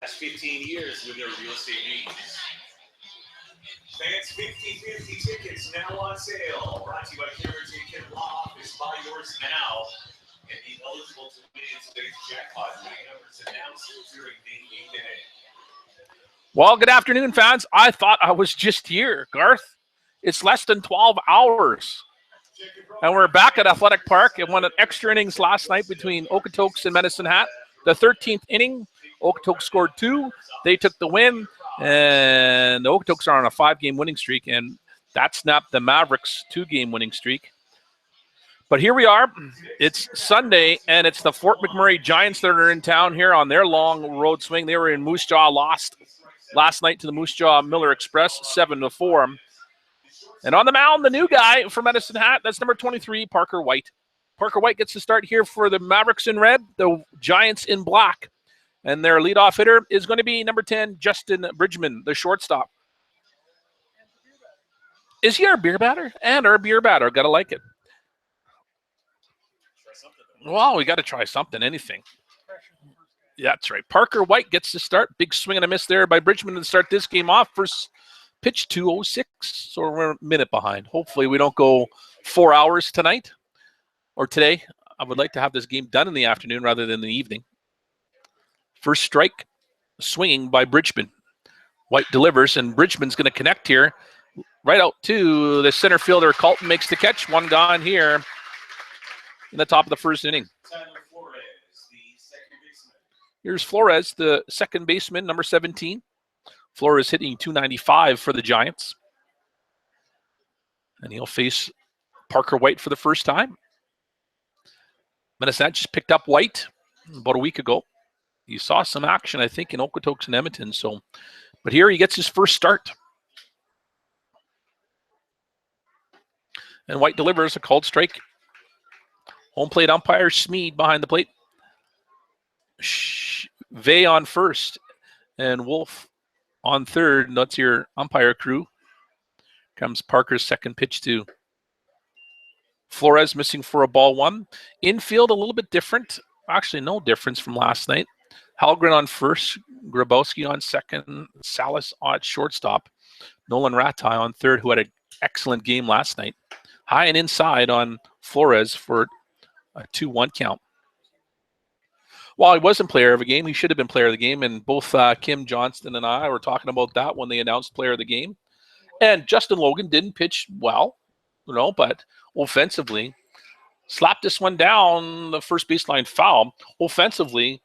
Last 15 years with their real estate needs. Fans 50/50 tickets now on sale. Brought to you by Cameron J. Law Office. Buy yours now and be eligible to win today's jackpot. Winning numbers announced during the game day. Well, good afternoon, fans. I thought I was just here, Garth. It's less than 12 hours. And we're back at Athletic Park. It won an extra innings last night between Okotoks and Medicine Hat. The 13th inning, Okotoks scored 2. They took the win, and the Okotoks are on a 5-game winning streak, and that snapped the Mavericks' 2-game winning streak. But here we are. It's Sunday, and it's the Fort McMurray Giants that are in town here on their long road swing. They were in Moose Jaw, lost last night to the Moose Jaw Miller Express, 7-4. And on the mound, the new guy for Medicine Hat, that's number 23, Parker White. Parker White gets to start here for the Mavericks in red, the Giants in black. And their leadoff hitter is going to be number 10, Justin Bridgman, the shortstop. Is he our beer batter? And our beer batter. Got to like it. Well, we got to try something, anything. Yeah, that's right. Parker White gets to start. Big swing and a miss there by Bridgman to start this game off. First pitch 2:06, so we're a minute behind. Hopefully we don't go 4 hours tonight or today. I would like to have this game done in the afternoon rather than the evening. First strike, swinging by Bridgman. White delivers, and Bridgman's going to connect here. Right out to the center fielder. Colton makes the catch. One gone here in the top of the first inning. Here's Flores, the second baseman, number 17. Flores hitting .295 for the Giants. And he'll face Parker White for the first time. Medicine Hat just picked up White about a week ago. You saw some action, I think, in Okotoks and Edmonton. But here he gets his first start. And White delivers a called strike. Home plate umpire Smead behind the plate. Vey on first. And Wolf on third. And that's your umpire crew. Comes Parker's second pitch to Flores, missing for a ball 1. Infield a little bit different. Actually, no difference from last night. Halgren on first. Grabowski on second. Salas on shortstop. Nolan Ratai on third, who had an excellent game last night. High and inside on Flores for a 2-1 count. While he wasn't player of the game, he should have been player of the game, and both Kim Johnston and I were talking about that when they announced player of the game. And Justin Logan didn't pitch well, but offensively, slapped this one down, the first baseline foul. Offensively,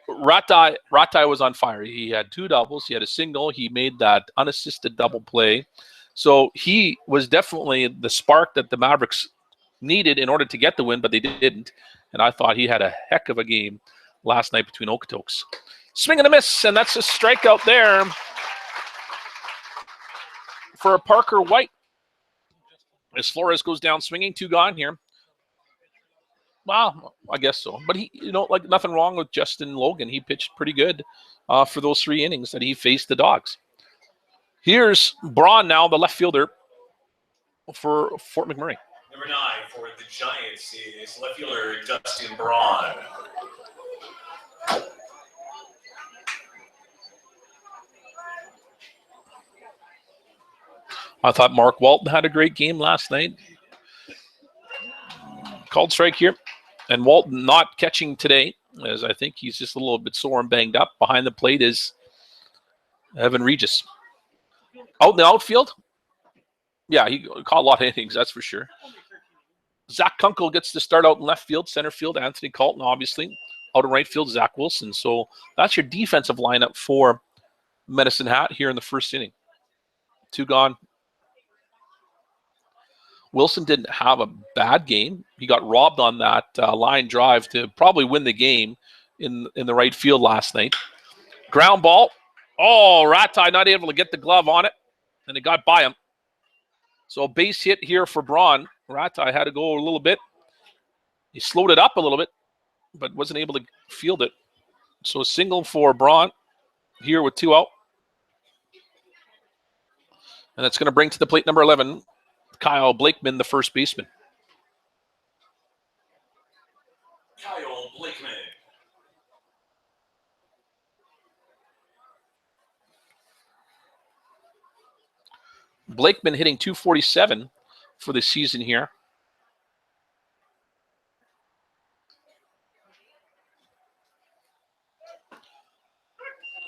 Ratai was on fire. He had 2 doubles. He had a single. He made that unassisted double play. So he was definitely the spark that the Mavericks needed in order to get the win, but they didn't. And I thought he had a heck of a game last night between Okotoks. Swing and a miss, and that's a strikeout there for Parker White. As Flores goes down swinging, 2 gone here. Well, I guess so. But nothing wrong with Justin Logan. He pitched pretty good for those 3 innings that he faced the Dogs. Here's Braun now, the left fielder for Fort McMurray. Number 9 for the Giants is left fielder Justin Braun. I thought Mark Walton had a great game last night. Called strike here. And Walton not catching today, as I think he's just a little bit sore and banged up. Behind the plate is Evan Regis. Out in the outfield? Yeah, he caught a lot of innings, that's for sure. Zach Kunkel gets to start out in left field, center field, Anthony Colton, obviously. Out in right field, Zach Wilson. So that's your defensive lineup for Medicine Hat here in the first inning. 2 gone. Wilson didn't have a bad game. He got robbed on that line drive to probably win the game in the right field last night. Ground ball. Oh, Ratai not able to get the glove on it, and it got by him. So base hit here for Braun. Ratai had to go a little bit. He slowed it up a little bit, but wasn't able to field it. So a single for Braun here with 2 out. And that's going to bring to the plate number 11, Kyle Blakeman, the first baseman. Kyle Blakeman. Blakeman hitting .247 for the season here.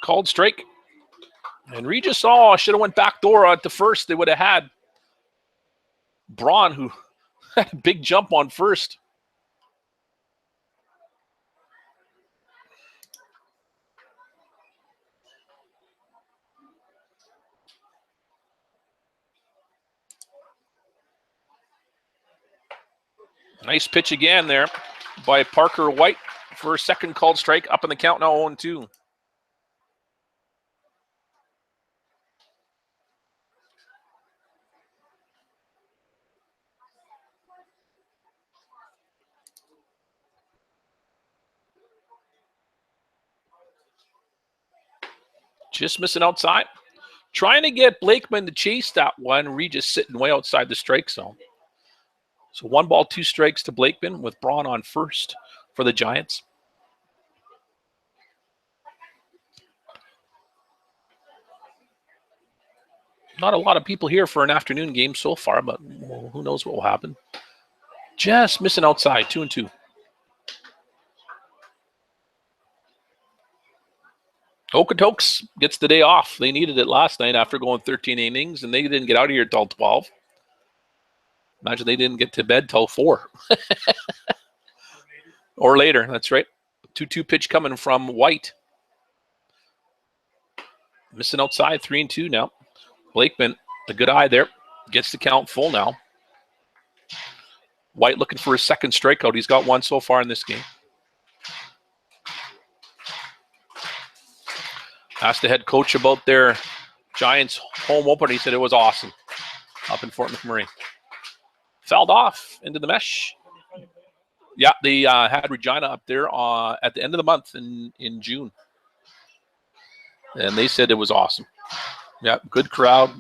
Called strike. And Regis should have went backdoor at the first. They would have had Braun, who had a big jump on first. Nice pitch again there by Parker White for a second called strike, up in the count now 0-2. Just missing outside. Trying to get Blakeman to chase that one. Regis sitting way outside the strike zone. So 1 ball, 2 strikes to Blakeman with Braun on first for the Giants. Not a lot of people here for an afternoon game so far, but who knows what will happen. Just missing outside, 2-2. Okotoks gets the day off. They needed it last night after going 13 innings, and they didn't get out of here until 12. Imagine they didn't get to bed till 4. Or later, that's right. 2-2 pitch coming from White. Missing outside, 3-2 now. Blakeman, a good eye there. Gets the count full now. White looking for his second strikeout. He's got 1 so far in this game. Asked the head coach about their Giants home opener. He said it was awesome up in Fort McMurray. Fouled off into the mesh. Yeah, they had Regina up there at the end of the month in June. And they said it was awesome. Yeah, good crowd.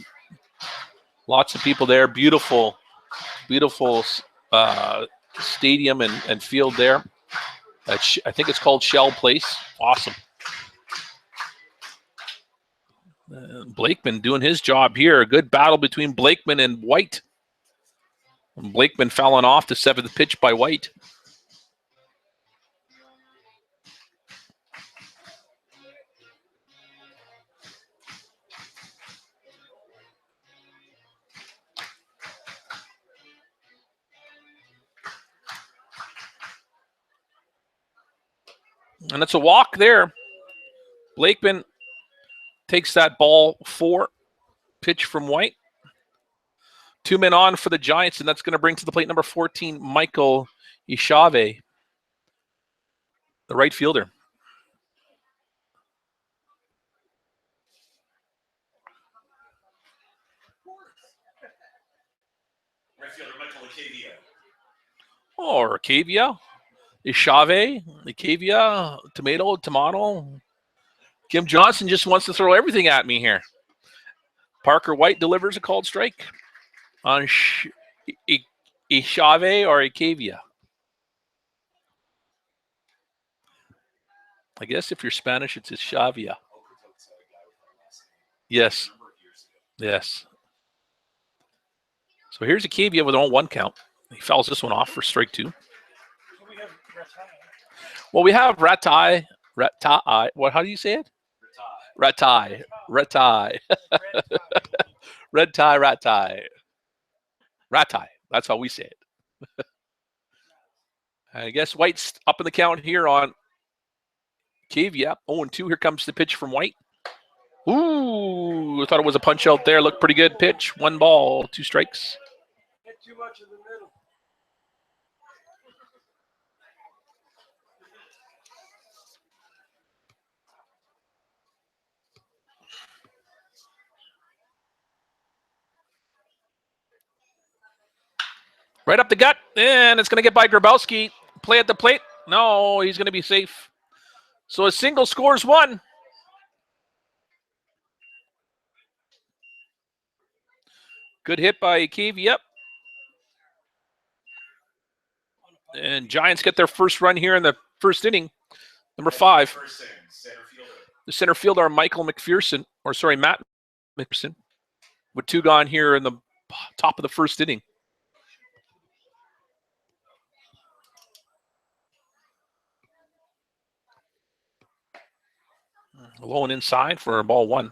Lots of people there. Beautiful, beautiful stadium and field there. I think it's called Shell Place. Awesome. Blakeman doing his job here. A good battle between Blakeman and White. And Blakeman fouling off the 7th pitch by White. And it's a walk there. Blakeman takes that ball 4 pitch from White. 2 men on for the Giants, and that's going to bring to the plate number 14, Michael Ishave, the right fielder. Right fielder Michael Acavia. Or Acavia, Ishave, Acavia, tomato. Kim Johnson just wants to throw everything at me here. Parker White delivers a called strike on Ishave or Acavia. I guess if you're Spanish, it's Ishavia. Yes. Yes. So here's Acavia with an 0-1 count. He fouls this one off for strike 2. Well, we have Ratai. What? How do you say it? Ratai. Ratai. Red tie, Ratai. Ratai. That's how we say it. I guess White's up in the count here on Acavia. 0-2. Here comes the pitch from White. Ooh, I thought it was a punch out there. Looked pretty good pitch. 1 ball, 2 strikes. Get too much in the middle. Right up the gut, and it's going to get by Grabowski. Play at the plate. No, he's going to be safe. So a single scores 1. Good hit by Acavia. And Giants get their first run here in the first inning. Number 5. The center fielder, Matt McPherson. with 2 gone here in the top of the first inning. Low and inside for ball 1.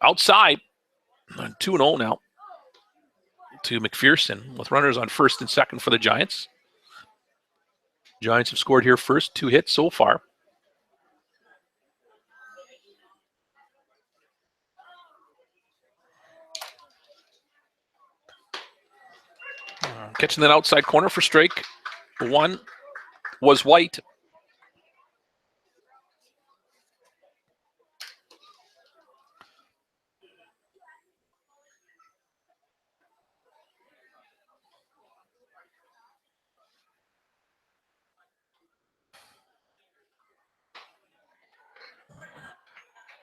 Outside, 2-0 now to McPherson with runners on first and second for the Giants. Giants have scored here first, 2 hits so far. Catching that outside corner for strike 1 was White.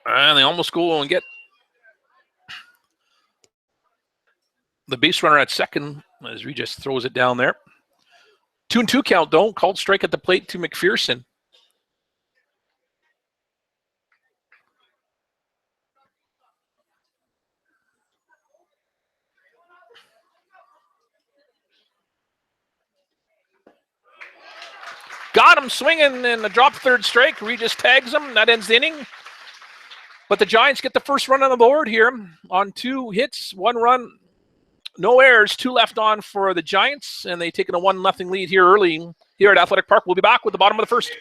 And they almost go and get the base runner at second as Regis throws it down there. 2-2 count, though. Called strike at the plate to McPherson. Got him swinging and a drop third strike. Regis tags him. That ends the inning. But the Giants get the first run on the board here on 2 hits, 1 run, no errors, 2 left on for the Giants, and they take a 1-0 lead here early here at Athletic Park. We'll be back with the bottom of the first.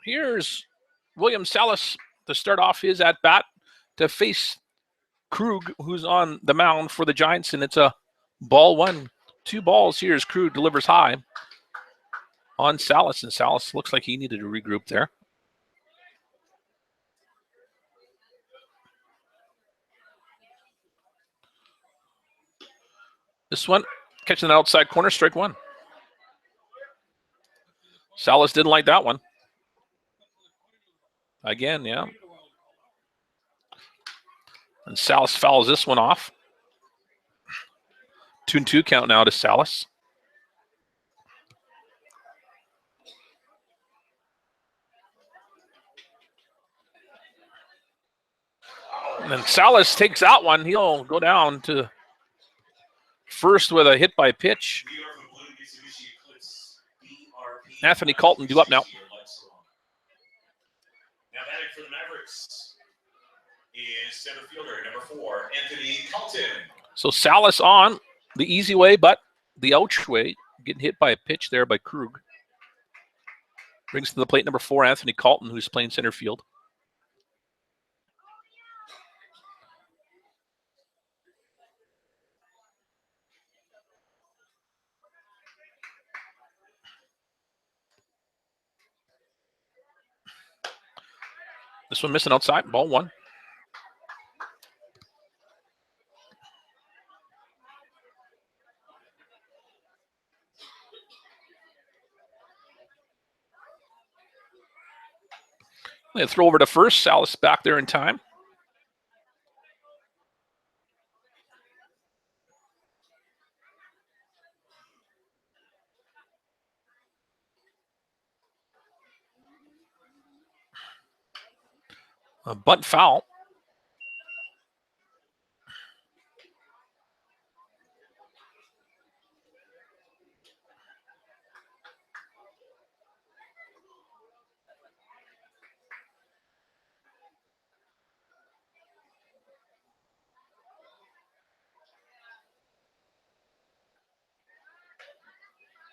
Here's William Salas to start off his at-bat to face Krug, who's on the mound for the Giants, and it's a ball 1. 2 balls here as Krug delivers high on Salas, and Salas looks like he needed to regroup there. This one, catching the outside corner, strike 1. Salas didn't like that one. Again, yeah. And Salas fouls this one off. 2-2 count now to Salas. And then Salas takes that one. He'll go down to first with a hit by pitch. Anthony Colton due up now. Now batting for the Mavericks, is center fielder, number 4, Anthony Colton. So Salas on the easy way, but the ouch way, getting hit by a pitch there by Krug. Brings to the plate number 4, Anthony Colton, who's playing center field. This one missing outside, ball 1. They throw over to first. Salas back there in time. A bunt foul.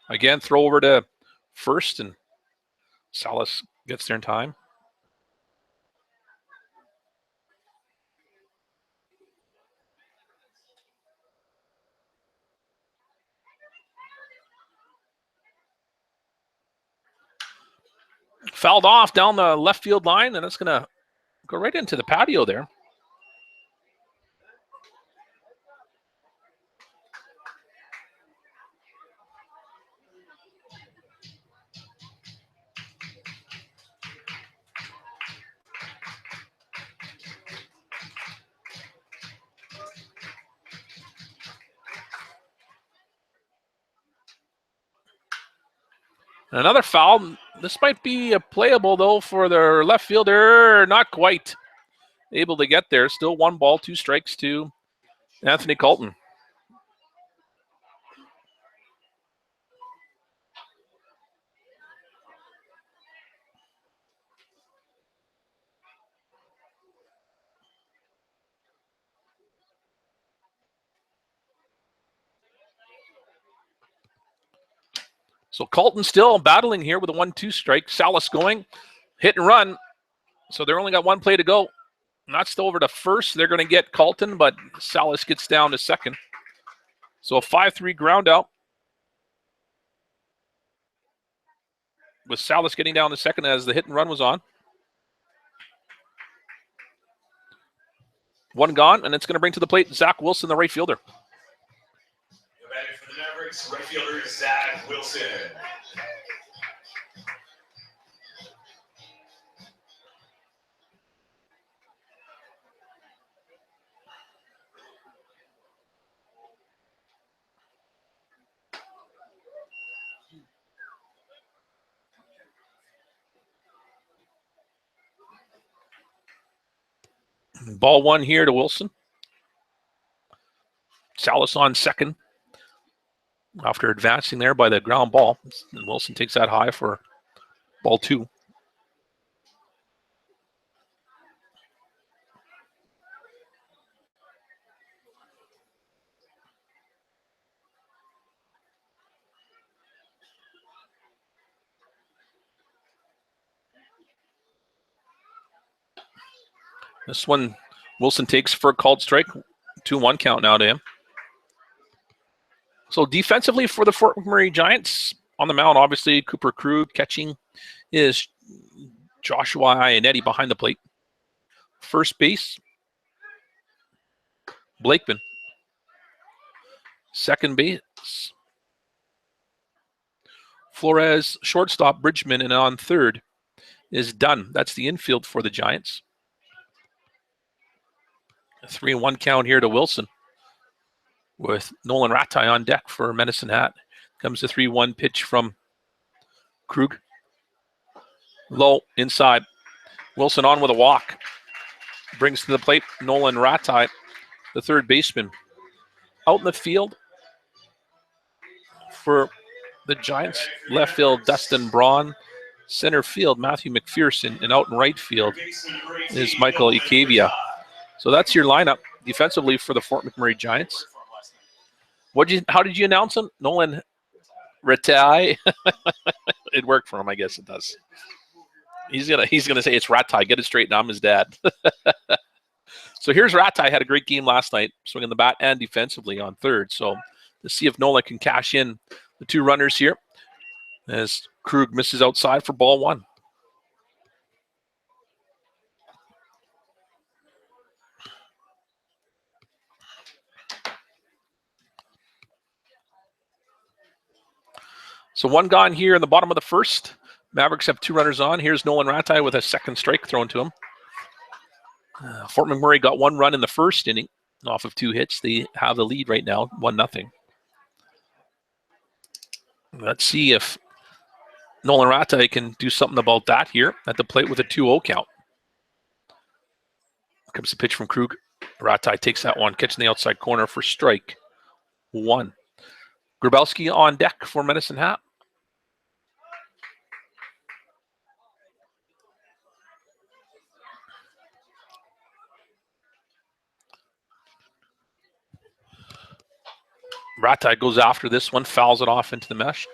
Again, throw over to first, and Salas gets there in time. Fouled off down the left field line, and it's going to go right into the patio there. Another foul. This might be a playable, though, for their left fielder. Not quite able to get there. Still 1 ball, 2 strikes to Anthony Colton. So Colton still battling here with a 1-2 strike. Salas going, hit and run. So they're only got 1 play to go. Not still over to first. They're going to get Colton, but Salas gets down to second. So a 5-3 ground out. With Salas getting down to second as the hit and run was on. 1 gone, and it's going to bring to the plate Zach Wilson, the right fielder. For the Mavericks, right fielder Zach Wilson. Ball 1 here to Wilson. Salas on second after advancing there by the ground ball. And Wilson takes that high for ball 2. This one, Wilson takes for a called strike. 2-1 count now to him. So defensively for the Fort McMurray Giants, on the mound, obviously, Cooper Krug. Catching is Joshua Ionetti behind the plate. First base, Blakeman. Second base, Flores. Shortstop, Bridgman. And on third is Dunn. That's the infield for the Giants. A 3-1 count here to Wilson with Nolan Ratai on deck for Medicine Hat. Comes the 3-1 pitch from Krug. Low, inside. Wilson on with a walk. Brings to the plate Nolan Ratai, the third baseman. Out in the field for the Giants, left field, Dustin Braun. Center field, Matthew McPherson. And out in right field is Michael Ikavia. So that's your lineup defensively for the Fort McMurray Giants. How did you announce him? Nolan Ratai. It worked for him, I guess it does. He's gonna say it's Ratai. Get it straight. Now I'm his dad. So here's Ratai. Had a great game last night, swinging the bat and defensively on third. So let's see if Nolan can cash in the two runners here as Krug misses outside for ball one. So one gone here in the bottom of the first. Mavericks have two runners on. Here's Nolan Ratai with a second strike thrown to him. Fort McMurray got one run in the first inning off of two hits. They have the lead right now, 1-0. Let's see if Nolan Ratai can do something about that here at the plate with a 2-0 count. Comes the pitch from Krug. Ratai takes that one, catching the outside corner for strike one. Grabowski on deck for Medicine Hat. Ratai goes after this one, fouls it off into the mesh.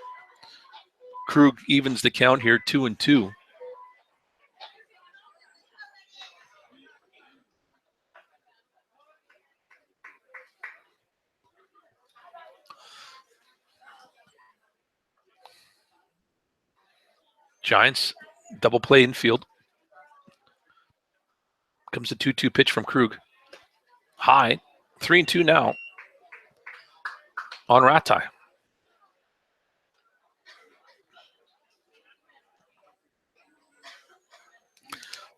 Krug evens the count here, 2-2. Giants double play infield. Comes the 2-2 pitch from Krug. High, 3-2 now on Ratai.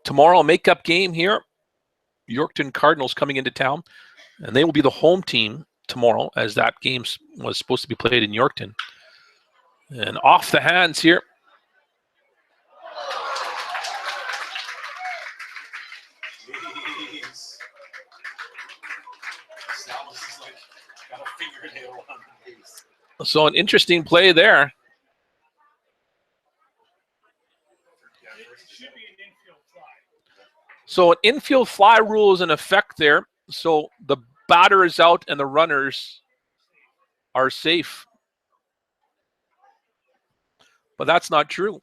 Tomorrow, makeup game here. Yorkton Cardinals coming into town, and they will be the home team tomorrow as that game was supposed to be played in Yorkton. And off the hands here. So an interesting play there. So an infield fly rule is in effect there. So the batter is out and the runners are safe. But that's not true.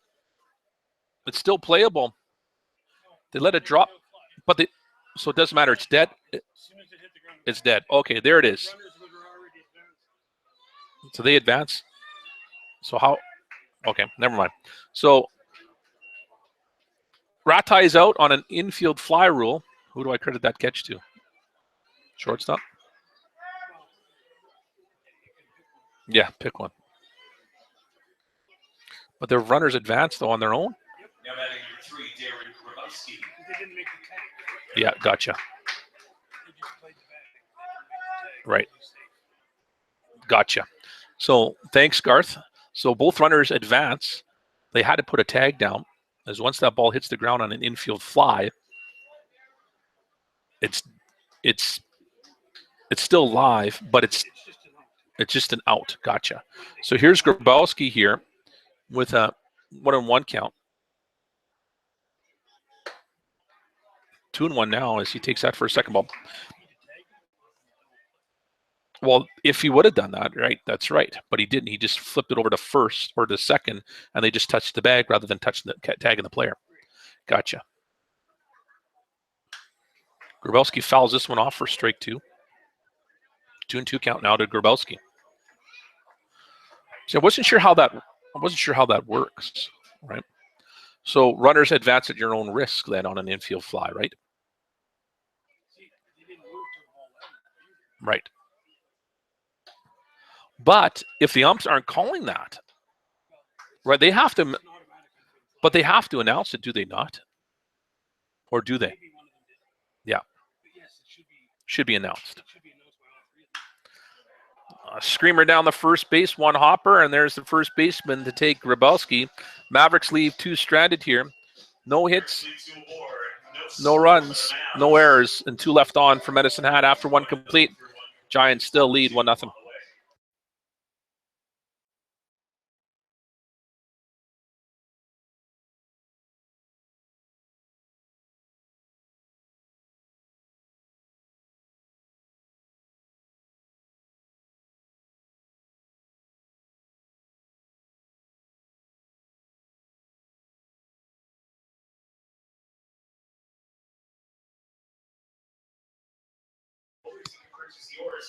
It's still playable. They let it drop, but so it doesn't matter. It's dead. It's dead. Okay, there it is. So they advance. So how? Okay, never mind. So Ratai is out on an infield fly rule. Who do I credit that catch to? Shortstop? Yeah, pick one. But their runners advance, though, on their own? Now batting number 3, Darren Grabowski. Yeah, gotcha. Right. Gotcha. So thanks, Garth. So both runners advance. They had to put a tag down, as once that ball hits the ground on an infield fly, it's still live, but it's just an out. Gotcha. So here's Grabowski here with a 1-1 count. 2-1 now as he takes that for a second ball. Well, if he would have done that, right, that's right. But he didn't. He just flipped it over to first or to second, and they just touched the bag rather than touching the tagging the player. Gotcha. Grabowski fouls this one off for strike 2. 2-2 count now to Grabowski. So I wasn't sure how that works, right? So runners advance at your own risk then on an infield fly, right? Right. But if the umps aren't calling that, right, they have to announce it, do they not? Or do they? Yeah. Should be announced. A screamer down the first base, one hopper, and there's the first baseman to take Grabowski. Mavericks leave 2 stranded here. No hits, no runs, no errors, and 2 left on for Medicine Hat after 1 complete. Giants still lead 1-0. coverage is yours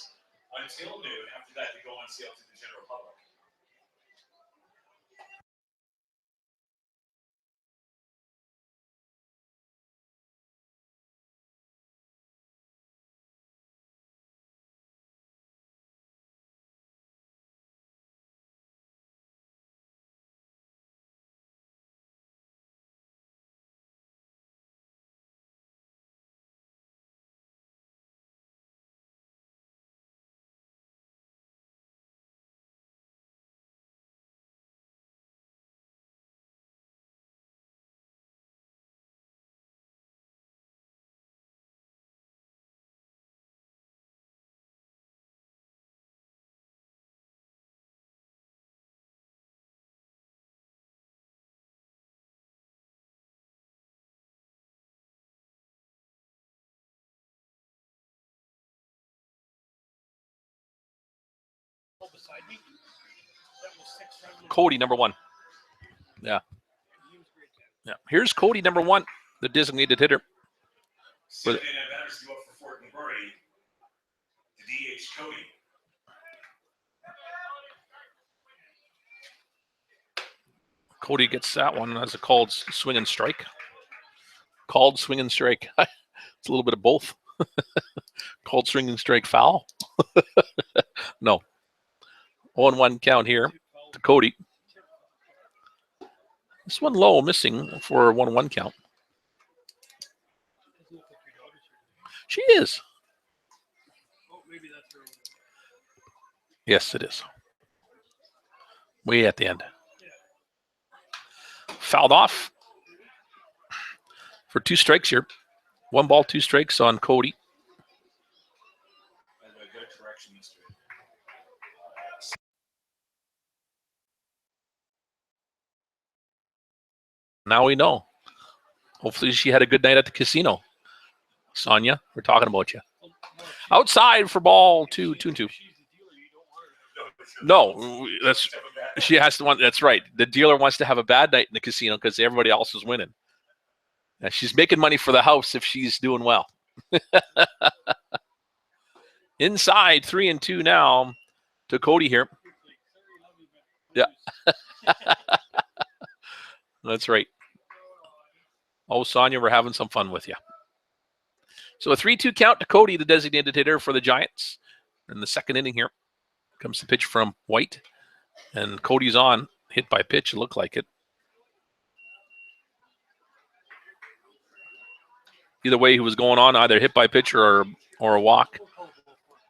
until noon. After that, they go on sale to the general public. Cody, number 1. Yeah. Yeah. Here's Cody, number 1, the designated hitter. Seven batters go up for Fort McMurray. The DH Cody. Cody gets that one as a called swing and strike. Called swing and strike. It's a little bit of both. Called swing and strike foul. No. 0-1 count here to Cody. This one low, missing for a 1-1 count. She is. Yes, it is. Way at the end. Fouled off for 2 strikes here. 1 ball, 2 strikes on Cody. Now we know. Hopefully she had a good night at the casino. Sonia, we're talking about you. Outside for ball 2-2. No, she has to want. That's right. The dealer wants to have a bad night in the casino because everybody else is winning. Now, she's making money for the house if she's doing well. Inside 3-2 now to Cody here. Yeah. That's right. Oh, Sonia, we're having some fun with you. So a 3-2 count to Cody, the designated hitter for the Giants. In the second inning here comes the pitch from White. And Cody's on. Hit by pitch, it looked like it. Either way, he was going on, either hit by pitch or a walk.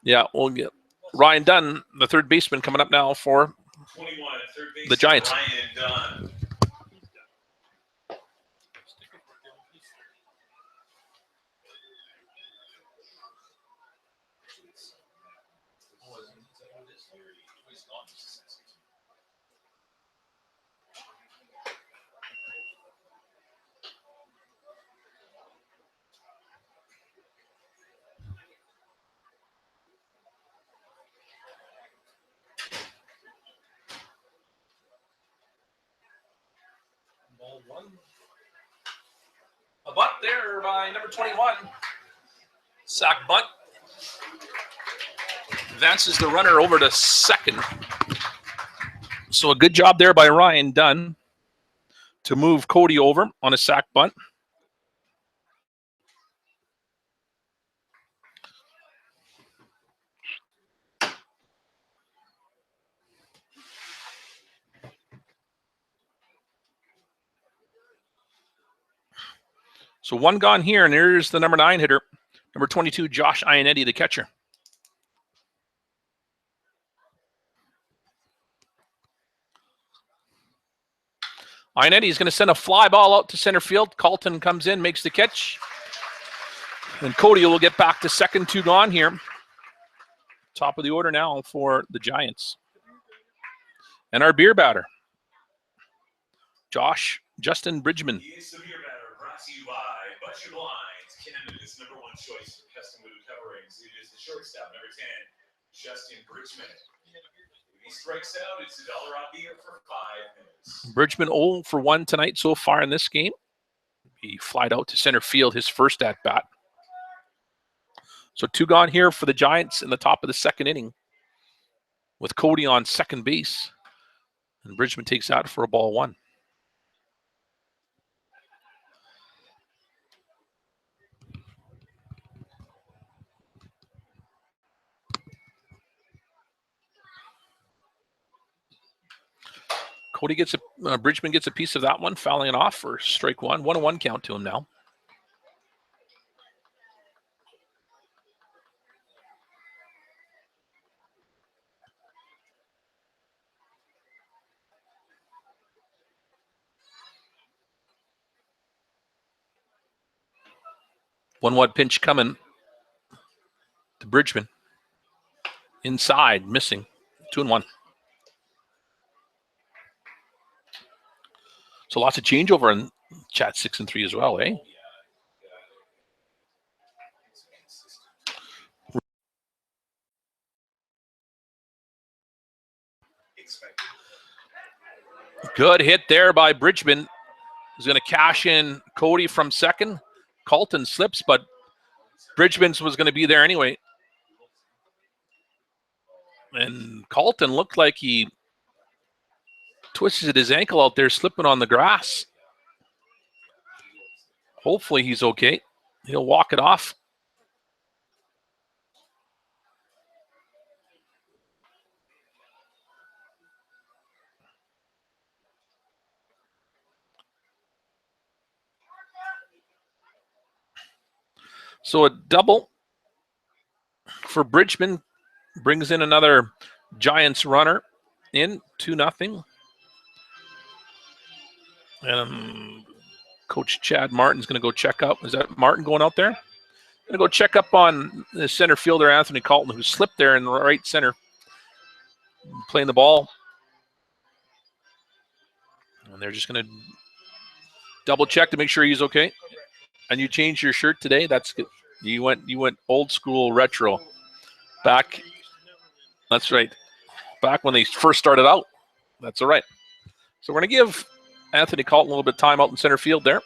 Yeah, we'll get Ryan Dunn, the third baseman, coming up now for 21, third baseman, the Giants. Ryan Dunn. A bunt there by number 21. Sack bunt. Advances the runner over to second. So a good job there by Ryan Dunn to move Cody over on a sack bunt. So 1 gone here, and here's the number 9 hitter, number 22, Josh Ionetti, the catcher. Ionetti is going to send a fly ball out to center field. Carlton comes in, makes the catch. And Cody will get back to second, 2 gone here. Top of the order now for the Giants. And our beer batter, Justin Bridgman. He is the beer batter, brought to you by Butcher Blinds, Canada's #1 choice for custom wood coverings. It is the shortstop, number 10, Justin Bridgman. If he strikes out, it's $1 on beer for 5 minutes. Bridgman 0 for 1 tonight so far in this game. He flied out to center field his first at bat. So 2 gone here for the Giants in the top of the second inning with Cody on second base. And Bridgman takes out for a ball 1. Cody gets Bridgman gets a piece of that one, fouling it off for strike 1. 1-1 count to him now. One pinch coming to Bridgman. Inside, missing. 2-1. So lots of changeover in chat 6 and 3 as well, eh? Good hit there by Bridgman. He's going to cash in Cody from second. Colton slips, but Bridgman's was going to be there anyway. And Colton looked like he twisted his ankle out there, slipping on the grass. Hopefully he's okay. He'll walk it off. So a double for Bridgman brings in another Giants runner in 2-0. And Coach Chad Martin's going to go check up. Is that Martin going out there? Going to go check up on the center fielder, Anthony Colton, who slipped there in the right center, playing the ball. And they're just going to double check to make sure he's okay. And you changed your shirt today? That's good. You went old school retro. Back. That's right. Back when they first started out. That's all right. So we're going to give Anthony Colton a little bit of time out in center field there.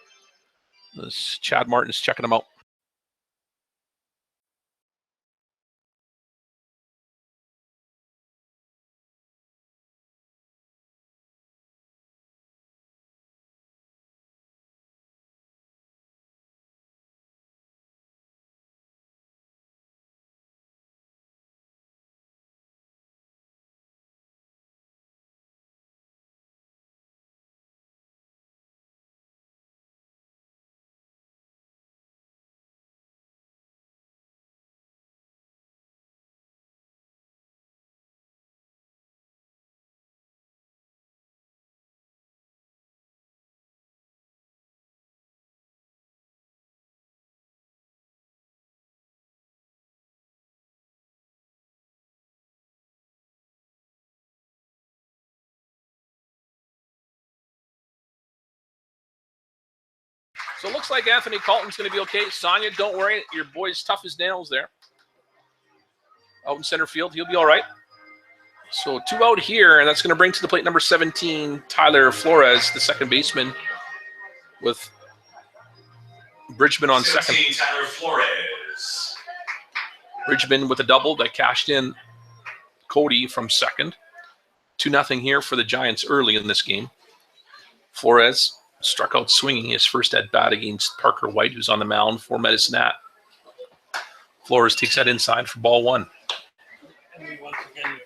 This Chad Martin's checking him out. So it looks like Anthony Colton's going to be okay. Sonia, don't worry. Your boy's tough as nails there. Out in center field. He'll be all right. So 2 out here, and that's going to bring to the plate number 17, Tyler Flores, the second baseman, with Bridgman on second. Tyler Flores. Bridgman with a double that cashed in Cody from second. 2-0 here for the Giants early in this game. Flores struck out swinging his first at bat against Parker White, who's on the mound for Medicine Hat. Flores takes that inside for ball 1. And we once again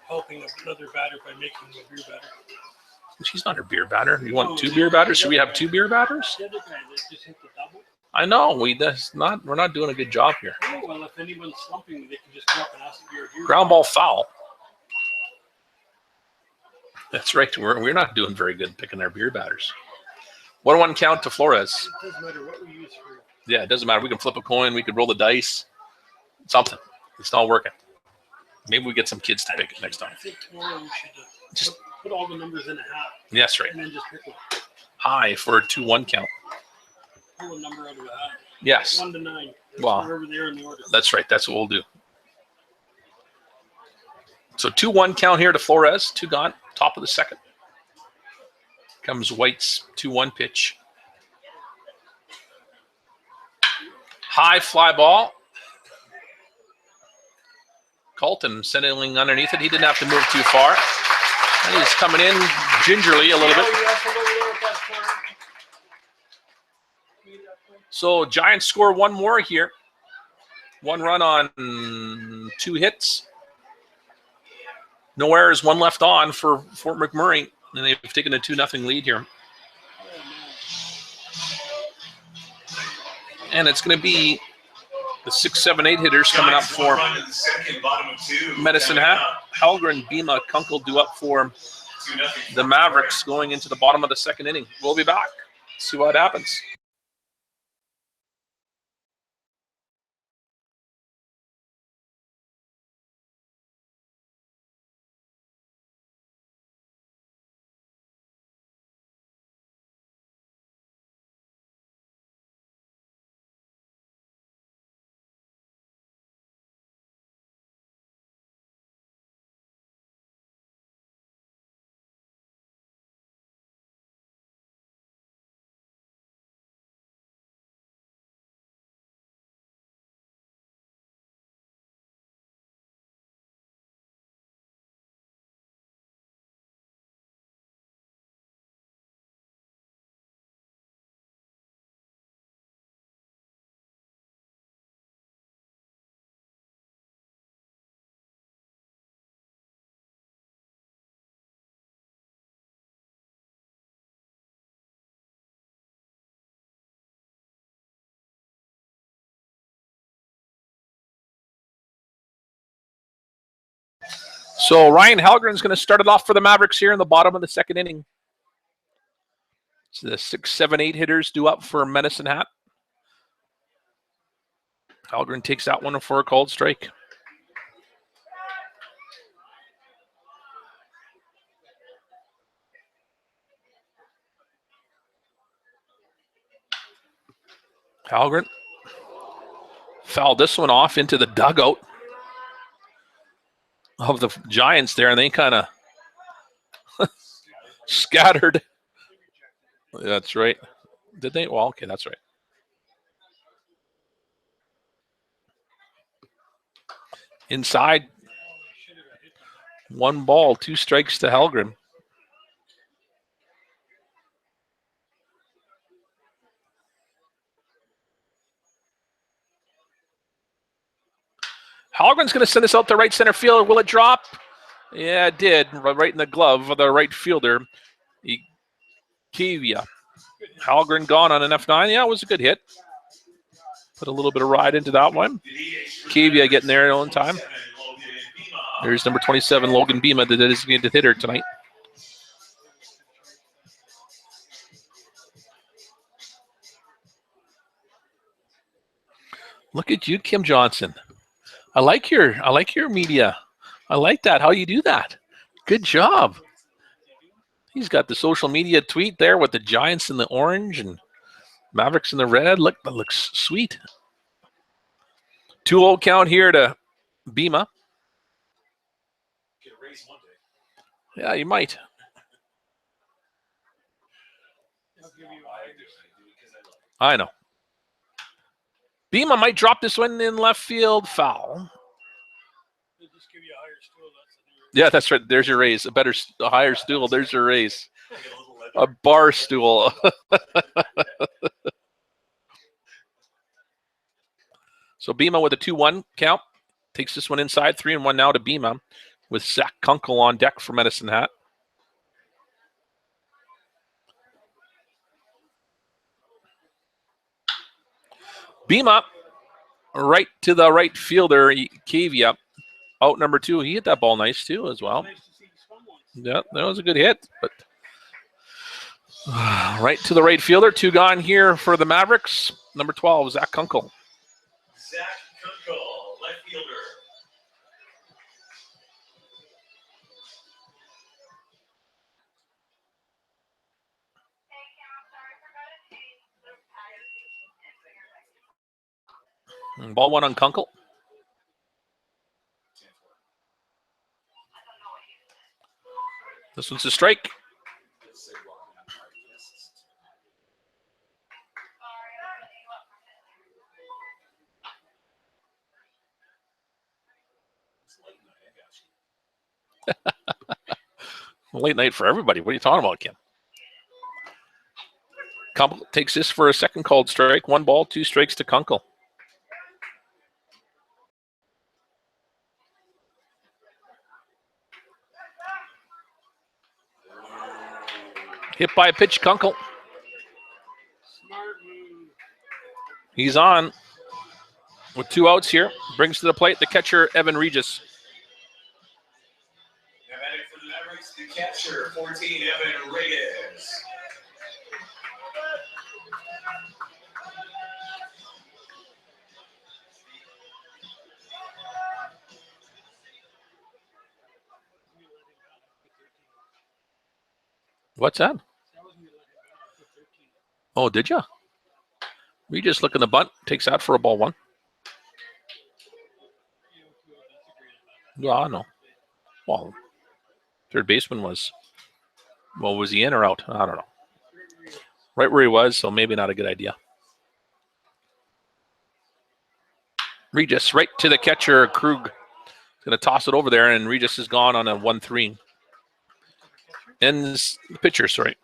helping another batter by making him a beer batter. She's not her beer batter. You want 2 beer batters? Should we have 2 beer batters? The other guy that just hit the double. I know. We're not doing a good job here. Oh, well, if anyone's slumping, they can just come up and ask if you're a beer Ground ball foul. That's right. We're not doing very good picking our beer batters. 1-1 count to Flores. It doesn't matter what we use for. Yeah, it doesn't matter. We can flip a coin. We could roll the dice. Something. It's not working. Maybe we get some kids to pick it next time. I think tomorrow we should Just put all the numbers in a hat. Yes, right. And then just pick one. High for a 2-1 count. Pull a number out of a hat. Yes. 1 to 9. Wow. Wherever they are in the order. That's right. That's what we'll do. So 2-1 count here to Flores. 2 gone. Top of the second. Comes White's 2-1 pitch. High fly ball. Colton settling underneath it. He didn't have to move too far. And he's coming in gingerly a little bit. So Giants score one more here. One run on 2 hits. No errors, 1 left on for Fort McMurray. And they've taken a 2-0 lead here. And it's going to be the 6, 7, 8 hitters coming up for Medicine Hat. Halgren, Bima, Kunkel do up for the Mavericks going into the bottom of the 2nd inning. We'll be back. See what happens. So Ryan Halgren's going to start it off for the Mavericks here in the bottom of the 2nd inning. So the 6, 7, 8 hitters do up for Medicine Hat. Halgren takes that one for a called strike. Halgren fouled this one off into the dugout of the Giants there, and they kind of scattered. That's right. Did they? Well, okay, that's right. Inside. 1 ball, 2 strikes to Halgren. Halgren's going to send this out to right center field. Will it drop? Yeah, it did. Right in the glove of the right fielder. Kivia. Halgren gone on an F9. Yeah, it was a good hit. Put a little bit of ride into that one. Kivia getting there on time. There's number 27, Logan Bima, the designated hitter tonight. Look at you, Kim Johnson. I like your media. I like that. How you do that. Good job. He's got the social media tweet there with the Giants in the orange and Mavericks in the red. Look, that looks sweet. 2-0 count here to Bima. Yeah, you might. I know. Bima might drop this one in left field. Foul. Yeah, that's right. There's your raise. A higher stool. There's your raise. A bar stool. So Bima with a 2-1 count. Takes this one inside. 3-1 now to Bima with Zach Kunkel on deck for Medicine Hat. Bima right to the right fielder, Kavia. Out number 2. He hit that ball nice too as well. Yeah, that was a good hit. But right to the right fielder. 2 gone here for the Mavericks. Number 12, Zach Kunkel. Zach Kunkel, left fielder. And ball 1 on Kunkel. This one's a strike. Late night for everybody. What are you talking about, Kim? Kunkel takes this for a second called strike. 1 ball, 2 strikes to Kunkel. Hit by a pitch, Kunkel. He's on with 2 outs here. Brings to the plate the catcher, Evan Regis. Now batting for the Mavericks, the catcher, 14, Evan Regis. What's that? Oh, did you? Regis looking to bunt. Takes that for a ball 1. Yeah, I know. Well, third baseman was, well, was he in or out? I don't know. Right where he was, so maybe not a good idea. Regis right to the catcher, Krug. Going to toss it over there, and Regis is gone on a 1-3. Ends the pitcher, sorry.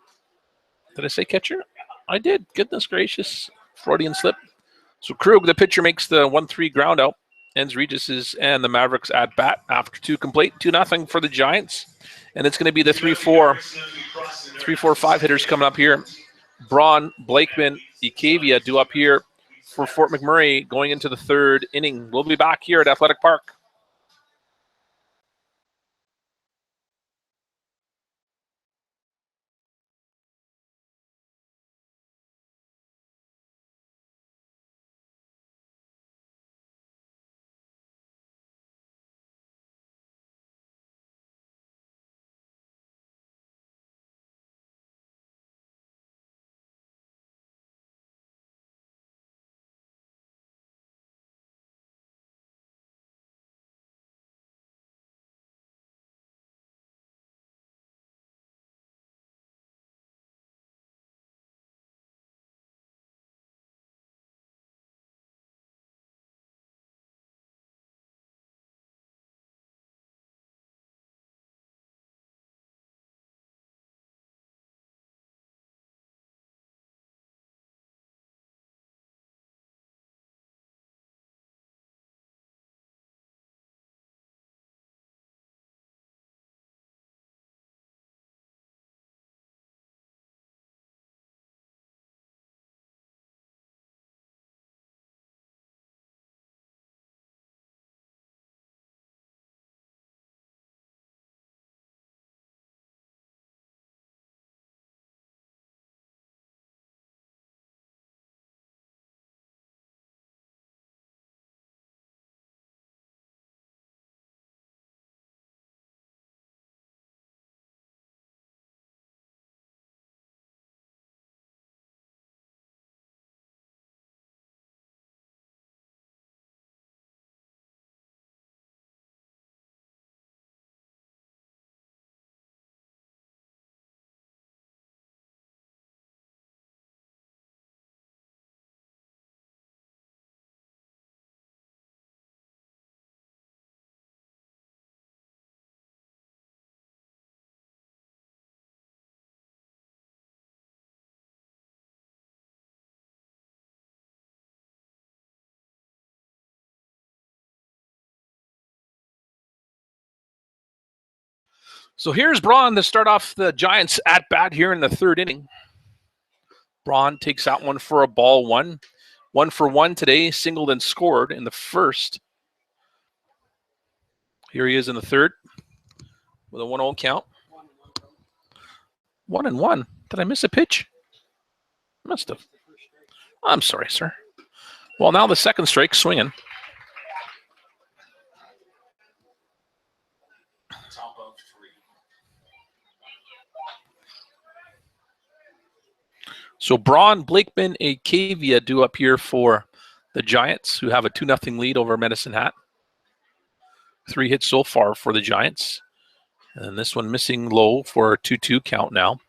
Did I say catcher? I did. Goodness gracious. Freudian slip. So Krug, the pitcher, makes the 1-3 ground out. Ends Regis's and the Mavericks at bat after 2 complete. 2-0 for the Giants. And it's going to be the 3-4-5 hitters coming up here. Braun, Blakeman, Ikavia due up here for Fort McMurray going into the 3rd inning. We'll be back here at Athletic Park. So here's Braun to start off the Giants at bat here in the 3rd inning. Braun takes that one for a ball 1. 1 for 1 today, singled and scored in the 1st. Here he is in the 3rd with a 1-0 count. 1-1. Did I miss a pitch? Must have. I'm sorry, sir. Well, now the 2nd strike swinging. So Braun, Blakeman, Ikavia due up here for the Giants, who have a 2-0 lead over Medicine Hat. 3 hits so far for the Giants. And this one missing low for a 2-2 count now.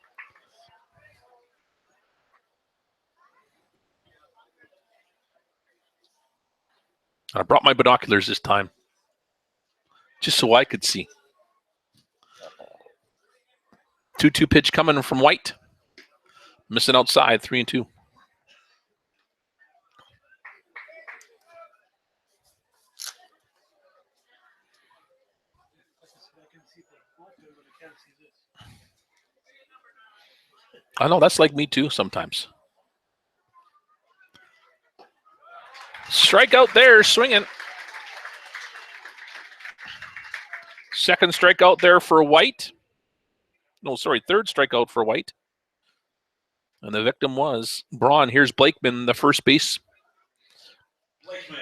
I brought my binoculars this time, just so I could see. 2-2 pitch coming from White. Missing outside, 3-2. I know, that's like me too sometimes. Strikeout there, swinging. Second strikeout there for White. No, sorry, third strikeout for White. And the victim was Braun. Here's Blakeman, the first base. Blakeman,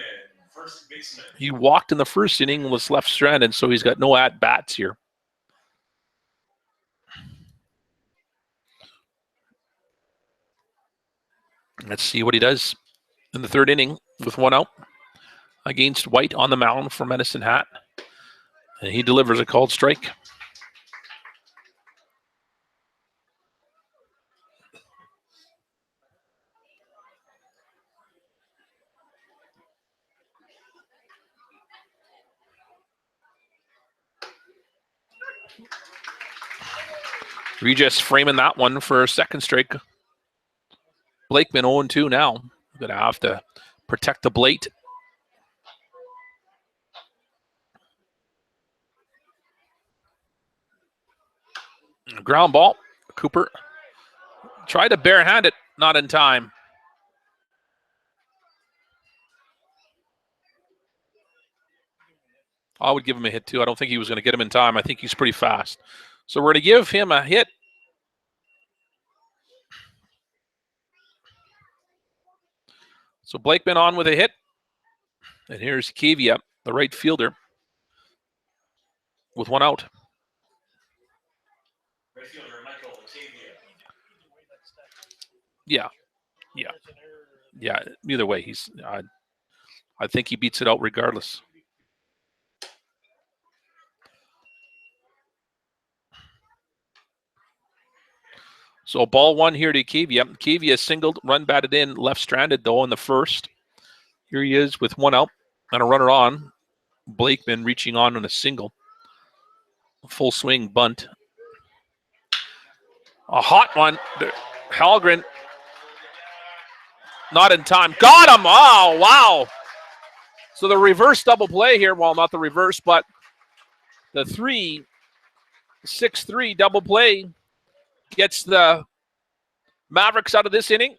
first baseman. He walked in the first inning, was left stranded, so he's got no at-bats here. Let's see what he does in the third inning with one out against White on the mound for Medicine Hat. And he delivers a called strike. Regis framing that one for a second strike. Blakeman 0-2 now. Going to have to protect the plate. Ground ball. Cooper tried to barehand it, not in time. I would give him a hit too. I don't think he was going to get him in time. I think he's pretty fast. So we're going to give him a hit. So Blakeman on with a hit. And here's Kavia, the right fielder, with one out. Right fielder, Michael Kavia. Yeah. Either way, he's. I think he beats it out regardless. So ball one here to Kavia. Kavia singled, run batted in, left stranded though in the first. Here he is with one out and a runner on. Blakeman reaching on a single. Full swing bunt. A hot one. Hallgren. Not in time. Got him. Oh, wow. So the reverse double play here. Well, not the reverse, but the 6-3 double play gets the Mavericks out of this inning.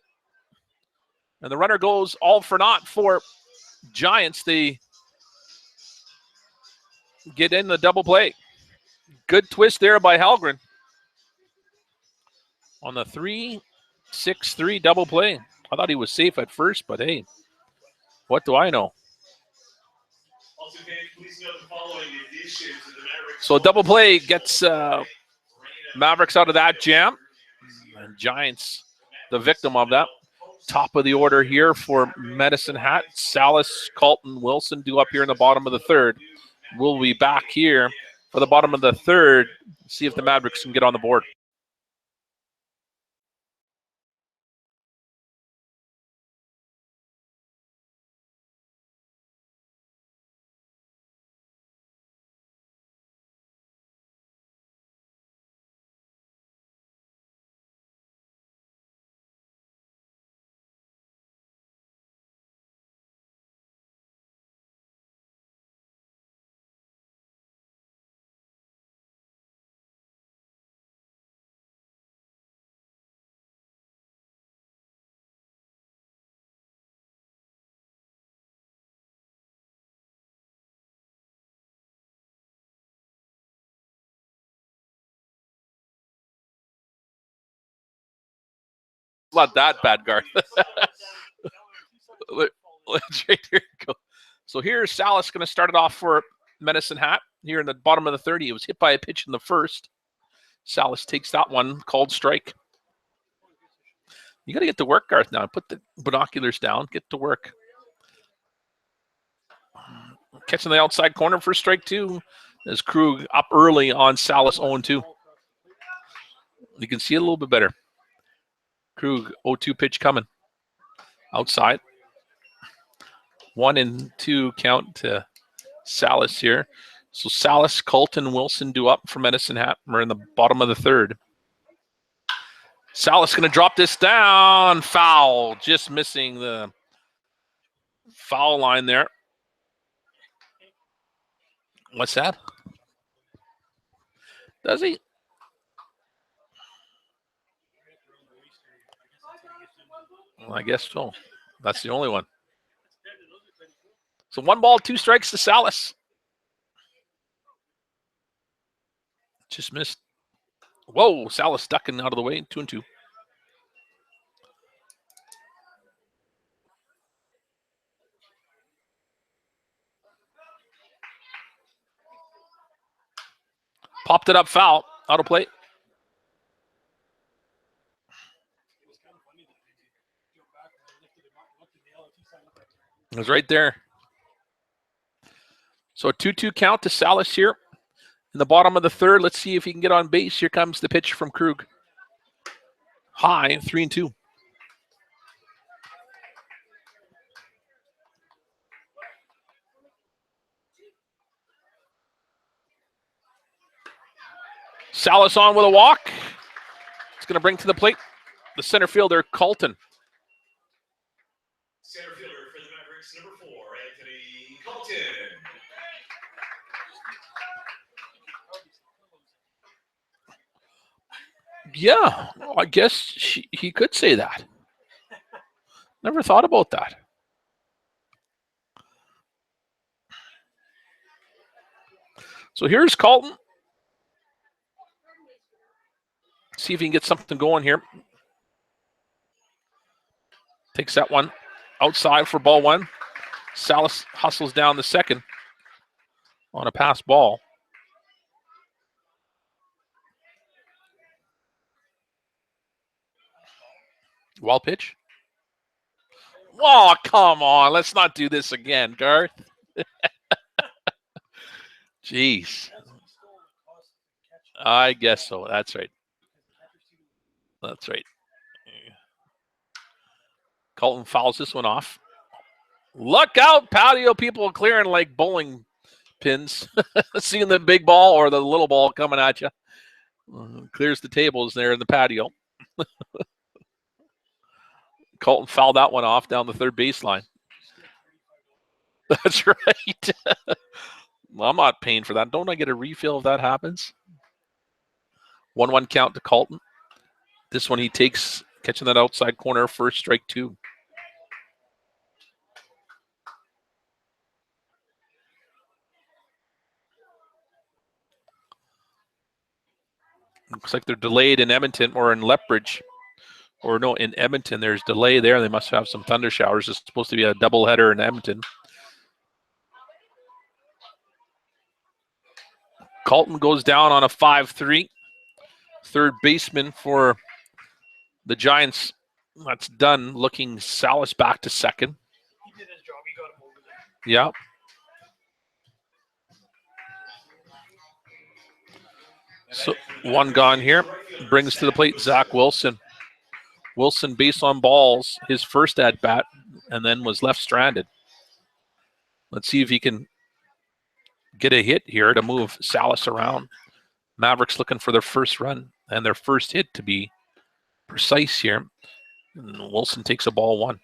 And the runner goes all for naught for Giants. They get in the double play. Good twist there by Hallgren on the 3-6-3 double play. I thought he was safe at first, but hey, what do I know? So double play gets Mavericks out of that jam. And Giants, the victim of that. Top of the order here for Medicine Hat. Salas, Colton, Wilson due up here in the bottom of the third. We'll be back here for the bottom of the third. See if the Mavericks can get on the board. Not that bad, Garth. Here you go. So here's Salas going to start it off for Medicine Hat here in the bottom of the third. He was hit by a pitch in the first. Salas takes that one, called strike. You got to get to work, Garth, now. Put the binoculars down. Get to work. Catching the outside corner for strike two. As Krug up early on Salas 0-2. You can see it a little bit better. Krug 0-2 pitch coming. Outside. 1-2 count to Salas here. So Salas, Colton, Wilson due up for Medicine Hat. We're in the bottom of the third. Salas going to drop this down. Foul. Just missing the foul line there. What's that? Does he? Well, I guess so. That's the only one. So 1 ball, 2 strikes to Salas. Just missed. Whoa, Salas ducking out of the way. 2-2. Popped it up, foul. Out of play. It was right there. So a 2-2 count to Salas here. In the bottom of the third, let's see if he can get on base. Here comes the pitch from Krug. High, 3-2. Salas on with a walk. It's going to bring to the plate the center fielder, Colton. Center fielder for the Mavericks, number 4, Anthony Colton. Yeah, I guess he could say that. Never thought about that. So here's Colton. See if he can get something going here. Takes that one outside for ball 1. Salas hustles down the second on a pass ball. Wild pitch. Oh, come on. Let's not do this again, Garth. Jeez. I guess so. That's right. That's right. Colton fouls this one off. Look out, patio people clearing like bowling pins. Seeing the big ball or the little ball coming at you. Clears the tables there in the patio. Colton fouled that one off down the third baseline. That's right. Well, I'm not paying for that. Don't I get a refill if that happens? 1-1 count to Colton. This one he takes, catching that outside corner, first strike 2. Looks like they're delayed in Edmonton or in Lethbridge. Or no, in Edmonton, there's delay there. They must have some thunder showers. It's supposed to be a doubleheader in Edmonton. Colton goes down on a 5-3. Third baseman for the Giants. That's done. Looking Salas back to second. He did his job. He got him over there. Yeah. So 1 gone here. Brings to the plate Zach Wilson. Wilson base on balls, his first at bat, and then was left stranded. Let's see if he can get a hit here to move Salas around. Mavericks looking for their first run and their first hit, to be precise here. And Wilson takes a ball 1.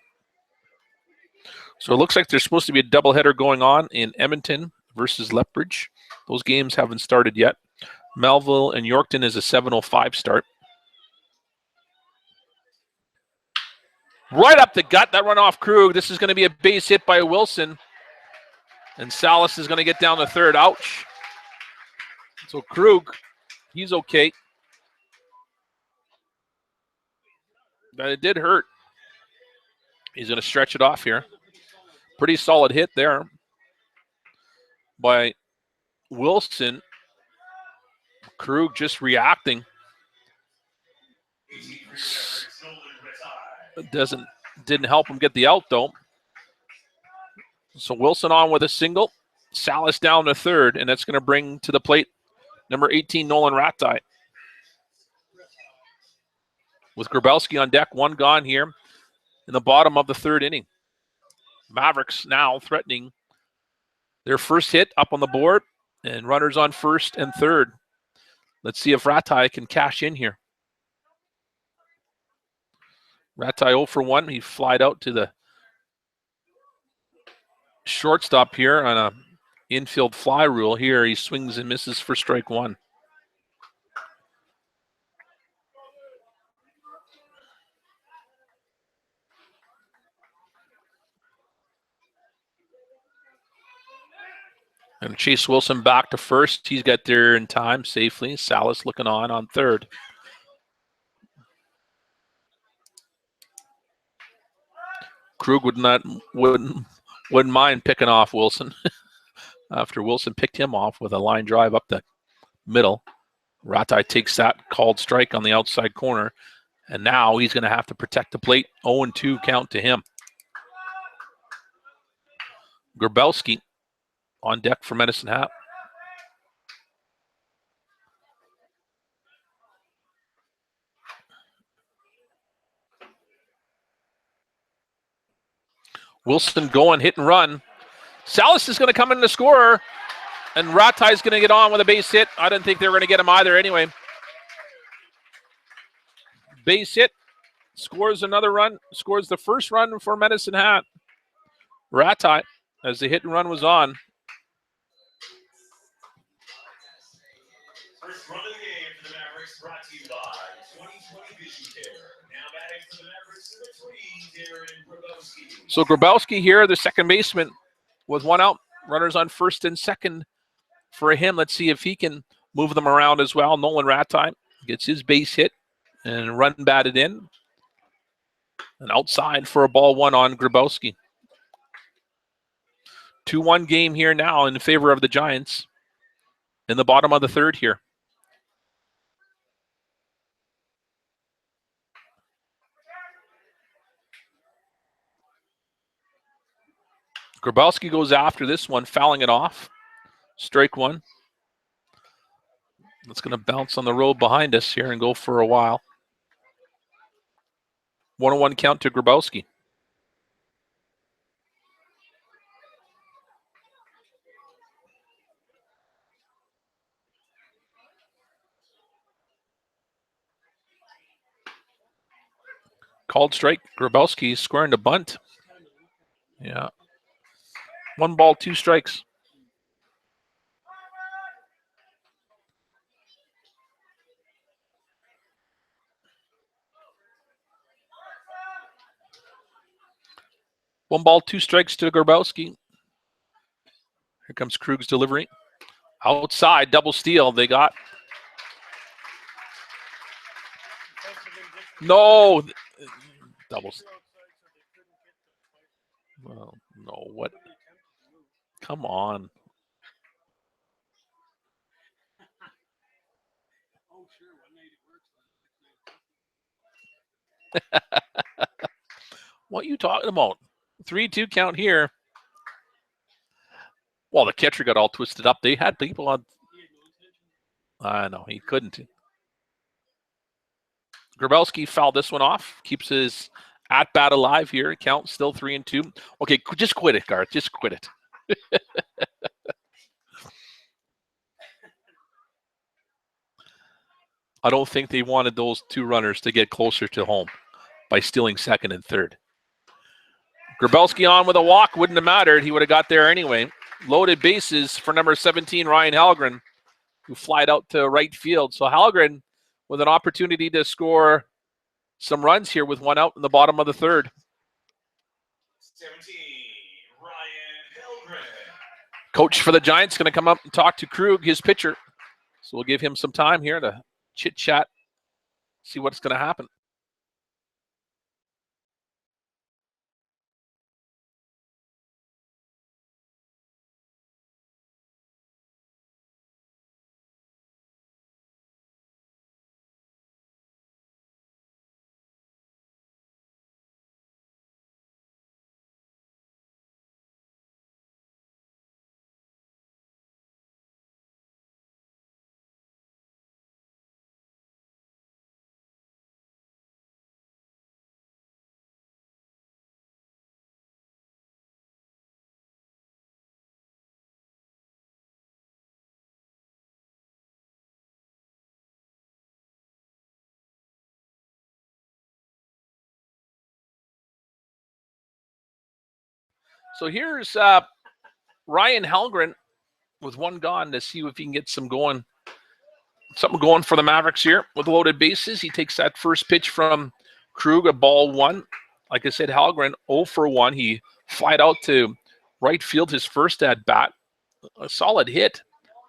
So it looks like there's supposed to be a doubleheader going on in Edmonton versus Lethbridge. Those games haven't started yet. Melville and Yorkton is a 7:05 start. Right up the gut, that run off Krug. This is going to be a base hit by Wilson. And Salas is going to get down the third. Ouch. So Krug, he's okay. But it did hurt. He's going to stretch it off here. Pretty solid hit there by Wilson. Krug just reacting. Didn't help him get the out though. So Wilson on with a single. Salas down to third, and that's going to bring to the plate number 18, Nolan Rattay. With Grabowski on deck, 1 gone here in the bottom of the third inning. Mavericks now threatening their first hit up on the board, and runners on first and third. Let's see if Rattay can cash in here. Ratai 0 for 1. He flied out to the shortstop here on a infield fly rule. Here he swings and misses for strike 1. And Chase Wilson back to first. He's got there in time safely. Salas looking on third. Krug wouldn't mind picking off Wilson after Wilson picked him off with a line drive up the middle. Ratai takes that called strike on the outside corner, and now he's going to have to protect the plate. 0-2 count to him. Grabowski on deck for Medicine Hat. Wilson going, hit and run. Salas is going to come in to score, and Ratai is going to get on with a base hit. I didn't think they were going to get him either anyway. Base hit, scores another run, scores the first run for Medicine Hat. Ratai, as the hit and run was on. First run of the game for the Mavericks brought to you by 2020 Vision Care. Now batting for the Mavericks, number 3, Darren Grabowski. So Grabowski here, the second baseman, with one out. Runners on first and second for him. Let's see if he can move them around as well. Nolan Ratai gets his base hit and run batted in. And outside for a ball 1 on Grabowski. 2-1 game here now in favor of the Giants in the bottom of the third here. Grabowski goes after this one, fouling it off. Strike 1. It's going to bounce on the road behind us here and go for a while. 1-1 count to Grabowski. Called strike. Grabowski squaring to bunt. Yeah. 1 ball, 2 strikes. One ball, 2 strikes to Grabowski. Here comes Krug's delivery. Outside, double steal. They got. No. Doubles. Well, no, what? Come on. What are you talking about? 3-2 count here. Well, the catcher got all twisted up. They had people on. I know, he couldn't. Grabowski fouled this one off. Keeps his at-bat alive here. Count still 3-2. Okay, just quit it, Garth. Just quit it. I don't think they wanted those 2 runners to get closer to home by stealing second and third. Grabowski on with a walk. Wouldn't have mattered. He would have got there anyway. Loaded bases for number 17, Ryan Hallgren, who flied out to right field. So Hallgren with an opportunity to score some runs here with 1 out in the bottom of the third. 17, Ryan Hallgren. Coach for the Giants going to come up and talk to Krug, his pitcher. So we'll give him some time here to chit-chat, see what's going to happen. So here's Ryan Helgren with one gone to see if he can get something going for the Mavericks here with loaded bases. He takes that first pitch from Krug, a ball one. Like I said, Helgren 0 for 1. He flied out to right field his first at bat. A solid hit.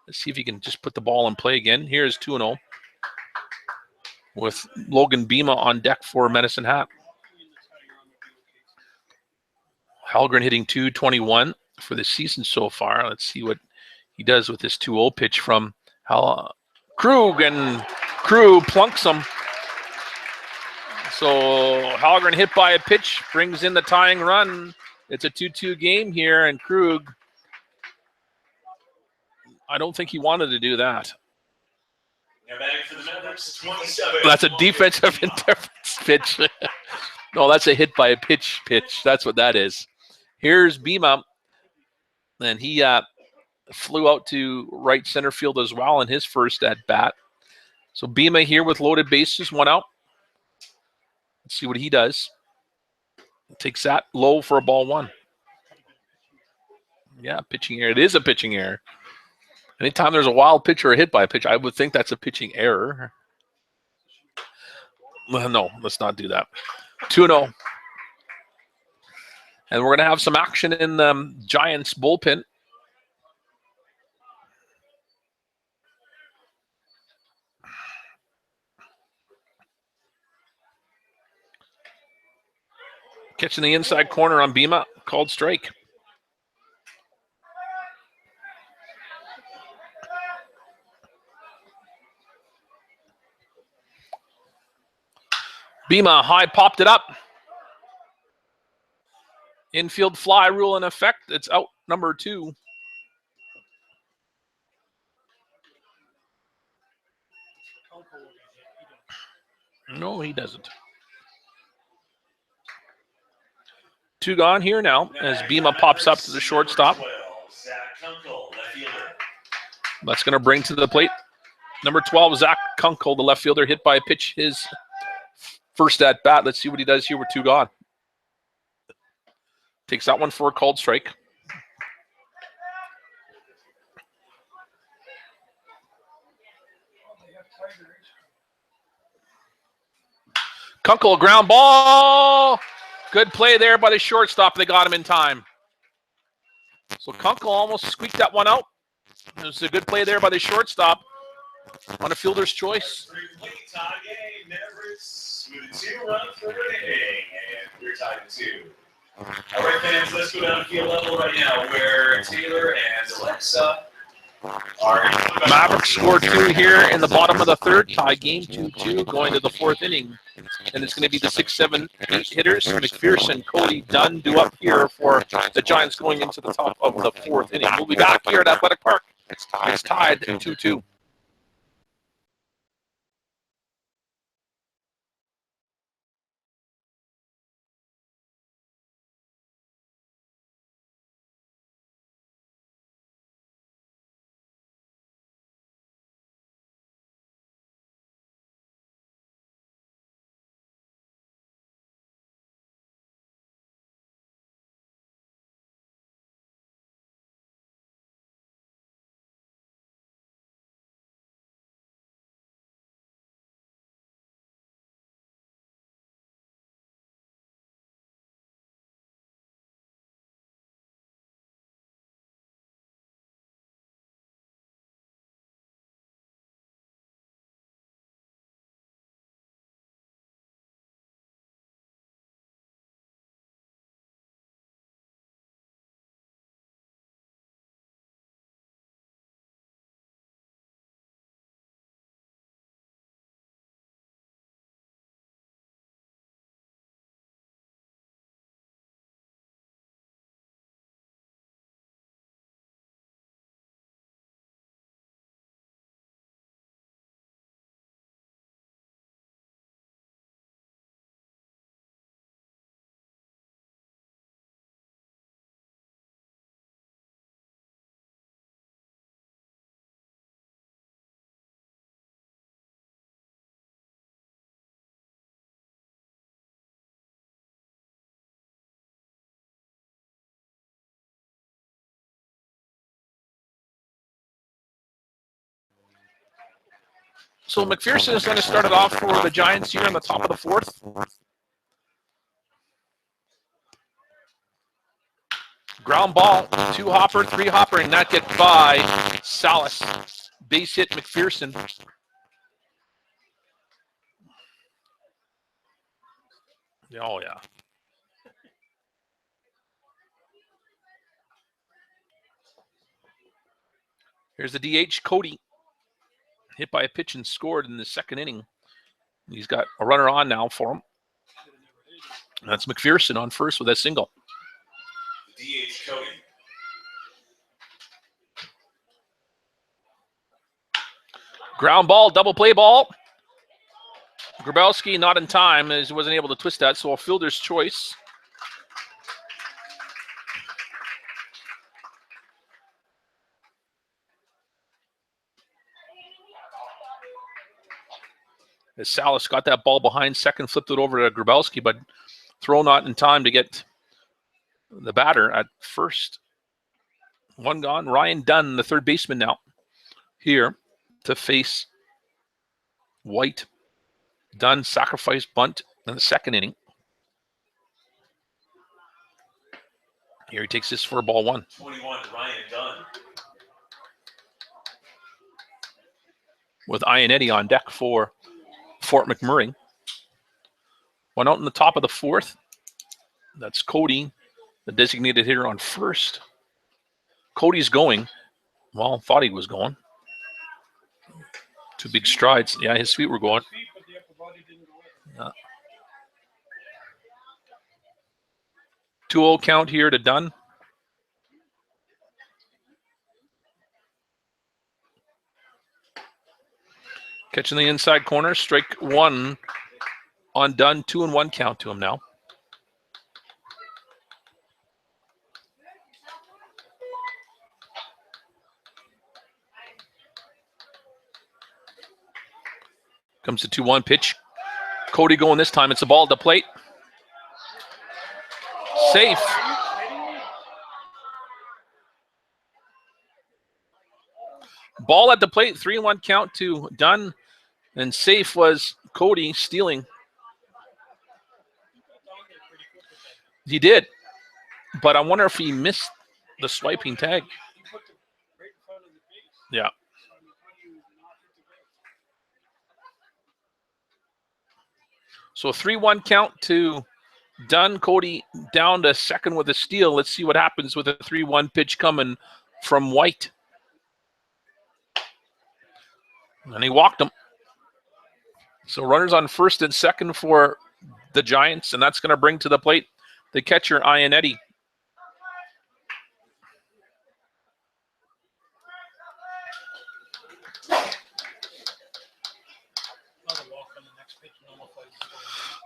Let's see if he can just put the ball in play again. Here's 2-0 with Logan Bima on deck for Medicine Hat. Helgren hitting .221 for the season so far. Let's see what he does with this 2-0 pitch from Krug, and Krug plunks him. So Helgren hit by a pitch, brings in the tying run. It's a 2-2 game here, and Krug, I don't think he wanted to do that. That's a defensive interference pitch. No, that's a hit by a pitch. That's what that is. Here's Bima, and he flew out to right center field as well in his first at bat. So Bima here with loaded bases, one out. Let's see what he does. Takes that low for a ball one. Yeah, pitching error. It is a pitching error. Anytime there's a wild pitch or a hit by a pitch, I would think that's a pitching error. No, let's not do that. 2-0. And we're going to have some action in the Giants bullpen. Catching the inside corner on Bima, called strike. Bima high popped it up. Infield fly rule in effect. It's out number 2. No, he doesn't. 2 gone here now as Bima pops up to the shortstop. That's going to bring to the plate number 12, Zach Kunkel, the left fielder, hit by a pitch his first at bat. Let's see what he does here with 2 gone. Takes that one for a called strike. Kunkel, ground ball. Good play there by the shortstop. They got him in time. So Kunkel almost squeaked that one out. It was a good play there by the shortstop on a fielder's choice. Tie game, Mavericks with a 2-run third inning, and we're tied at 2. All right, fans, let's go down field level right now where Taylor and Alexa are. Mavericks score 2 here in the bottom of the third. Tie game 2-2 going to the 4th inning. And it's going to be the 6, 7, 8 hitters. McPherson, Cody, Dunn due up here for the Giants going into the top of the 4th inning. We'll be back here at Athletic Park. It's tied 2-2. So McPherson is going to start it off for the Giants here on the top of the fourth. Ground ball, 2-hopper, 3-hopper, and not get by Salas. Base hit McPherson. Oh, yeah. Here's the DH, Cody. Hit by a pitch and scored in the second inning. He's got a runner on now for him. That's McPherson on first with a single. DH Cody. Ground ball, double play ball. Grabowski not in time as he wasn't able to twist that, so a fielder's choice. As Salas got that ball behind second, flipped it over to Grabowski, but throw not in time to get the batter at first. One gone. Ryan Dunn, the third baseman now, here to face White. Dunn sacrifice bunt in the second inning. Here he takes this for ball one. 21, Ryan Dunn. With Ionetti on deck for Fort McMurray. One out in the top of the fourth. That's Cody, the designated hitter on first. Cody's going. Well, thought he was going. Two big strides. Yeah, his feet were going. Yeah. 2-0 count here to Dunn. Catching the inside corner, strike one on Dunn, 2-1 count to him now. Comes the 2-1 pitch. Cody going this time. It's a ball at the plate. Safe. Ball at the plate, 3-1 count to Dunn. And safe was Cody stealing. He did. But I wonder if he missed the swiping tag. Yeah. So 3-1 count to Dunn. Cody down to second with a steal. Let's see what happens with a 3-1 pitch coming from White. And he walked him. So runners on first and second for the Giants, and that's going to bring to the plate the catcher, Ionetti.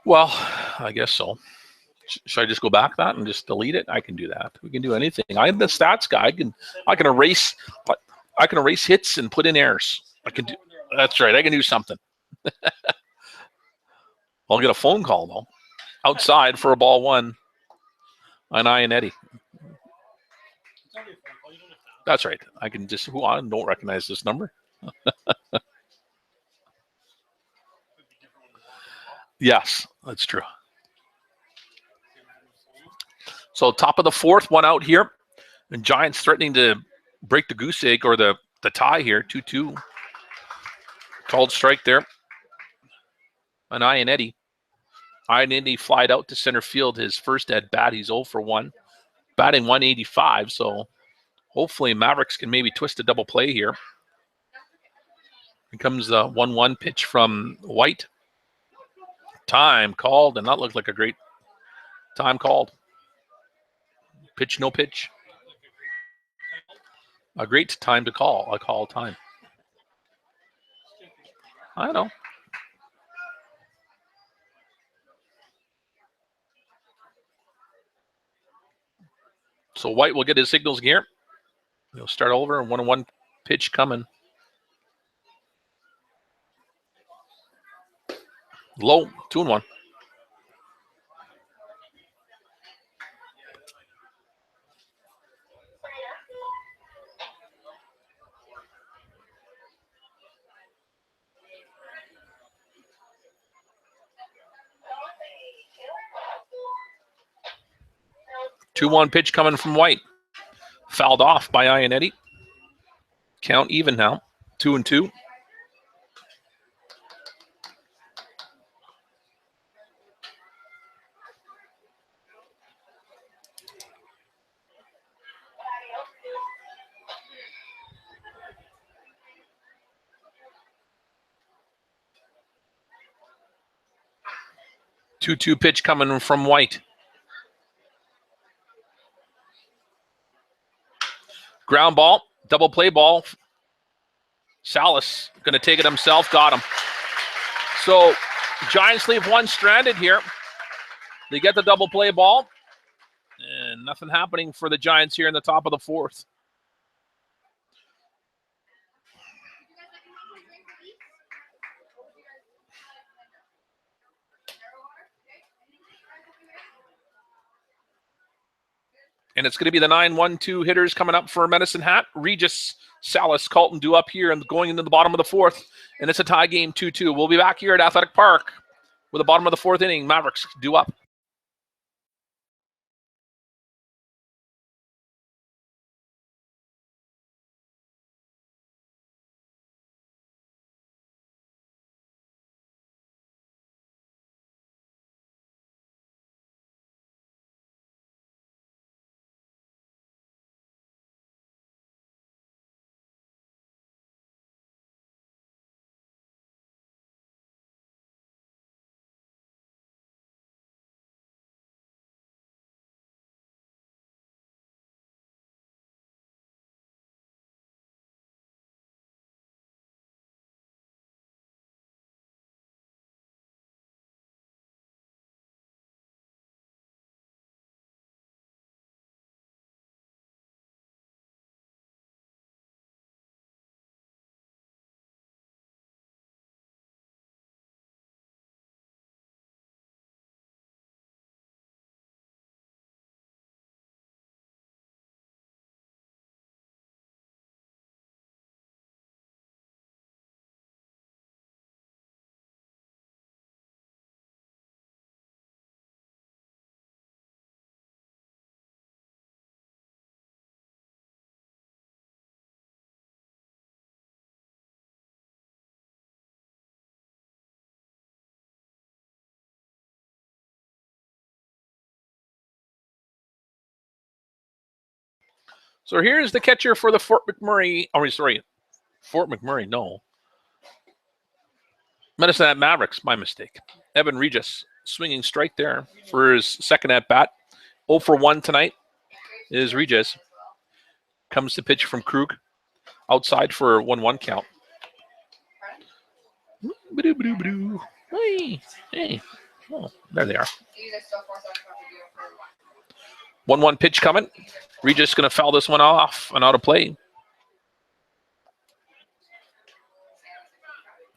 Well, I guess so. Should I just go back that and just delete it? I can do that. We can do anything. I'm the stats guy. I can erase hits and put in errors. I can do. That's right. I can do something. I'll get a phone call though, outside for a ball one on Ionetti. That's right. I can just don't recognize this number. Yes, that's true. So top of the fourth, one out here. And Giants threatening to break the goose egg or the tie here, 2-2. Called strike there. On Ionetti. Ionetti flied out to center field his first at bat. He's 0 for 1. Batting 185, so hopefully Mavericks can maybe twist a double play here. Here comes the 1-1 pitch from White. Time called, and that looked like a great time called. Pitch, no pitch. A great time to call. A call time. I know. So White will get his signals here. He'll start over, and 1-1 pitch coming. Low, 2-1. 2-1 pitch coming from White. Fouled off by Ionetti. Count even now. 2-2. Two pitch coming from White. Ground ball, double play ball. Salas going to take it himself, got him. So Giants leave one stranded here. They get the double play ball, and nothing happening for the Giants here in the top of the fourth. And it's going to be the 9-1-2 hitters coming up for Medicine Hat. Regis, Salas, Colton due up here and going into the bottom of the fourth. And it's a tie game, 2-2. We'll be back here at Athletic Park with the bottom of the fourth inning. Mavericks due up. So here's the catcher for the Fort McMurray. Fort McMurray, no. Medicine Hat Mavericks, my mistake. Evan Regis swinging strike there for his second at bat. 0 for 1 tonight is Regis. Comes to pitch from Krug. Outside for a 1-1 count. Hey. Oh, there they are. 1-1 pitch coming. Regis going to foul this one off and out of play.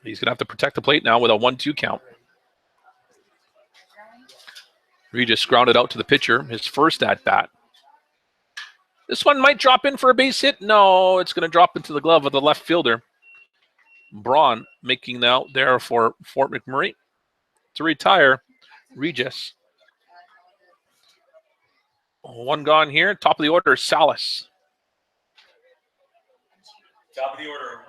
He's going to have to protect the plate now with a 1-2 count. Regis grounded out to the pitcher, his first at bat. This one might drop in for a base hit. No, it's going to drop into the glove of the left fielder. Braun making the out there for Fort McMurray to retire Regis. One gone here. Top of the order, Salas. Top of the order.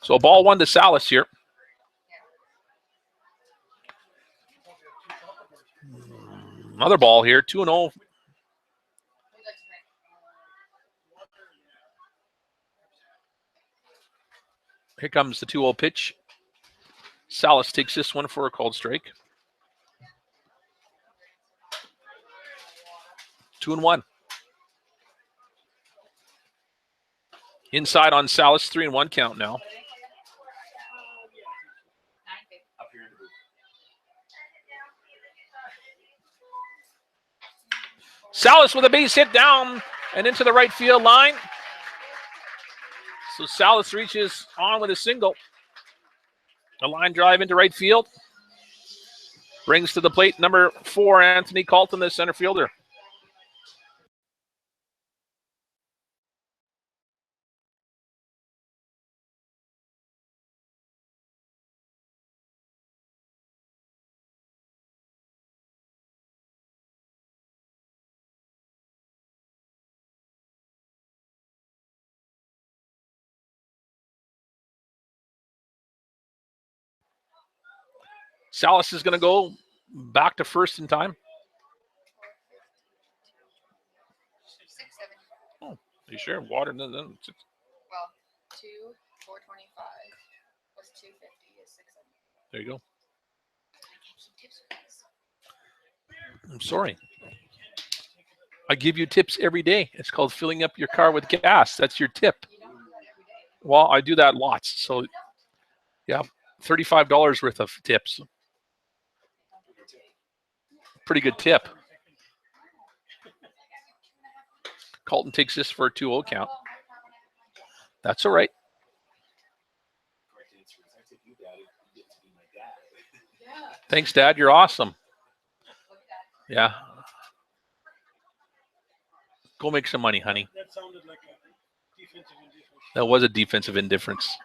So ball 1 to Salas here. Another ball here, 2-0. Here comes the 2-0 pitch. Salas takes this one for a called strike. 2-1. Inside on Salas, 3-1 count now. Salas with a base hit down and into the right field line. So Salas reaches on with a single. A line drive into right field. Brings to the plate number 4, Anthony Colton, the center fielder. Salas is going to go back to first in time. 670. Oh, are you sure? Water. No, no, Well, 425 plus 250 is 670. there you go. I can't keep tips with this. I'm sorry. I give you tips every day. It's called filling up your car with gas. That's your tip. You don't do that every day. Well, I do that lots. So, yeah, $35 worth of tips. Pretty good tip. Colton takes this for a 2-0 count. That's all right. Thanks, Dad. You're awesome. Yeah. Go make some money, honey. That sounded like a defensive indifference. That was a defensive indifference.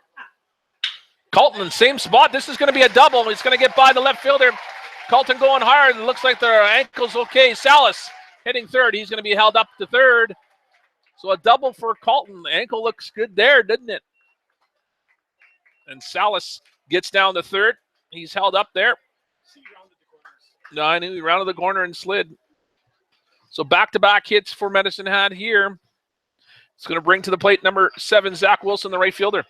Colton in the same spot. This is going to be a double. He's going to get by the left fielder. Colton going hard. It looks like their ankle's okay. Salas hitting third. He's going to be held up to third. So a double for Colton. The ankle looks good there, doesn't it? And Salas gets down to third. He's held up there. No, I knew he rounded the corner and slid. So back-to-back hits for Medicine Hat here. It's going to bring to the plate number 7, Zach Wilson, the right fielder.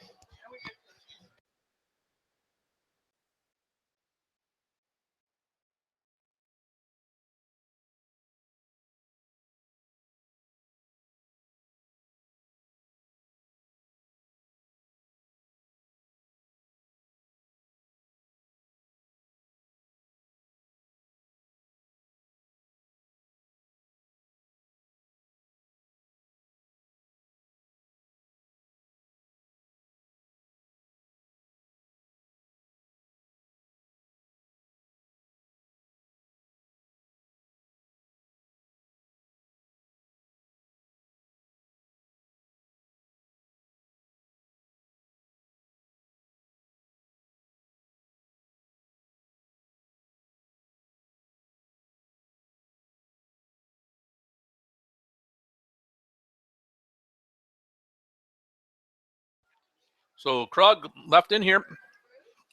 So Krug left in here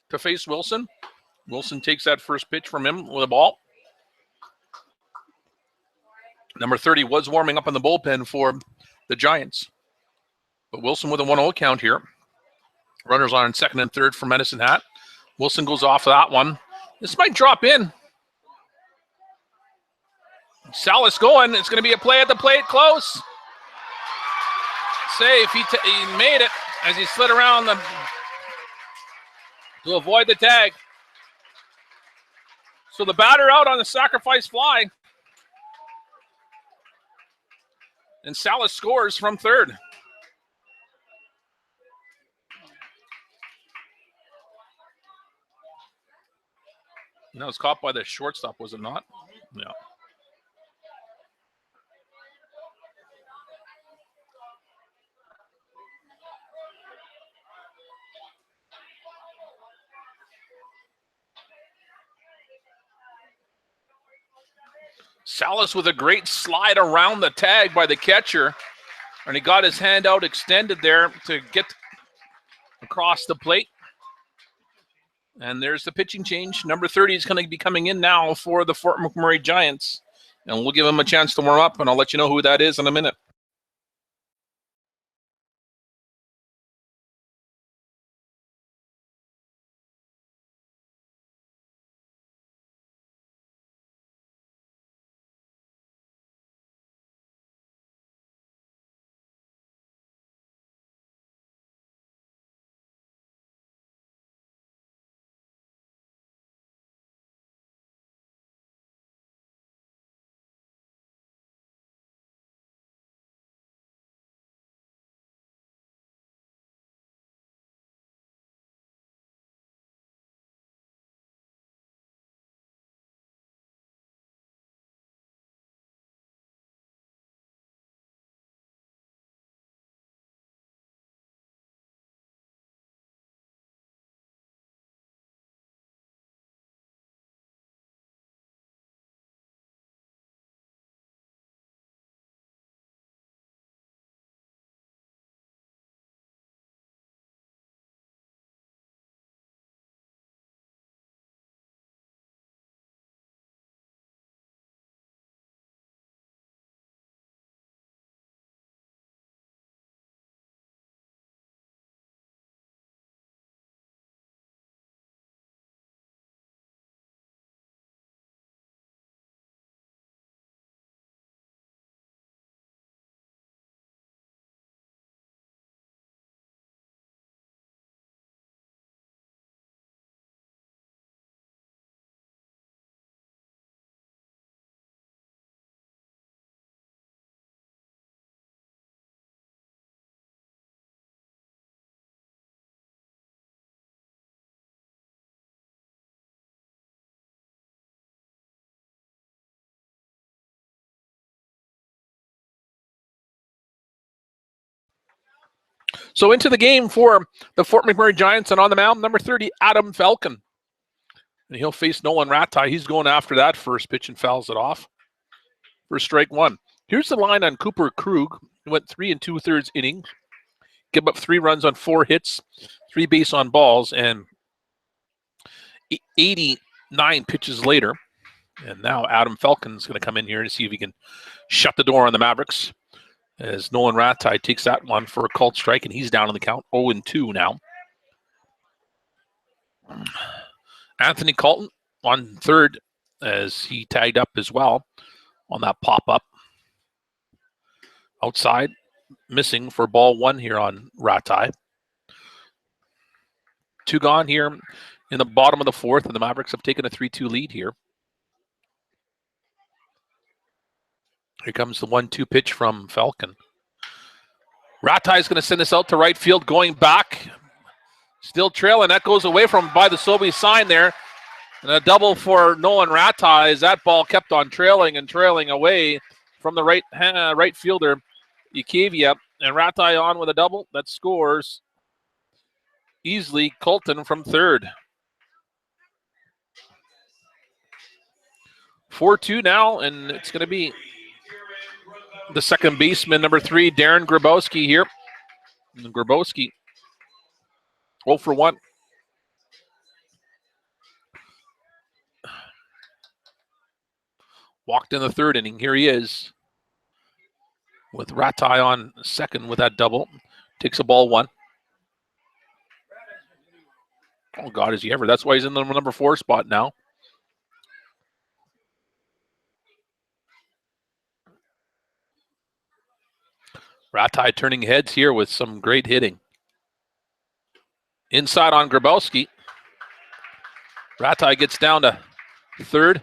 to face Wilson. Wilson takes that first pitch from him with a ball. Number 30 was warming up in the bullpen for the Giants. But Wilson with a 1-0 count here. Runners on second and third for Medicine Hat. Wilson goes off that one. This might drop in. Salas going. It's going to be a play at the plate close. Safe. He made it as he slid around to avoid the tag. So the batter out on the sacrifice fly. And Salas scores from third. And that was caught by the shortstop, was it not? Yeah. Salas with a great slide around the tag by the catcher. And he got his hand out extended there to get across the plate. And there's the pitching change. Number 30 is going to be coming in now for the Fort McMurray Giants. And we'll give him a chance to warm up, and I'll let you know who that is in a minute. So into the game for the Fort McMurray Giants, and on the mound, number 30, Adam Falcon. And he'll face Nolan Ratai. He's going after that first pitch and fouls it off for strike one. Here's the line on Cooper Krug. He went 3 2/3 innings, give up 3 runs on 4 hits, 3 base on balls, and 89 pitches later. And now Adam Falcon's going to come in here to see if he can shut the door on the Mavericks, as Nolan Ratai takes that one for a called strike, and he's down on the count, 0-2 now. Anthony Colton on third, as he tagged up as well on that pop-up. Outside, missing for ball 1 here on Ratai. 2 gone here in the bottom of the 4th, and the Mavericks have taken a 3-2 lead here. Here comes the 1-2 pitch from Falcon. Ratai is going to send this out to right field, going back. Still trailing. That goes away from by the Sobey sign there. And a double for Nolan Ratai as that ball kept on trailing and trailing away from the right fielder, Yukavia. And Ratai on with a double that scores easily Colton from third. 4-2 now, and it's going to be the second baseman, number 3, Darren Grabowski here. And Grabowski 0 for 1. Walked in the 3rd inning. Here he is with Ratai on second with that double. Takes a ball 1. Oh, God, is he ever. That's why he's in the number 4 spot now. Ratai turning heads here with some great hitting. Inside on Grabowski. Ratai gets down to third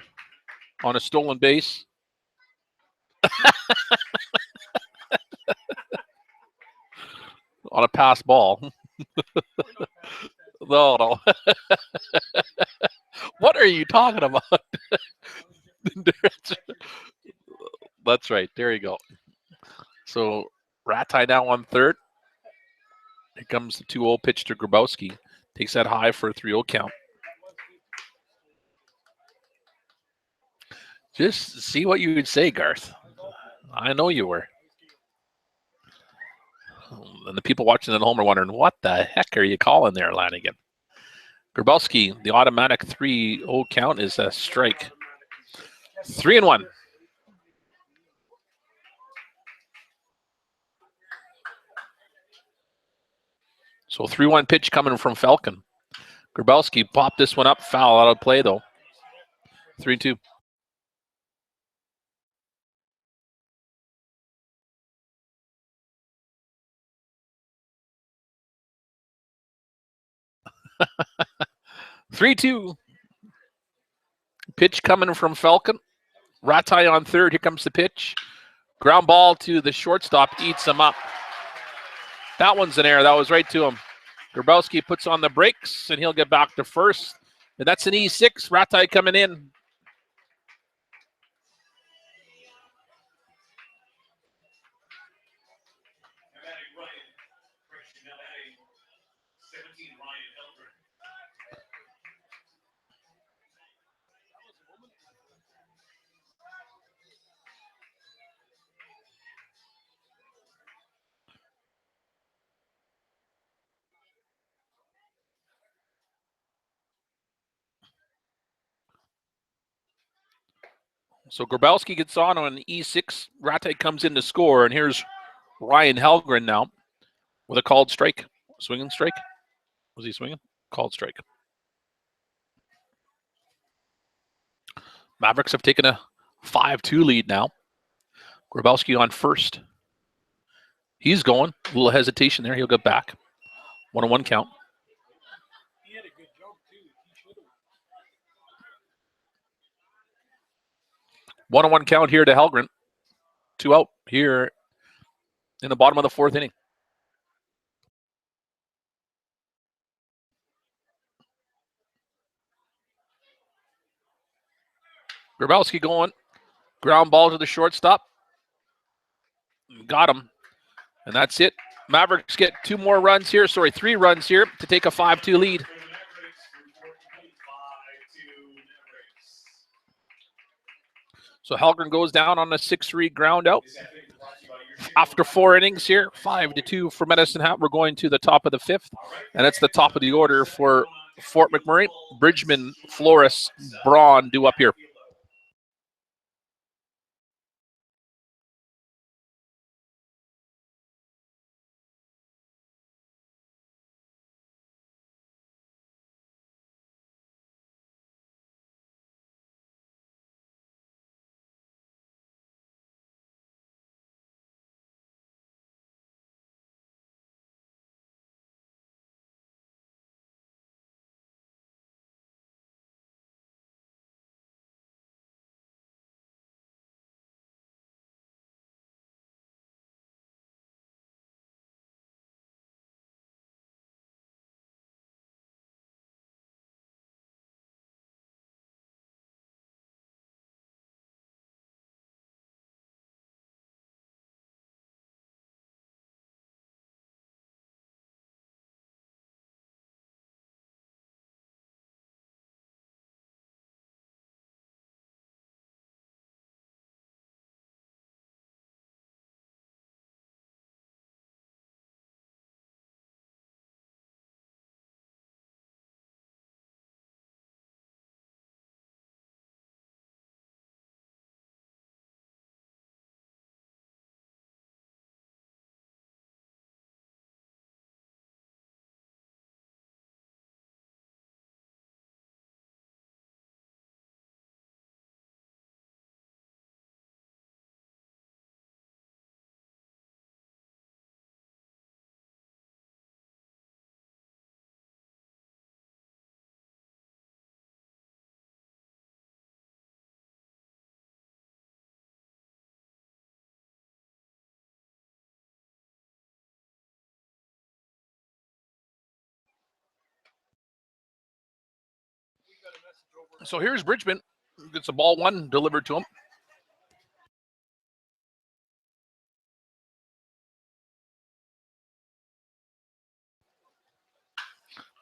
on a stolen base. On a pass ball. No. What are you talking about? That's right. There you go. So Ratai now on third. Here comes the 2-0 pitch to Grabowski. Takes that high for a 3-0 count. Just see what you would say, Garth. I know you were. And the people watching at home are wondering, what the heck are you calling there, Lanigan? Grabowski, the automatic 3-0 count is a strike. 3-1. So 3-1 pitch coming from Falcon. Grabowski popped this one up, foul out of play though. 3-2. Pitch coming from Falcon. Ratai on third. Here comes the pitch. Ground ball to the shortstop. Eats him up. That one's an error. That was right to him. Grabowski puts on the brakes, and he'll get back to first. And that's an E6. Ratai coming in. So Grabowski gets on an E6. Ratai comes in to score, and here's Ryan Helgren now with a called strike. Swinging strike? Was he swinging? Called strike. Mavericks have taken a 5-2 lead now. Grabowski on first. He's going. A little hesitation there. He'll get back. 1-1 count. He had a good jump, too. He should have. 1-1 count here to Helgren. 2 out here in the bottom of the 4th inning. Grabowski going. Ground ball to the shortstop. Got him. And that's it. Mavericks get 2 more runs here. Sorry, 3 runs here to take a 5-2 lead. So Hellgren goes down on a 6-3 ground out. After 4 innings here, 5-2 for Medicine Hat. We're going to the top of the 5th, and it's the top of the order for Fort McMurray. Bridgman, Flores, Braun due up here. So here's Bridgman. Gets a ball 1 delivered to him.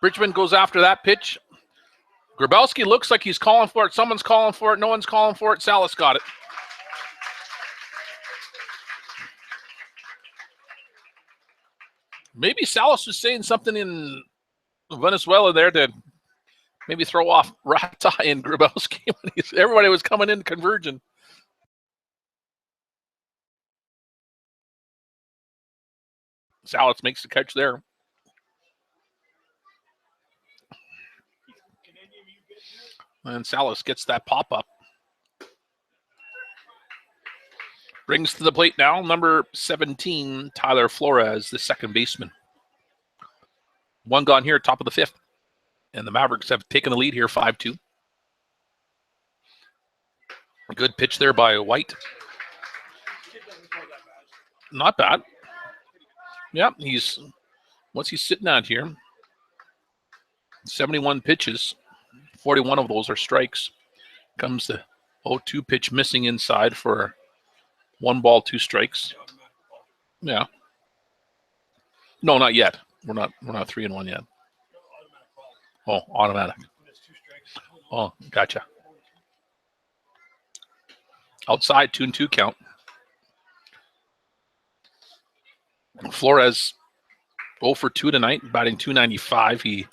Bridgman goes after that pitch. Grabowski looks like he's calling for it. Someone's calling for it. No one's calling for it. Salas got it. Maybe Salas was saying something in Venezuela there to maybe throw off Rata and Grabowski when everybody was coming in converging. Salas makes the catch there. And Salas gets that pop-up. Brings to the plate now number 17, Tyler Flores, the second baseman. 1 gone here, top of the 5th. And the Mavericks have taken the lead here, 5-2. A good pitch there by White. Not bad. Yeah, what's he sitting at here? 71 pitches. 41 of those are strikes. Comes the 0-2 pitch missing inside for 1 ball, 2 strikes. Yeah. No, not yet. We're not 3-1 yet. Oh, automatic. Oh, gotcha. Outside, 2-2 count. Flores 0 for 2 tonight, batting .295. He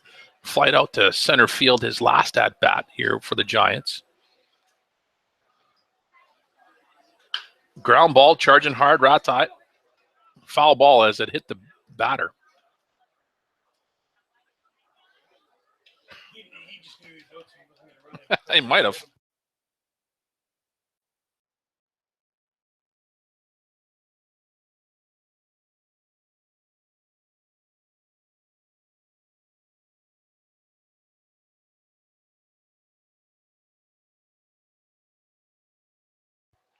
flied out to center field his last at bat here for the Giants. Ground ball, charging hard, Ratai. Foul ball as it hit the batter. He might have.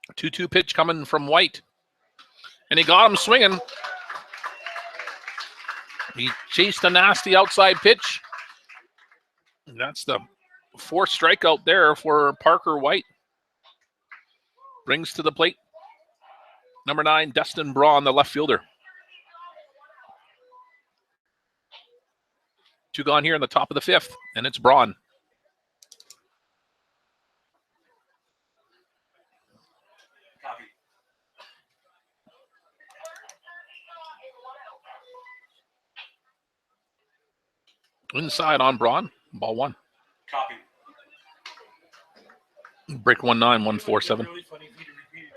A 2-2 pitch coming from White. And he got him swinging. He chased a nasty outside pitch. And that's the 4th strikeout there for Parker White. Brings to the plate number 9, Dustin Braun, the left fielder. 2 gone here in the top of the 5th, and it's Braun. Copy. Inside on Braun, ball 1. Copy. Break 1-9, 1-4-7. Really funny if you repeat it.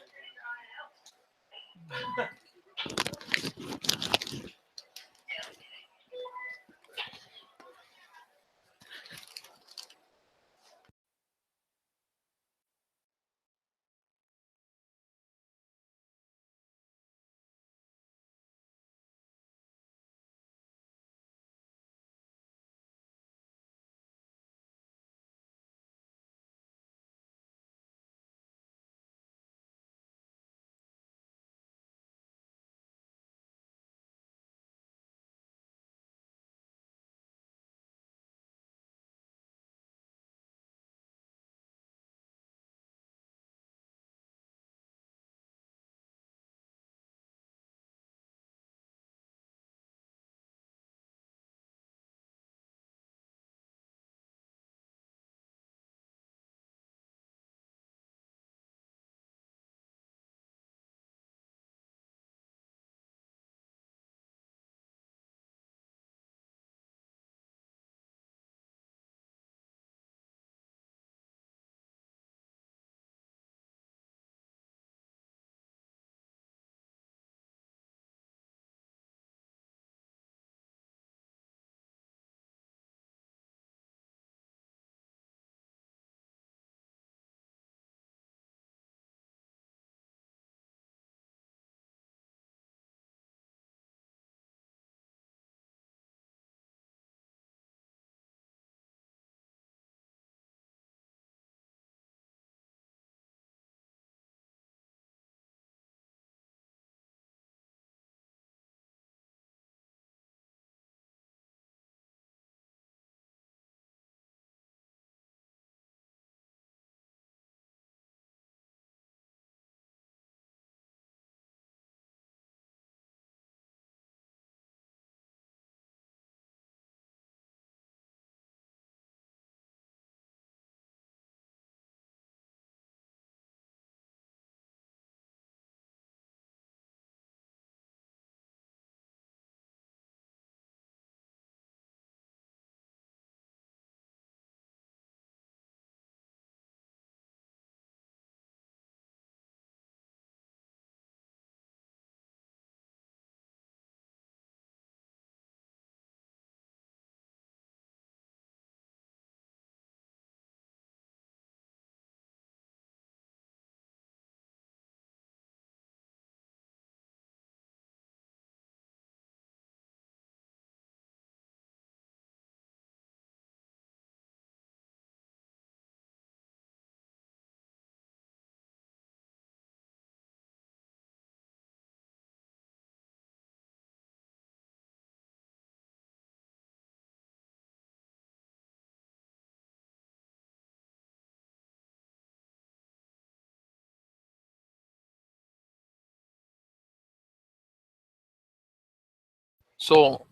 So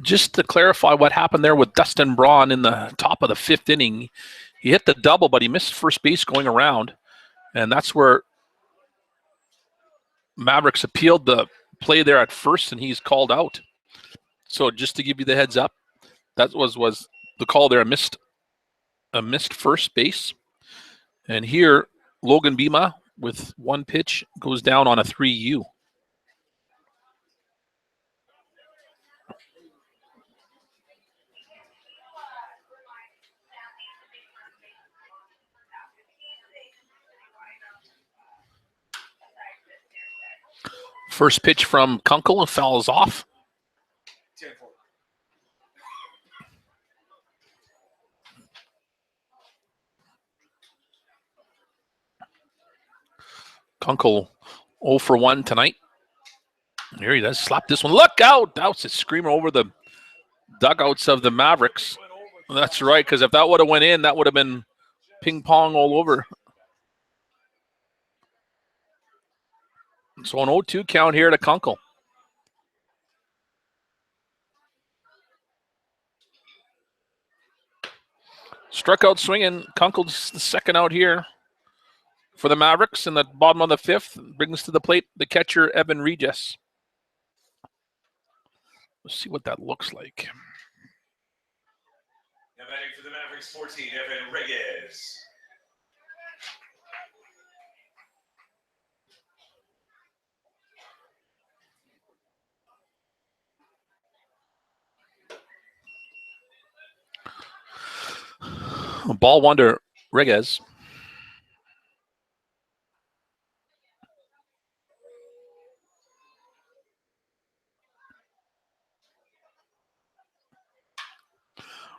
just to clarify what happened there with Dustin Braun in the top of the 5th inning, he hit the double, but he missed first base going around. And that's where Mavericks appealed the play there at first, and he's called out. So just to give you the heads up, that was the call there, a missed first base. And here, Logan Bima with 1 pitch goes down on a 3U. First pitch from Kunkel and fouls off. 10-4. Kunkel 0 for 1 tonight. Here he does slap this one. Look out! That was a screamer over the dugouts of the Mavericks. That's right, because if that would have went in, that would have been ping pong all over. So an 0-2 count here to Kunkel. Struck out swinging. Kunkel's the second out here for the Mavericks in the bottom of the fifth. Brings to the plate the catcher, Evan Regis. Let's see what that looks like. Now batting for the Mavericks, 14, Evan Reyes. Ball one to Reyes.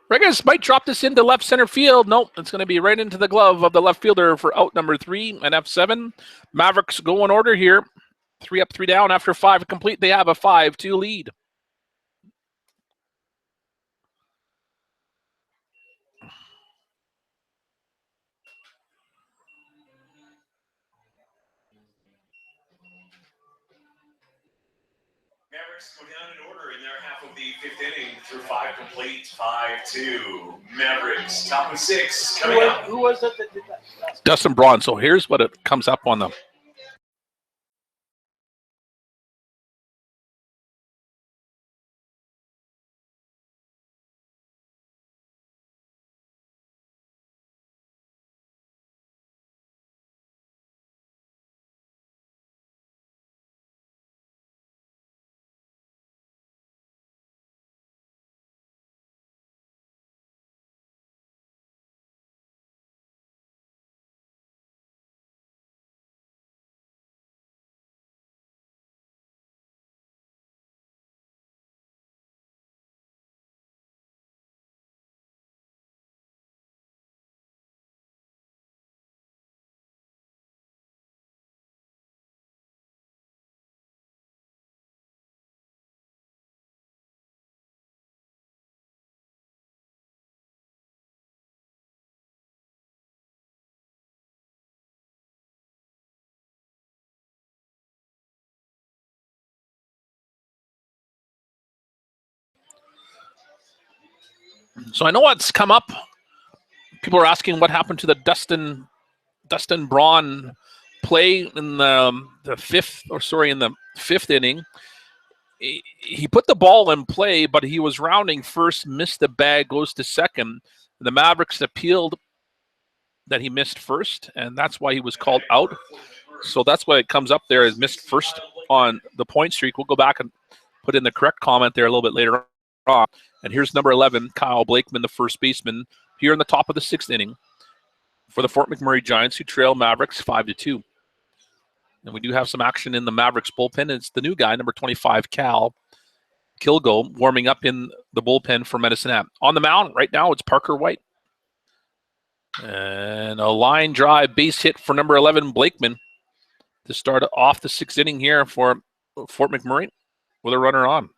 Reyes might drop this into left center field. Nope, it's going to be right into the glove of the left fielder for out number 3 and F7. Mavericks go in order here. 3 up, 3 down. After 5 complete, they have a 5-2 lead. Mavericks go down in order in their half of the 5th inning through 5 complete, 5-2. Mavericks, top of 6, coming up. Who was it that did that? Dustin Braun. So here's what it comes up on the So I know what's come up. People are asking what happened to the Dustin Braun play in the fifth inning. He put the ball in play, but he was rounding first, missed the bag, goes to second. The Mavericks appealed that he missed first, and that's why he was called out. So that's why it comes up there as missed first on the point streak. We'll go back and put in the correct comment there a little bit later on. And here's number 11, Kyle Blakeman, the first baseman, here in the top of the 6th inning for the Fort McMurray Giants, who trail Mavericks 5-2. And we do have some action in the Mavericks bullpen. It's the new guy, number 25, Cal Kilgo, warming up in the bullpen for Medicine Hat. On the mound right now, it's Parker White. And a line drive base hit for number 11, Blakeman, to start off the 6th inning here for Fort McMurray with a runner on.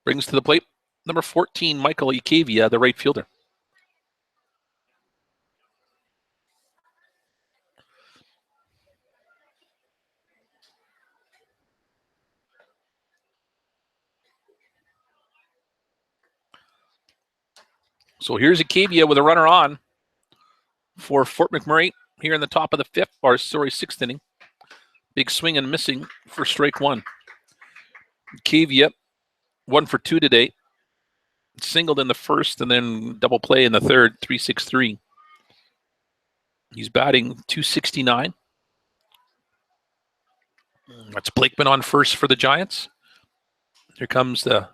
Brings to the plate number 14, Michael Ikavia, the right fielder. So here's Ikavia with a runner on for Fort McMurray here in the top of the 6th inning. Big swing and missing for strike 1. Ikavia, 1 for 2 today. Singled in the first and then double play in the third, 3-6-3. He's batting .269. That's Blakeman on first for the Giants. Here comes the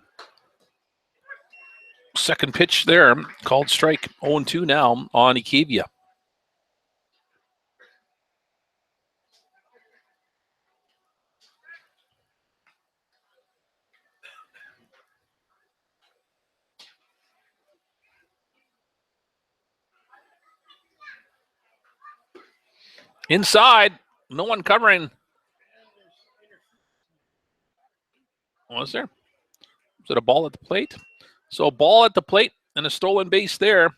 second pitch there, called strike. 0-2 now on Ikavia. Inside, no one covering. Was there? Was it a ball at the plate? So a ball at the plate and a stolen base there.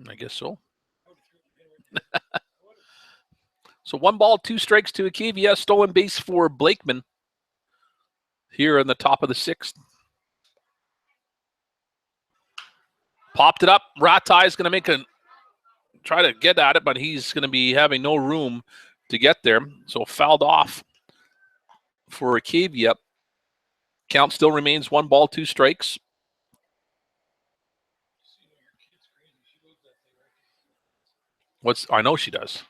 I guess so. So 1 ball, 2 strikes to Ikavia. Stolen base for Blakeman. here in the top of the 6th. Popped it up. Ratai is going to try to get at it, but he's going to be having no room to get there. So fouled off for Acavia. Count still remains 1 ball, 2 strikes. I know she does.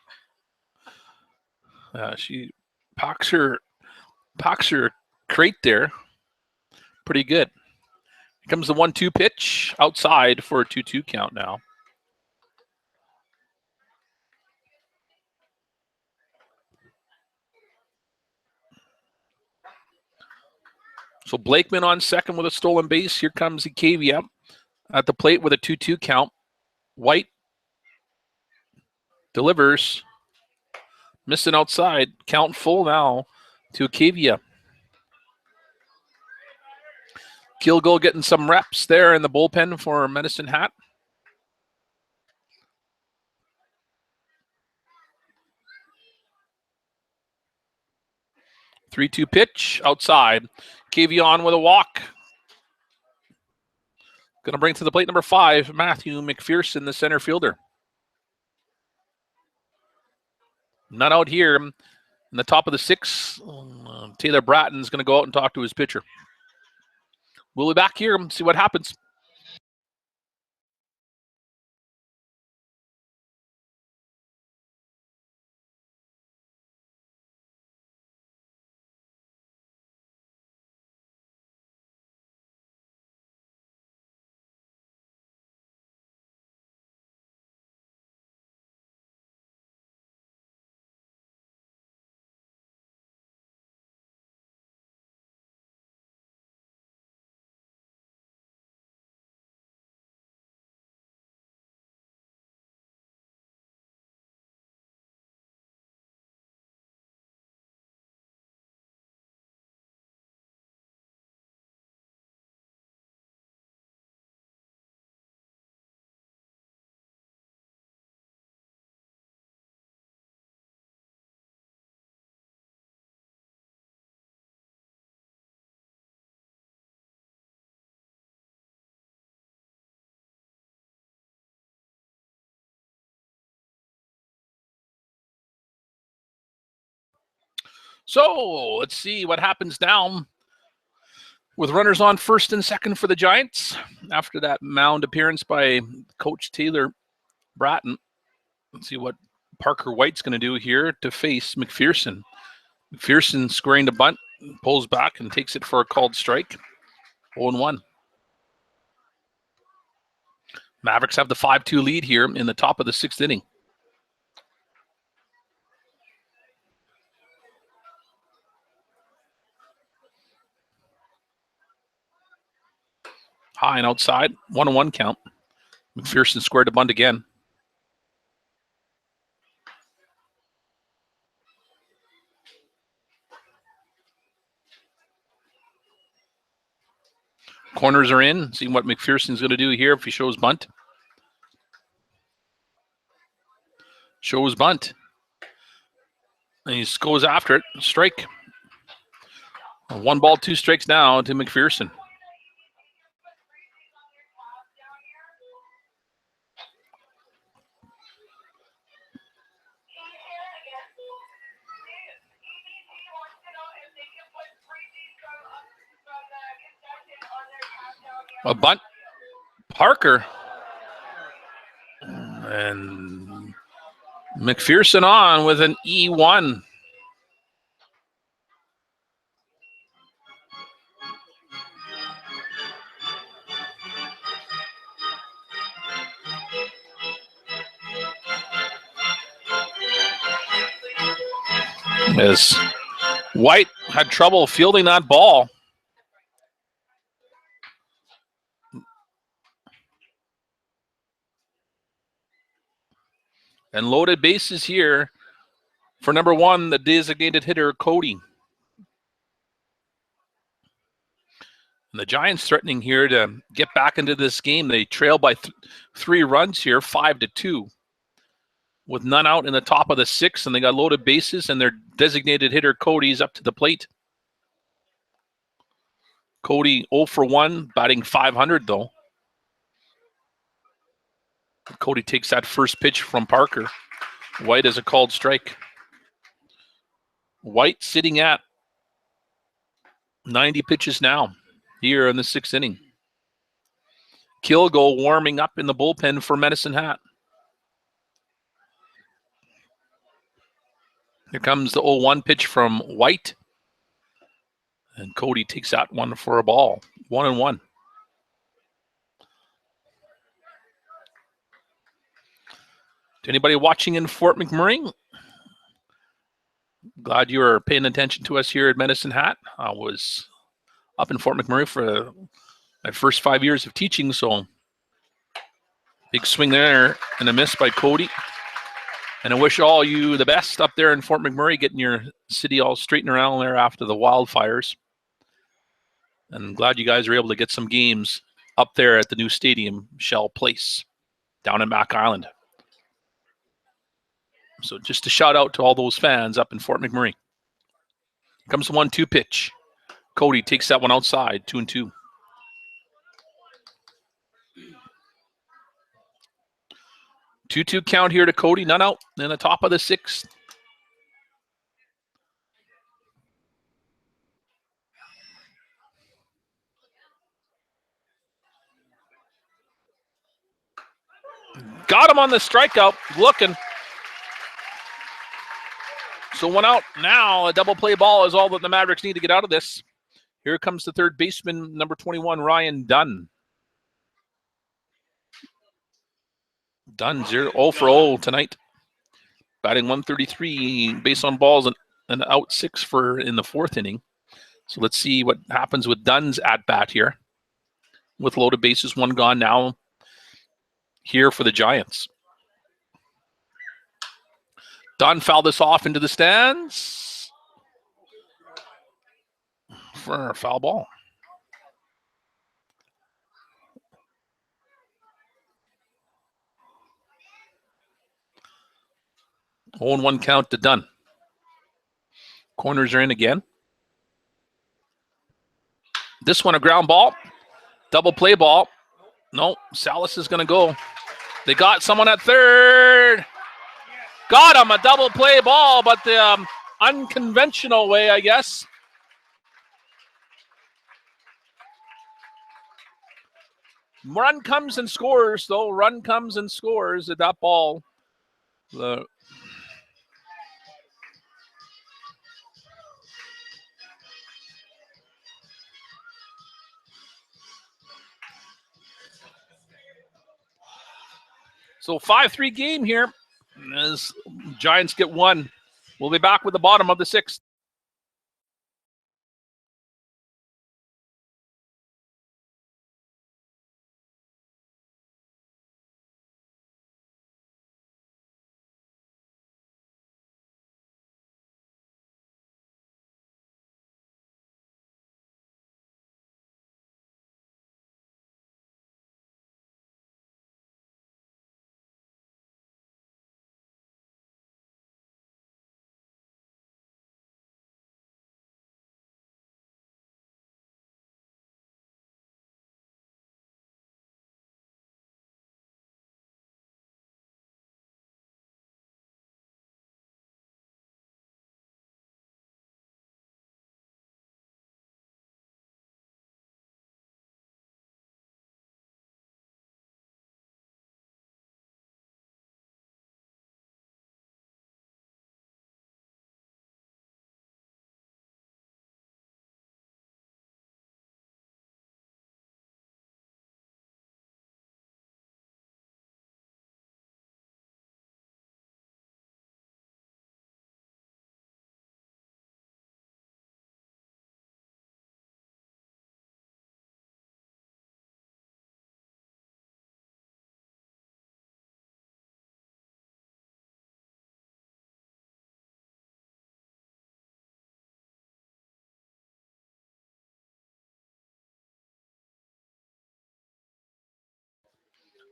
She packs her crate there. Pretty good. Here comes the 1-2 pitch outside for a 2-2 count now. So Blakeman on second with a stolen base. Here comes Acavia at the plate with a 2-2 count. White delivers. Missing outside. Count full now to Acavia. Kilgo getting some reps there in the bullpen for Medicine Hat. Three-two pitch outside. Acavia on with a walk. Going to bring to the plate number 5, Matthew McPherson, the center fielder. Not out here in the top of the 6th. Taylor Bratton's going to go out and talk to his pitcher. We'll be back here and see what happens. So let's see what happens now with runners on first and second for the Giants after that mound appearance by Coach Taylor Bratton. Let's see what Parker White's going to do here to face McPherson. McPherson squaring the bunt, pulls back and takes it for a called strike. 0-1. Mavericks have the 5-2 lead here in the top of the 6th inning. High and outside, 1-1 count. McPherson squared the bunt again. Corners are in. See what McPherson's going to do here if he shows bunt. Shows bunt. And he goes after it. Strike. 1 ball, 2 strikes now to McPherson. A bunt. Parker. And McPherson on with an E1. As White had trouble fielding that ball. And loaded bases here for number 1, the designated hitter, Cody. And the Giants threatening here to get back into this game. They trail by 3 runs here, 5-2. With none out in the top of the 6th, and they got loaded bases, and their designated hitter, Cody's up to the plate. Cody 0 for 1, batting .500 though. Cody takes that first pitch from Parker. White is a called strike. White sitting at 90 pitches now here in the 6th inning. Kilgo warming up in the bullpen for Medicine Hat. Here comes the 0-1 pitch from White. And Cody takes that one for a ball. 1-1. To anybody watching in Fort McMurray, glad you are paying attention to us here at Medicine Hat. I was up in Fort McMurray for my first 5 years of teaching, so big swing there and a miss by Cody. And I wish all you the best up there in Fort McMurray, getting your city all straightened around there after the wildfires. And I'm glad you guys are able to get some games up there at the new stadium, Shell Place, down in Mac Island. So just a shout out to all those fans up in Fort McMurray. Comes the 1-2 pitch. Cody takes that one outside, 2-2. 2-2 count here to Cody, none out in the top of the 6th. Got him on the strikeout, looking. So 1 out. Now a double play ball is all that the Mavericks need to get out of this. Here comes the third baseman, number 21, Ryan Dunn. Dunn 0 for 0 tonight. Batting 133, base on balls and out 6 for in the 4th inning. So let's see what happens with Dunn's at bat here. With loaded bases, 1 gone now here for the Giants. Dunn fouled this off into the stands for a foul ball. Oh, and 1 count to Dunn. Corners are in again. This one a ground ball. Double play ball. No, Salas is going to go. They got someone at third. Got him, a double play ball, but the unconventional way, I guess. Run comes and scores, though. Run comes and scores at that ball. So 5-3 game here as Giants get 1. We'll be back with the bottom of the 6th.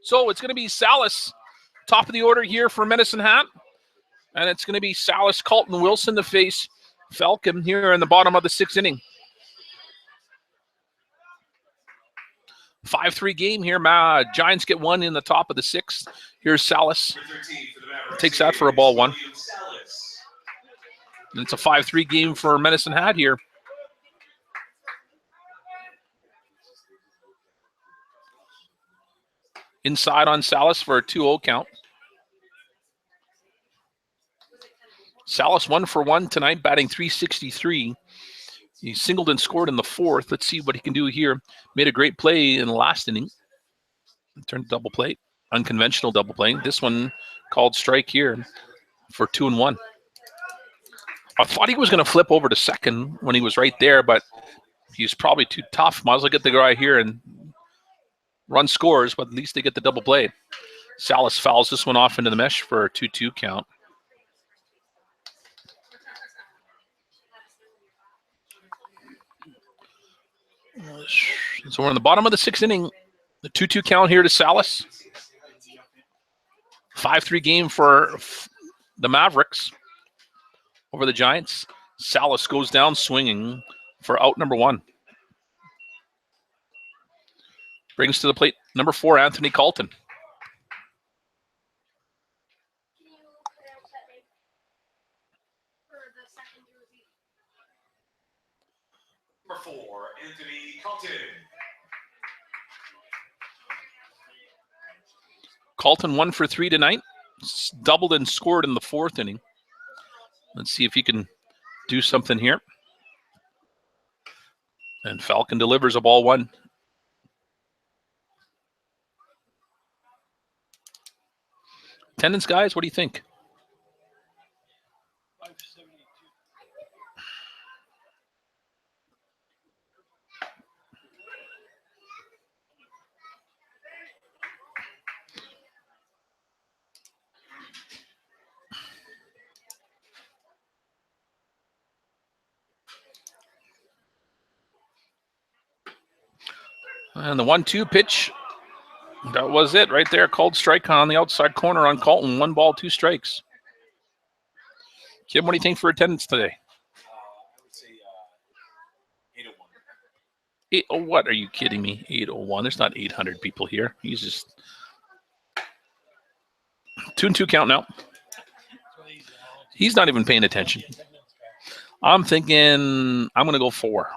So it's going to be Salas, top of the order here for Medicine Hat. And it's going to be Salas, Colton Wilson to face Falcon here in the bottom of the 6th inning. 5-3 game here. Giants get one in the top of the 6th. Here's Salas. Takes that for a ball 1. And it's a 5-3 game for Medicine Hat here. Inside on Salas for a 2-0 count. Salas 1 for 1 tonight, batting .363. He singled and scored in the 4th. Let's see what he can do here. Made a great play in the last inning. Turned double play, unconventional double play. This one called strike here for 2-1. I thought he was going to flip over to second when he was right there, but he's probably too tough. Might as well get the guy here and run scores, but at least they get the double play. Salas fouls this one off into the mesh for a 2-2 count. So we're in the bottom of the 6th inning. The 2-2 count here to Salas. 5-3 game for the Mavericks over the Giants. Salas goes down swinging for out number 1. Brings to the plate number 4, Anthony Colton. Number 4, Anthony Colton. Colton 1 for 3 tonight. Doubled and scored in the 4th inning. Let's see if he can do something here. And Falcon delivers a ball 1. Attendance, guys, what do you think? And the 1-2 pitch, that was it right there. Called strike on the outside corner on Colton. 1 ball, 2 strikes. Kim, what do you think for attendance today? I would say 801. 8, what are you kidding me? 801. There's not 800 people here. He's just 2-2 count now. He's not even paying attention. I'm thinking I'm going to go 4.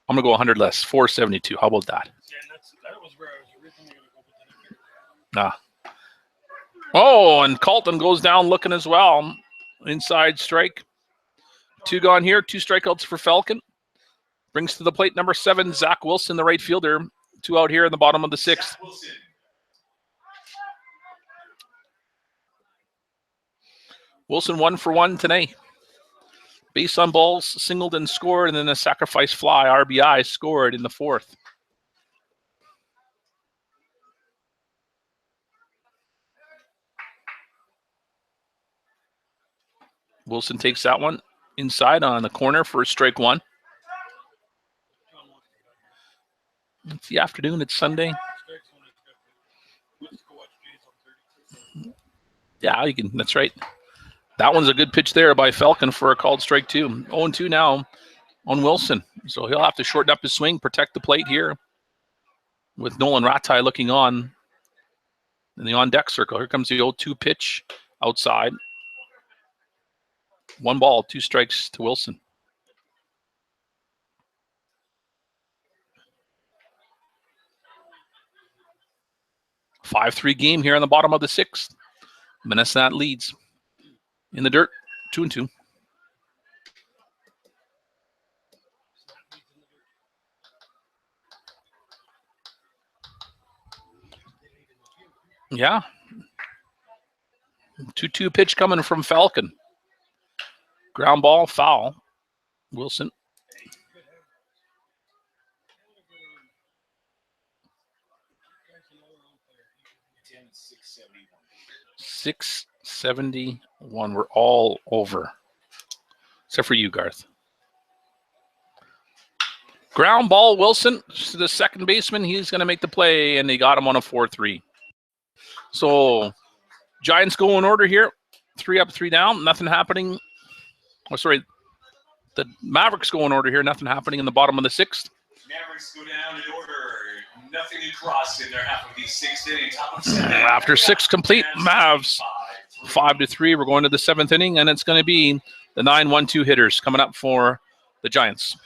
I'm going to go 100 less. 472. How about that? Yeah, that was where I was originally going to go. Oh, and Colton goes down looking as well. Inside strike. 2 gone here. 2 strikeouts for Falcon. Brings to the plate number 7, Zach Wilson, the right fielder. 2 out here in the bottom of the 6th. Wilson 1 for 1 tonight. Base on balls, singled and scored, and then a sacrifice fly, RBI, scored in the 4th. Wilson takes that one inside on the corner for strike 1. It's the afternoon, it's Sunday. Yeah, you can. That's right. That one's a good pitch there by Falcon for a called strike 2. 0-2 now on Wilson. So he'll have to shorten up his swing, protect the plate here with Nolan Ratai looking on in the on-deck circle. Here comes the 0-2 pitch outside. 1 ball, 2 strikes to Wilson. A 5-3 game here on the bottom of the 6th. Minnesota leads. In the dirt, 2-2. Yeah. 2-2 pitch coming from Falcon. Ground ball, foul. Wilson. $671. We're all over. Except for you, Garth. Ground ball, Wilson to the second baseman. He's going to make the play, and they got him on a 4-3. So Giants go in order here. 3 up, 3 down. Nothing happening. Oh, sorry. The Mavericks go in order here. Nothing happening in the bottom of the 6th. Mavericks go down in order. Nothing across in their half of the sixth inning. Top of seven. After 6 complete, Mavs 5-3. We're going to the 7th inning, and it's going to be the 9-1-2 hitters coming up for the Giants.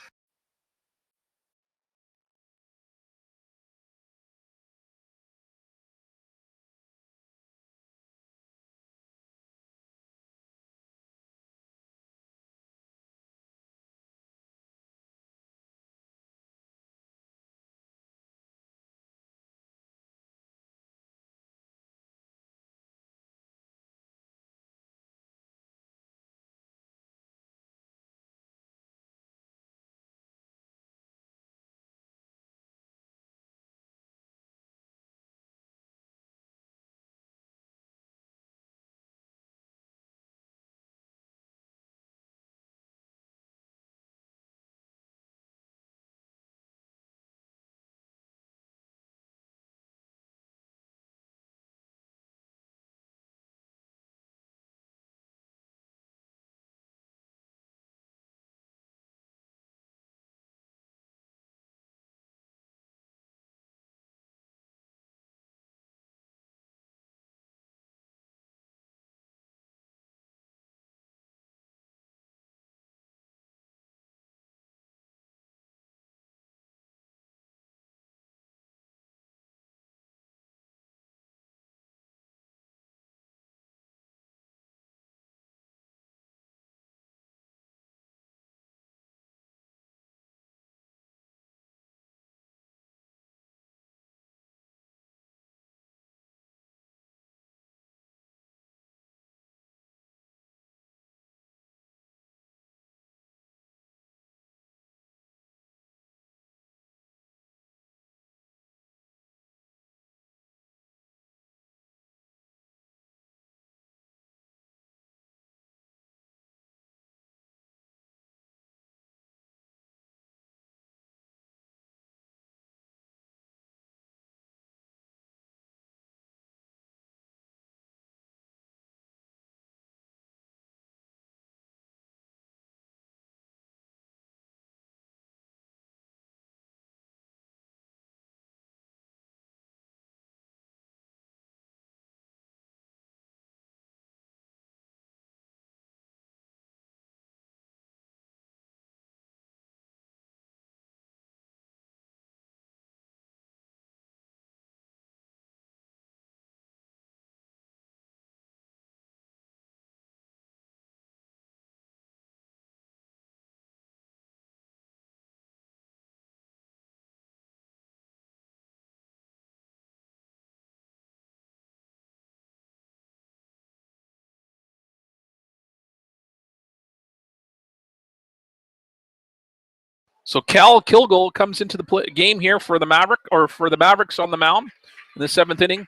So Cal Kilgore comes into the game here for the Mavericks on the mound in the 7th inning.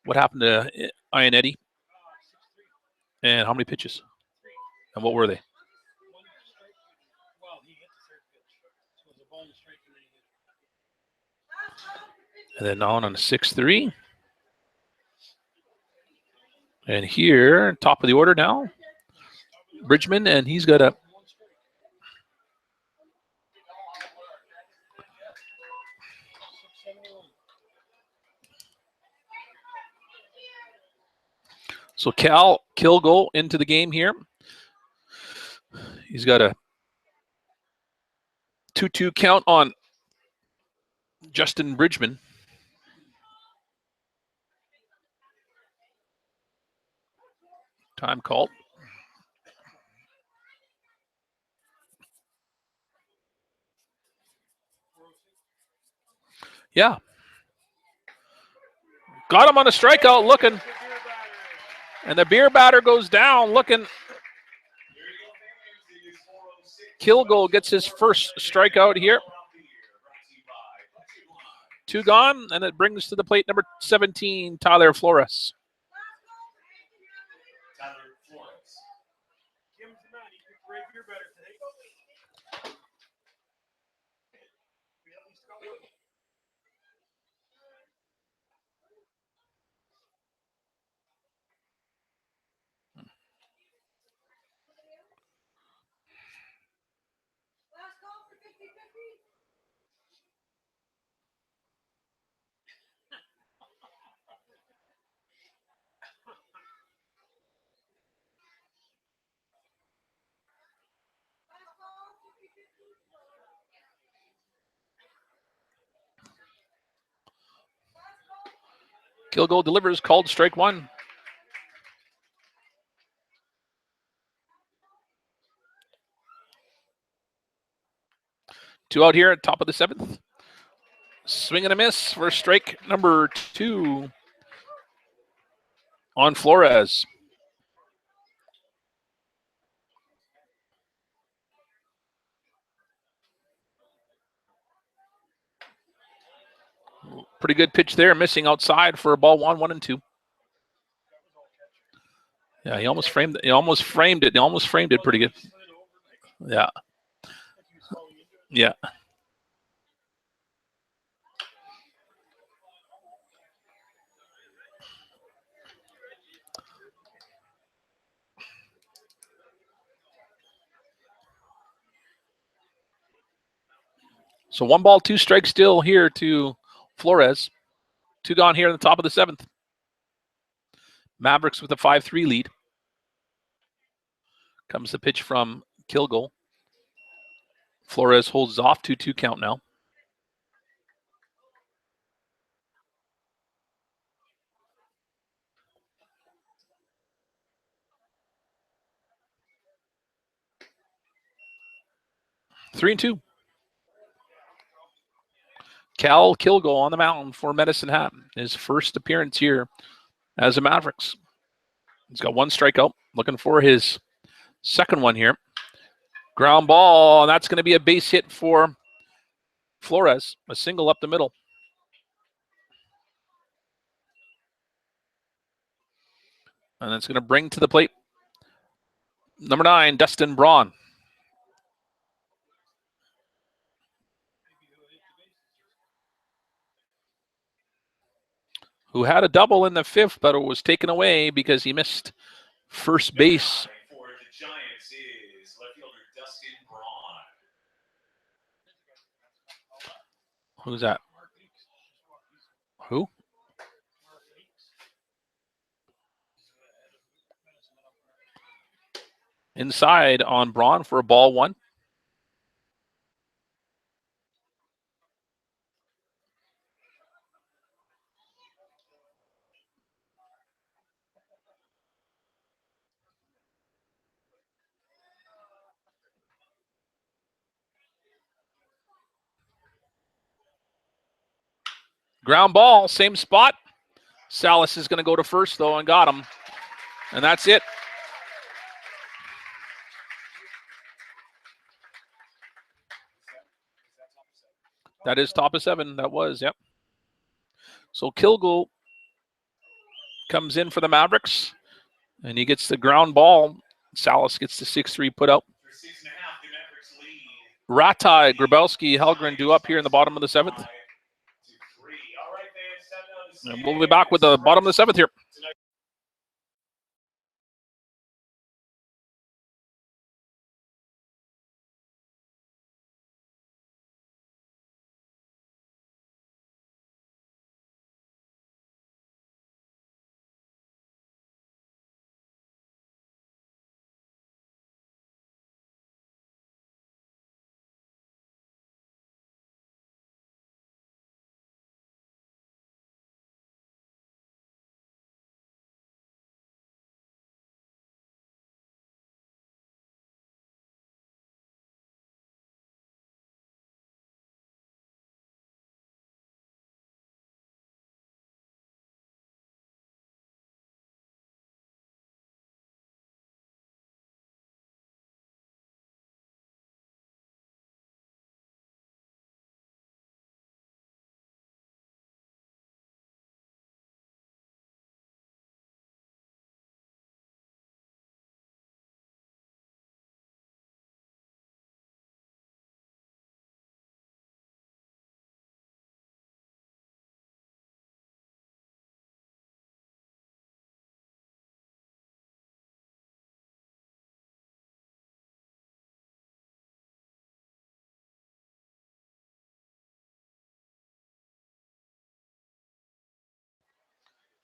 What happened to Ian Eddie? And how many pitches? And what were they? And then on a 6-3. And here, top of the order now, Bridgman, and he's got a So Cal Kilgore into the game here. He's got a 2-2 count on Justin Bridgman. Time called. Yeah. Got him on a strikeout looking. And the beer batter goes down looking. Kilgore gets his first strikeout here. 2 gone, and it brings to the plate number 17, Tyler Flores. Kilgo delivers, called strike one. Two out here at top of the 7th. Swing and a miss for strike number 2 on Flores. Pretty good pitch there, missing outside for a ball 1-1-2. Yeah, he almost framed it. He almost framed it pretty good. Yeah. Yeah. So 1 ball, 2 strikes still here to Flores. 2 gone here in the top of the 7th. Mavericks with a 5-3 lead. Comes the pitch from Kilgo. Flores holds off, 2-2 count now. Three and two. Cal Kilgo on the mound for Medicine Hat. His first appearance here as a Mavericks. He's got 1 strikeout. Looking for his second one here. Ground ball, and that's going to be a base hit for Flores. A single up the middle. And it's going to bring to the plate number 9, Dustin Braun. Who had a double in the 5th, but it was taken away because he missed first base. For the Giants is left fielder Dustin Braun. Who's that? Who? Inside on Braun for a ball 1. Ground ball, same spot. Salas is going to go to first, though, and got him. And that's it. That is top of 7. That was, yep. So Kilgo comes in for the Mavericks, and he gets the ground ball. Salas gets the 6-3 put out. Rataj, Grabowski, Helgren due up here in the bottom of the 7th. And we'll be back with the bottom of the 7th here.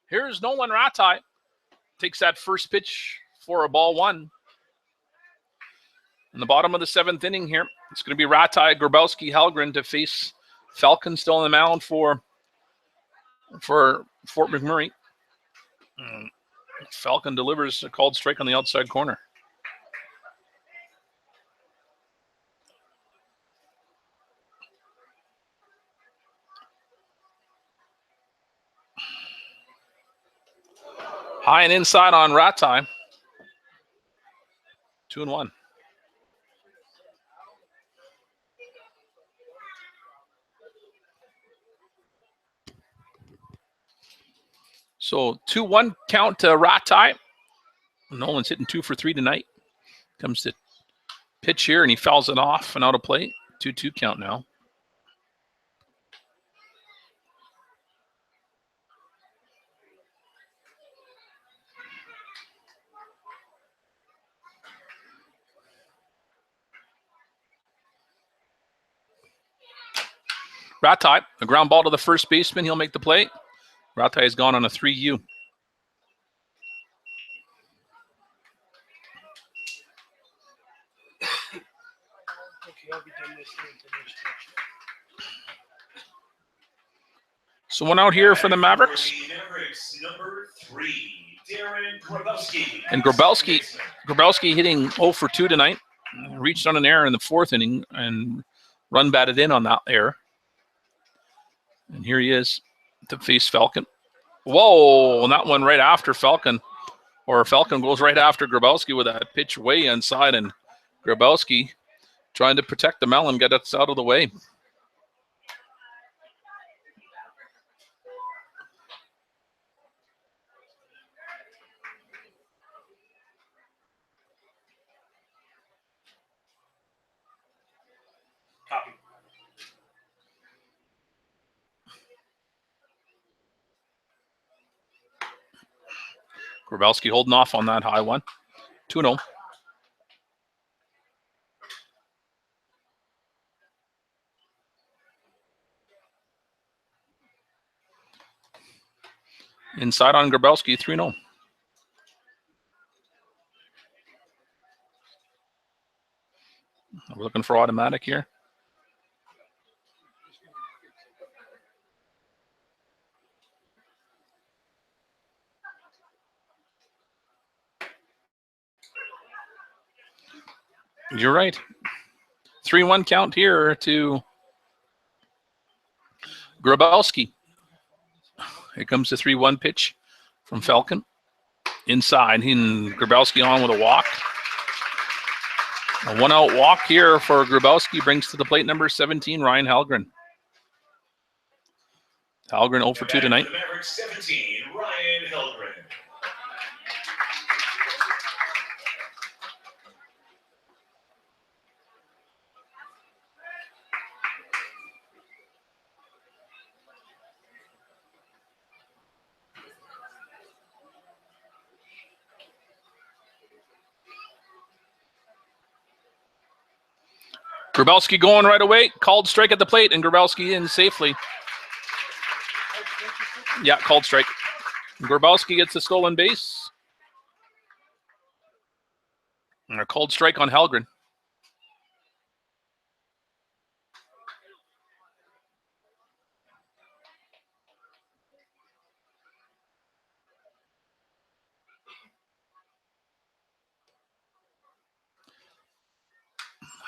Here's Nolan Rataj. Takes that first pitch for a ball 1. In the bottom of the 7th inning here, it's going to be Rataj, Grabowski, Helgren to face Falcon still on the mound for Fort McMurray. Falcon delivers a called strike on the outside corner. High and inside on Ratai. 2-1. So 2-1 count to Ratai. Nolan's hitting 2 for 3 tonight. Comes to pitch here and he fouls it off and out of play. 2-2 count now. Ratai, a ground ball to the first baseman. He'll make the play. Ratai has gone on a 3U. Okay, I'll be done this here until next week. So one out here for the Mavericks. Mavericks, number 3, Darren Grabowski. And Grabowski hitting 0 for 2 tonight. Reached on an error in the 4th inning and run batted in on that error. And here he is to face Falcon. Whoa, and that one right after Falcon. Or Falcon goes right after Grabowski with that pitch way inside, and Grabowski trying to protect the melon, get it out of the way. Copy. Grabowski holding off on that high one. 2-0. Inside on Grabowski, 3-0. We're looking for automatic here. You're right. 3-1 count here to Grabowski. Here comes the 3-1 pitch from Falcon. Inside, and Grabowski on with a walk. A 1-out walk here for Grabowski brings to the plate number 17, Ryan Halgren. Halgren 0 for 2 tonight. The Mavericks 17, Ryan Halgren. Grabowski going right away. Called strike at the plate, and Grabowski in safely. Yeah, called strike. Grabowski gets the stolen base. And a called strike on Halgren.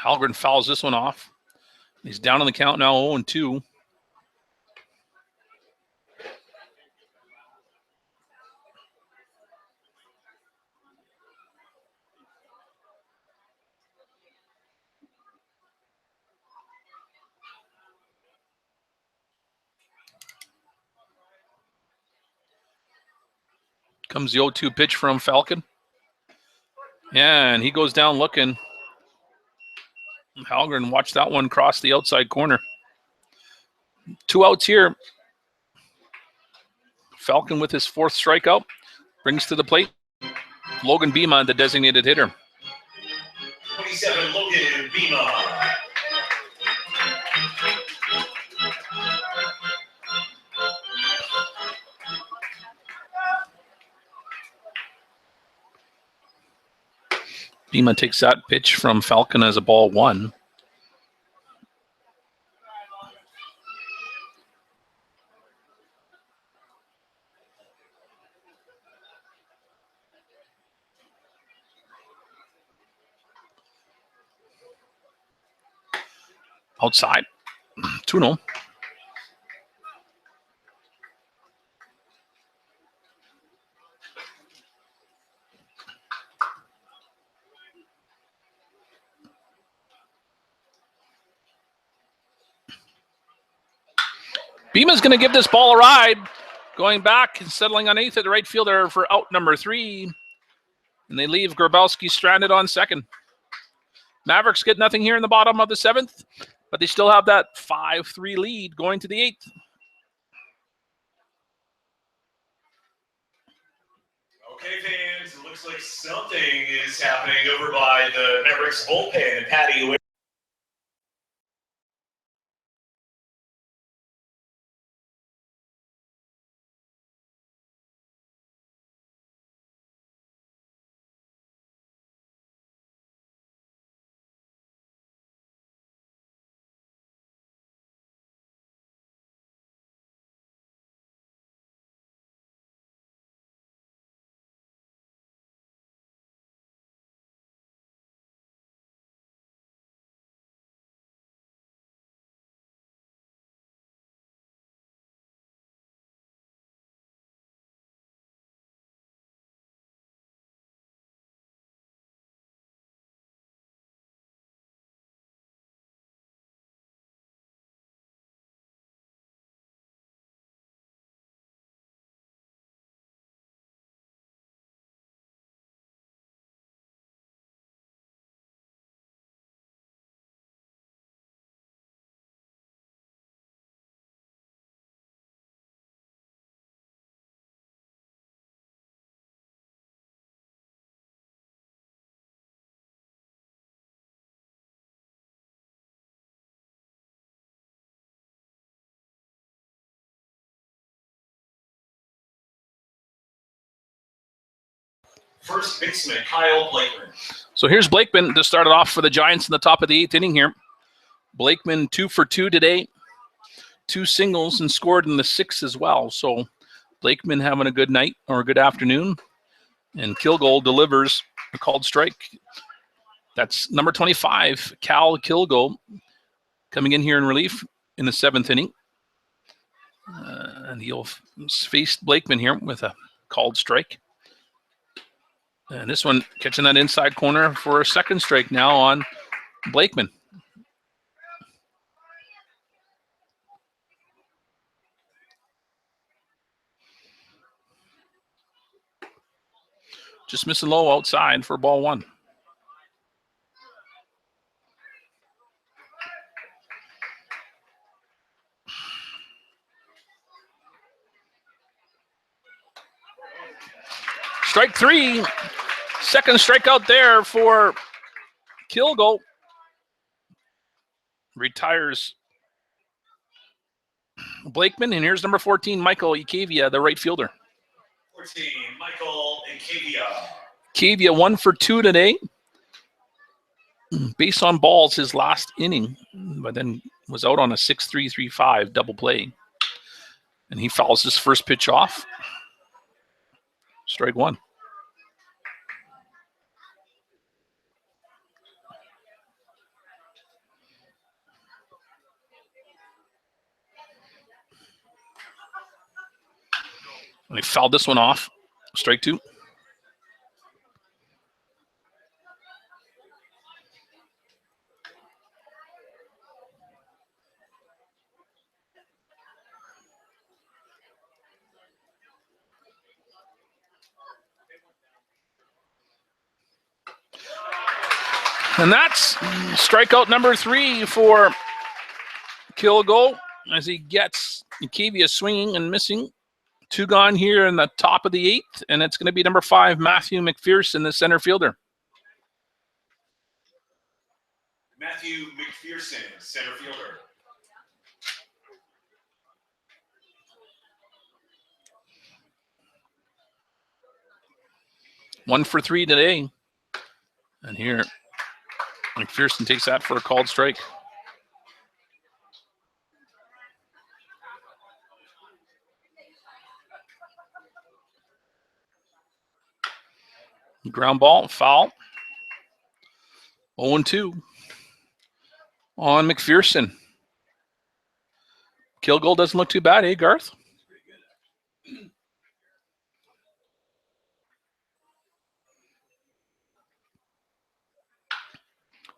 Halgren fouls this one off. He's down on the count now, 0-2. Comes the 0-2 pitch from Falcon. Yeah, and he goes down looking. Halgren watched that one cross the outside corner. 2 outs here. Falcon with his 4th strikeout brings to the plate Logan Bima, the designated hitter. 27, Logan Bima. Bima takes that pitch from Falcon as a ball 1. Outside. 2-0. Bima's going to give this ball a ride. Going back and settling underneath at the right fielder for out number 3. And they leave Grabowski stranded on second. Mavericks get nothing here in the bottom of the 7th, but they still have that 5-3 lead going to the 8th. Okay, fans, it looks like something is happening over by the Mavericks bullpen. Patty, first baseman Kyle Blakeman. So here's Blakeman to start it off for the Giants in the top of the 8th inning here. Blakeman 2 for 2 today. 2 singles and scored in the 6th as well. So Blakeman having a good night or a good afternoon. And Kilgore delivers a called strike. That's number 25, Cal Kilgore, coming in here in relief in the 7th inning. And he'll face Blakeman here with a called strike. And this one catching that inside corner for a second strike now on Blakeman. Just missing low outside for ball 1. Strike 3. Second strikeout there for Kilgore. Retires Blakeman, and here's number 14, Michael Ikavia, the right fielder. 14, Michael Ikavia. Ikavia 1 for 2 today. Base on balls his last inning, but then was out on a 6-3-3-5 double play. And he fouls his first pitch off. Strike 1. And he fouled this one off. Strike 2. And that's strikeout number 3 for Kilgore as he gets Ikavia swinging and missing. 2 gone here in the top of the 8th, and it's going to be number 5, Matthew McPherson, the center fielder. Matthew McPherson, center fielder. One for 3 today. And here, McPherson takes that for a called strike. Ground ball, foul. 0-2. on McPherson. Kill goal doesn't look too bad, eh, Garth?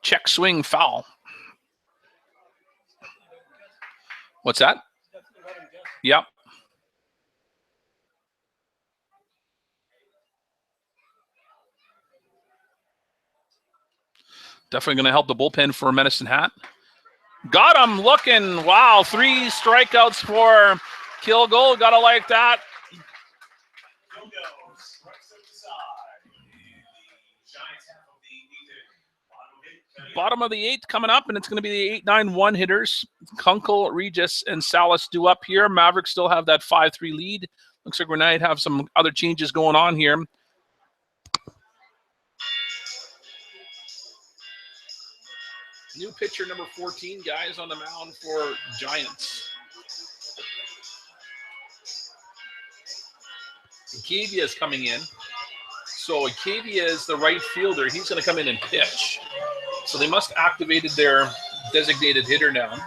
Check swing foul. What's that? Yep. Definitely going to help the bullpen for Medicine Hat. Got him looking. Wow, 3 strikeouts for Kill goal. Gotta like that. Bottom of the 8th coming up, and it's going to be the 8-9-1 hitters. Kunkel, Regis, and Salas due up here. Mavericks still have that 5-3 lead. Looks like we might have some other changes going on here. New pitcher number 14, guys, on the mound for Giants. Akavia is coming in. So Akavia is the right fielder. He's going to come in and pitch. So they must have activated their designated hitter now.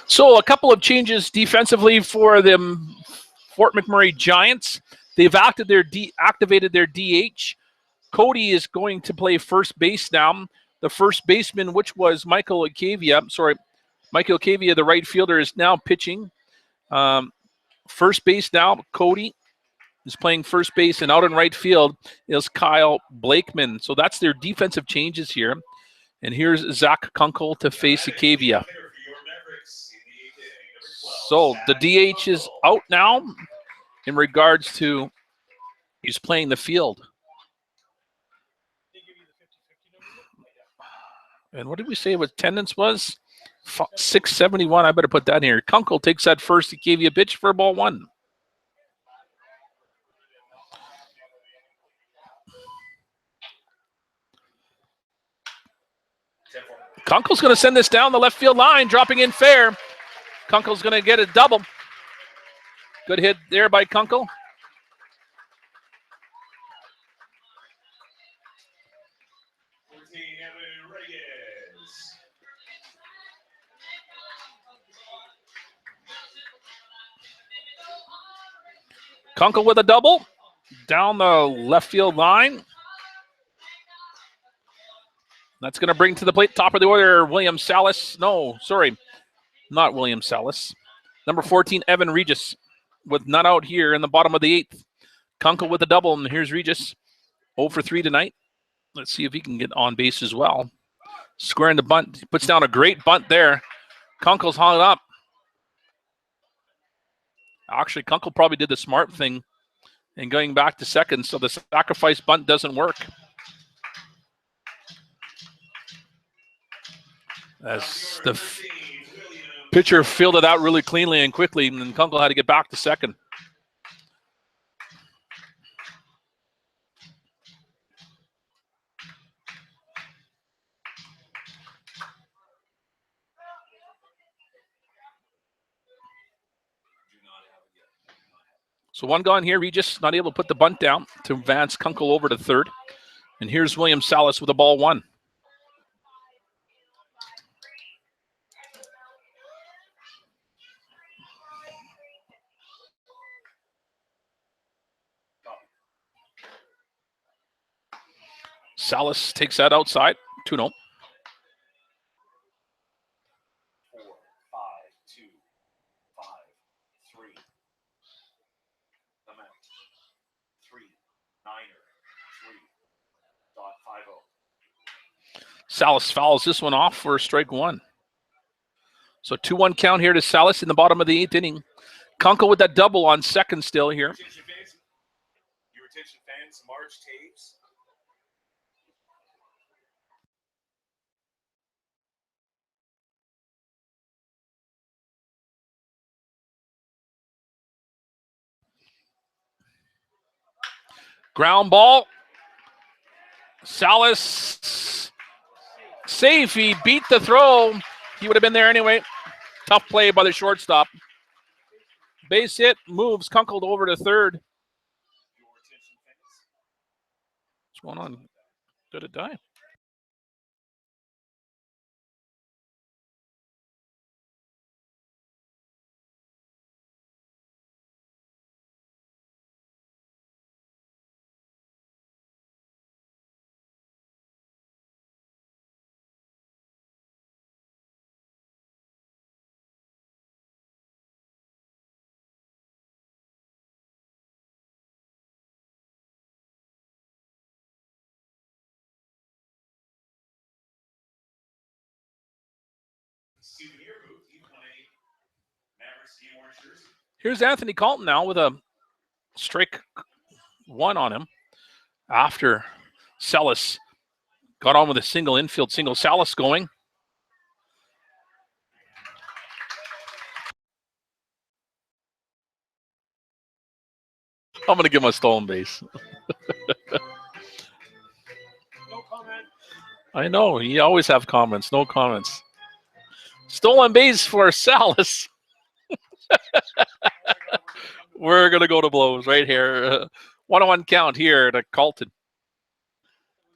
So a couple of changes defensively for the Fort McMurray Giants. They've activated their DH. Cody is going to play first base now. The first baseman, which was Michael Akavia, the right fielder, is now pitching. First base now, Cody is playing first base, and out in right field is Kyle Blakeman. So that's their defensive changes here. And here's Zach Kunkel to face Akavia. So the DH is out now in regards to he's playing the field. And what did we say what attendance was? 671. I better put that in here. Kunkel takes that first. He gave you a pitch for ball 1. Kunkel's going to send this down the left field line, dropping in fair. Kunkel's going to get a double. Good hit there by Kunkel. Kunkel with a double down the left field line. That's going to bring to the plate, top of the order, William Salas. No, sorry, not William Salas. Number 14, Evan Regis, with none out here in the bottom of the 8th. Kunkel with a double, and here's Regis, 0 for 3 tonight. Let's see if he can get on base as well. Squaring the bunt, he puts down a great bunt there. Kunkel's hung up. Actually, Kunkel probably did the smart thing and going back to second, so the sacrifice bunt doesn't work. As the Pitcher fielded out really cleanly and quickly, and then Kunkel had to get back to second. So one gone here. Regis not able to put the bunt down to advance Kunkel over to third. And here's William Salas with a ball one. Salas takes that outside. 2-0. 4, 5, 2, 5, 3. The Met. 3, 9er, 3.50. Salas fouls this one off for strike one. So 2-1 count here to Salas in the bottom of the 8th inning. Kunkel with that double on second still here. Your attention fans, March tapes. Ground ball. Salas safe. He beat the throw. He would have been there anyway. Tough play by the shortstop. Base hit, moves Kunkel over to third. What's going on? Did it die? Here's Anthony Colton now with a strike one on him after Salas got on with a single infield single. Salas going. I'm going to give him a stolen base. No comment. I know. You always have comments. No comments. Stolen base for Salas. We're going to go to blows right here. 1-1 count here to Colton.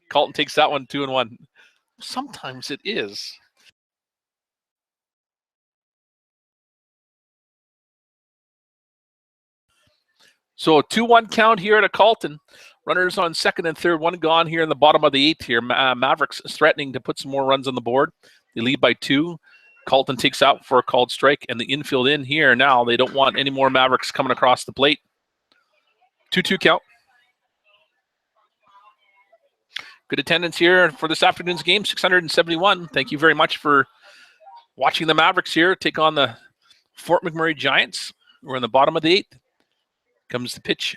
Colton takes that one 2-1. Sometimes it is. So 2-1 count here to Colton. Runners on second and third. One gone here in the bottom of the 8th here. Mavericks threatening to put some more runs on the board. They lead by 2. Colton takes out for a called strike, and the infield in here now. They don't want any more Mavericks coming across the plate. 2-2 count. Good attendance here for this afternoon's game, 671. Thank you very much for watching the Mavericks here take on the Fort McMurray Giants. We're in the bottom of the 8th. Comes the pitch.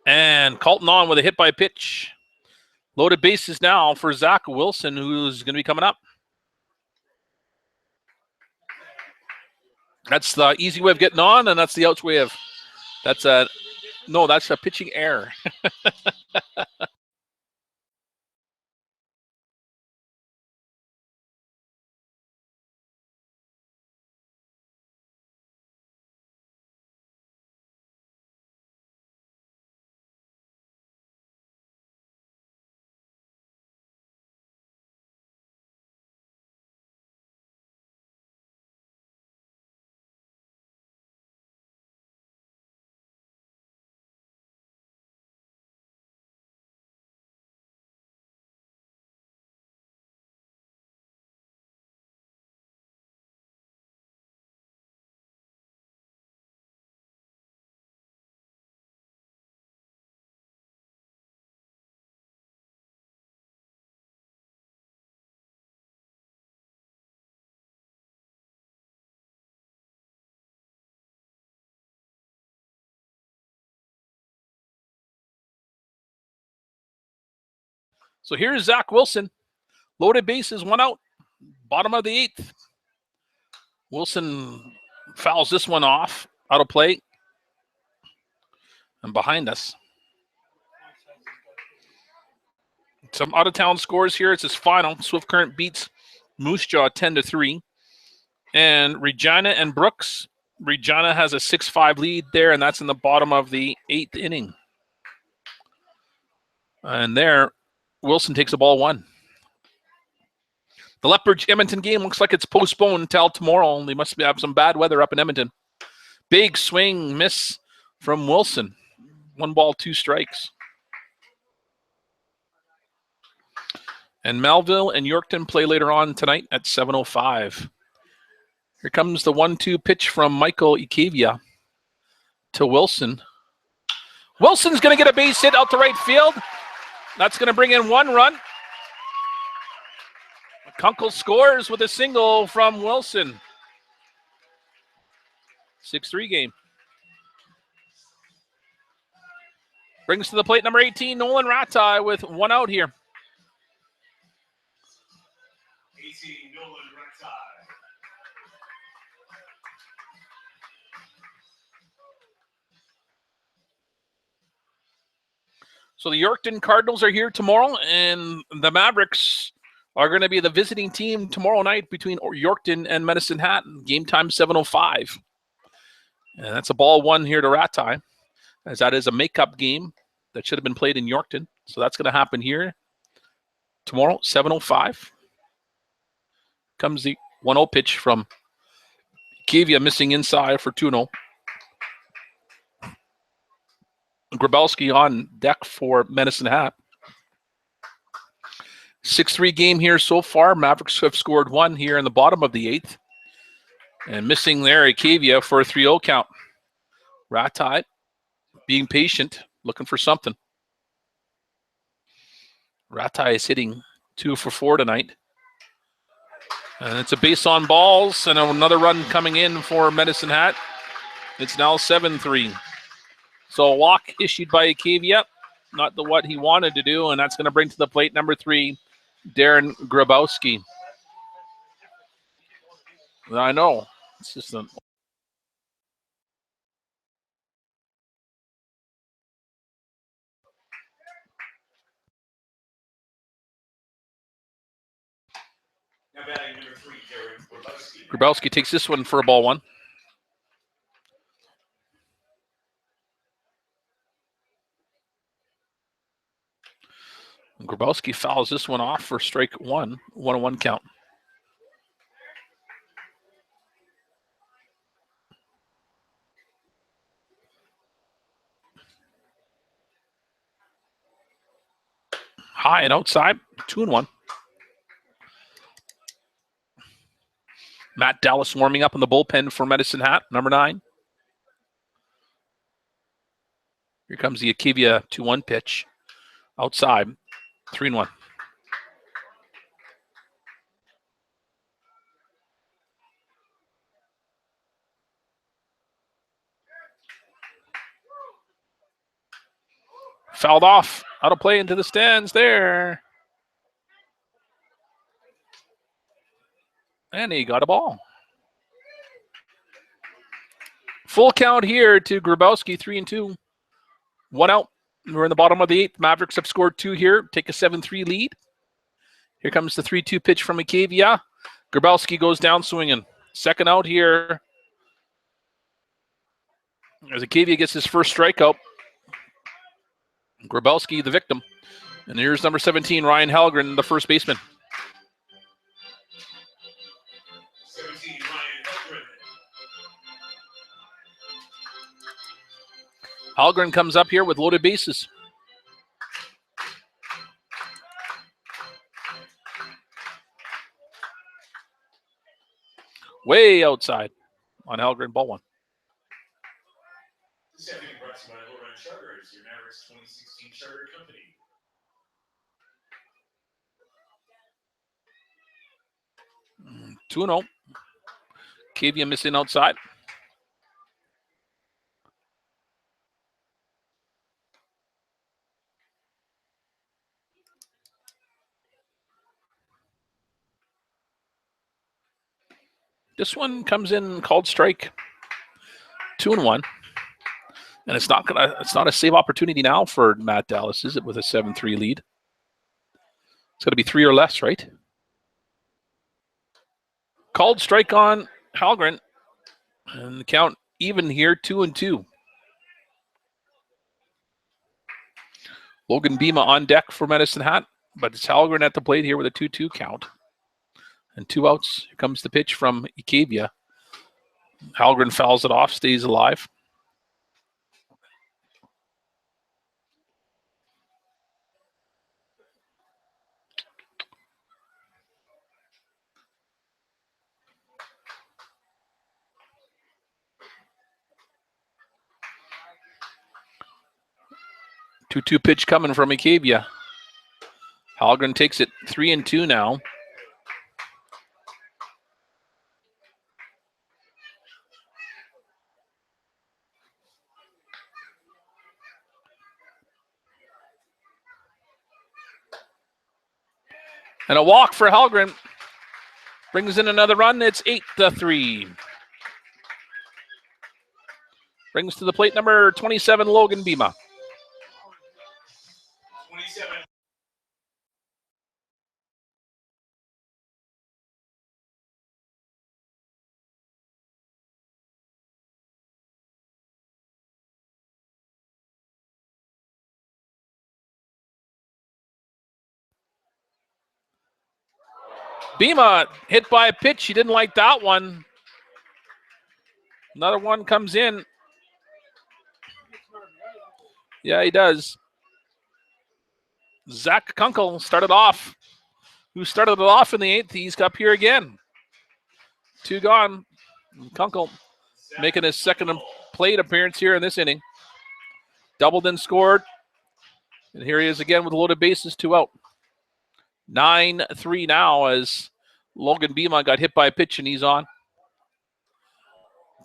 And Colton on with a hit by pitch. Loaded bases now for Zach Wilson, who's going to be coming up. That's the easy way of getting on, and that's the outs way of. That's a pitching error. So here's Zach Wilson. Loaded bases, one out. Bottom of the 8th. Wilson fouls this one off, out of play. And behind us. Some out-of-town scores here. It's his final. Swift Current beats Moose Jaw 10-3. And Regina and Brooks. Regina has a 6-5 lead there, and that's in the bottom of the 8th inning. And there, Wilson takes a ball 1. The Lethbridge-Edmonton game looks like it's postponed until tomorrow. They must have some bad weather up in Edmonton. Big swing miss from Wilson. 1 ball, 2 strikes. And Melville and Yorkton play later on tonight at 7:05. Here comes the 1-2 pitch from Michael Ikavia to Wilson. Wilson's going to get a base hit out to right field. That's going to bring in 1 run. Kunkel scores with a single from Wilson. 6-3 game. Brings to the plate number 18, Nolan Ratai with 1 out here. 18, Nolan Ratai. So the Yorkton Cardinals are here tomorrow, and the Mavericks are going to be the visiting team tomorrow night between Yorkton and Medicine Hat. Game time 7:05. And that's a ball 1 here to Ratai, as that is a makeup game that should have been played in Yorkton. So that's going to happen here tomorrow, 7:05. Comes the 1-0 pitch from Kavia, missing inside for 2-0. Grabowski on deck for Medicine Hat. 6-3 game here so far. Mavericks have scored 1 here in the bottom of the 8th. And missing there, Ikavia for a 3-0 count. Ratai being patient, looking for something. Ratai is hitting 2 for 4 tonight. And it's a base on balls and another run coming in for Medicine Hat. It's now 7-3. So a walk issued by Ikavia, not what he wanted to do, and that's going to bring to the plate number 3, Darren Grabowski. I know. It's just a... Now batting number 3, Darren Grabowski. Grabowski takes this one for a ball 1. Grabowski fouls this one off for strike 1, 1-1 count. High and outside, 2-1. Matt Dallas warming up in the bullpen for Medicine Hat, number 9. Here comes the Ikavia 2-1 pitch. Outside, 3-1. Fouled off, out of play into the stands there. And he got a ball. Full count here to Grabowski, 3-2. 1 out. We're in the bottom of the 8th. Mavericks have scored 2 here, take a 7-3 lead. Here comes the 3-2 pitch from Ikavia. Grabowski goes down swinging. Second out here as Ikavia gets his first strikeout. Grabowski, the victim. And here's number 17, Ryan Halgren, the first baseman. 17, Ryan Halgren. Halgren comes up here with loaded bases. Way outside on Halgren, ball 1. This evening brought to you by Lowrun Charters, your Mavericks 2016 charter company. Mm, 2-0. Kavia missing outside. This one comes in called strike. 2-1. And it's not a save opportunity now for Matt Dallas, is it, with a 7-3 lead? It's gonna be 3 or less, right? Called strike on Halgren. And the count even here, 2-2. Logan Bima on deck for Medicine Hat, but it's Halgren at the plate here with a 2-2 count. And 2 outs. Here comes the pitch from Ikavia. Halgren fouls it off, stays alive. Two pitch coming from Ikavia. Halgren takes it 3-2 now. And a walk for Halgren. Brings in another run. It's 8-3. Brings to the plate number 27, Logan Bima. 27. Bima hit by a pitch. He didn't like that one. Another one comes in. Yeah, he does. Zach Kunkel started off. Who started it off in the 8th? He's up here again. 2 gone. Kunkel making his second plate appearance here in this inning. Doubled and scored. And here he is again with loaded bases, 2 out. 9-3 now as Logan Bima got hit by a pitch and he's on.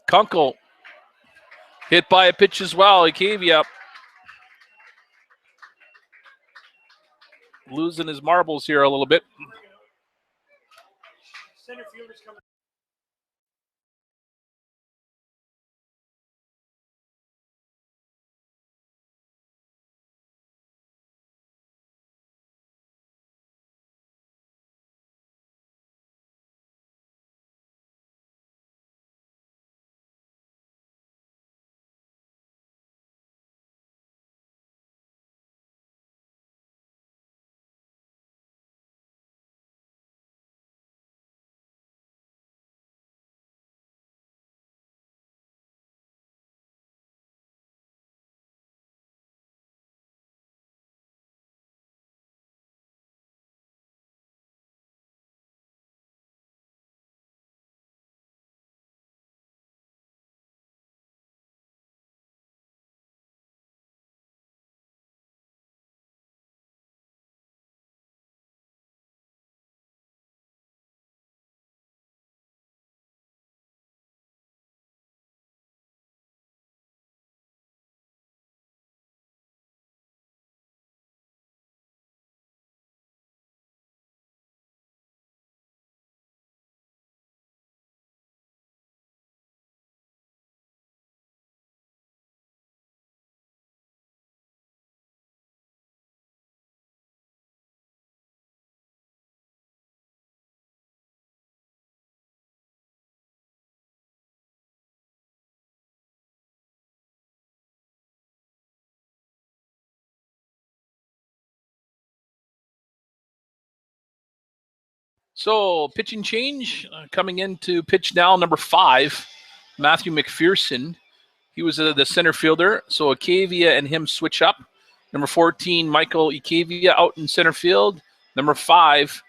Kunkel hit by a pitch as well. Ikavia losing his marbles here a little bit. Center fielder's coming. So pitching change coming into pitch now, number 5, Matthew McPherson. He was the center fielder, so Ikavia and him switch up. Number 14, Michael Ikavia out in center field. Number 5,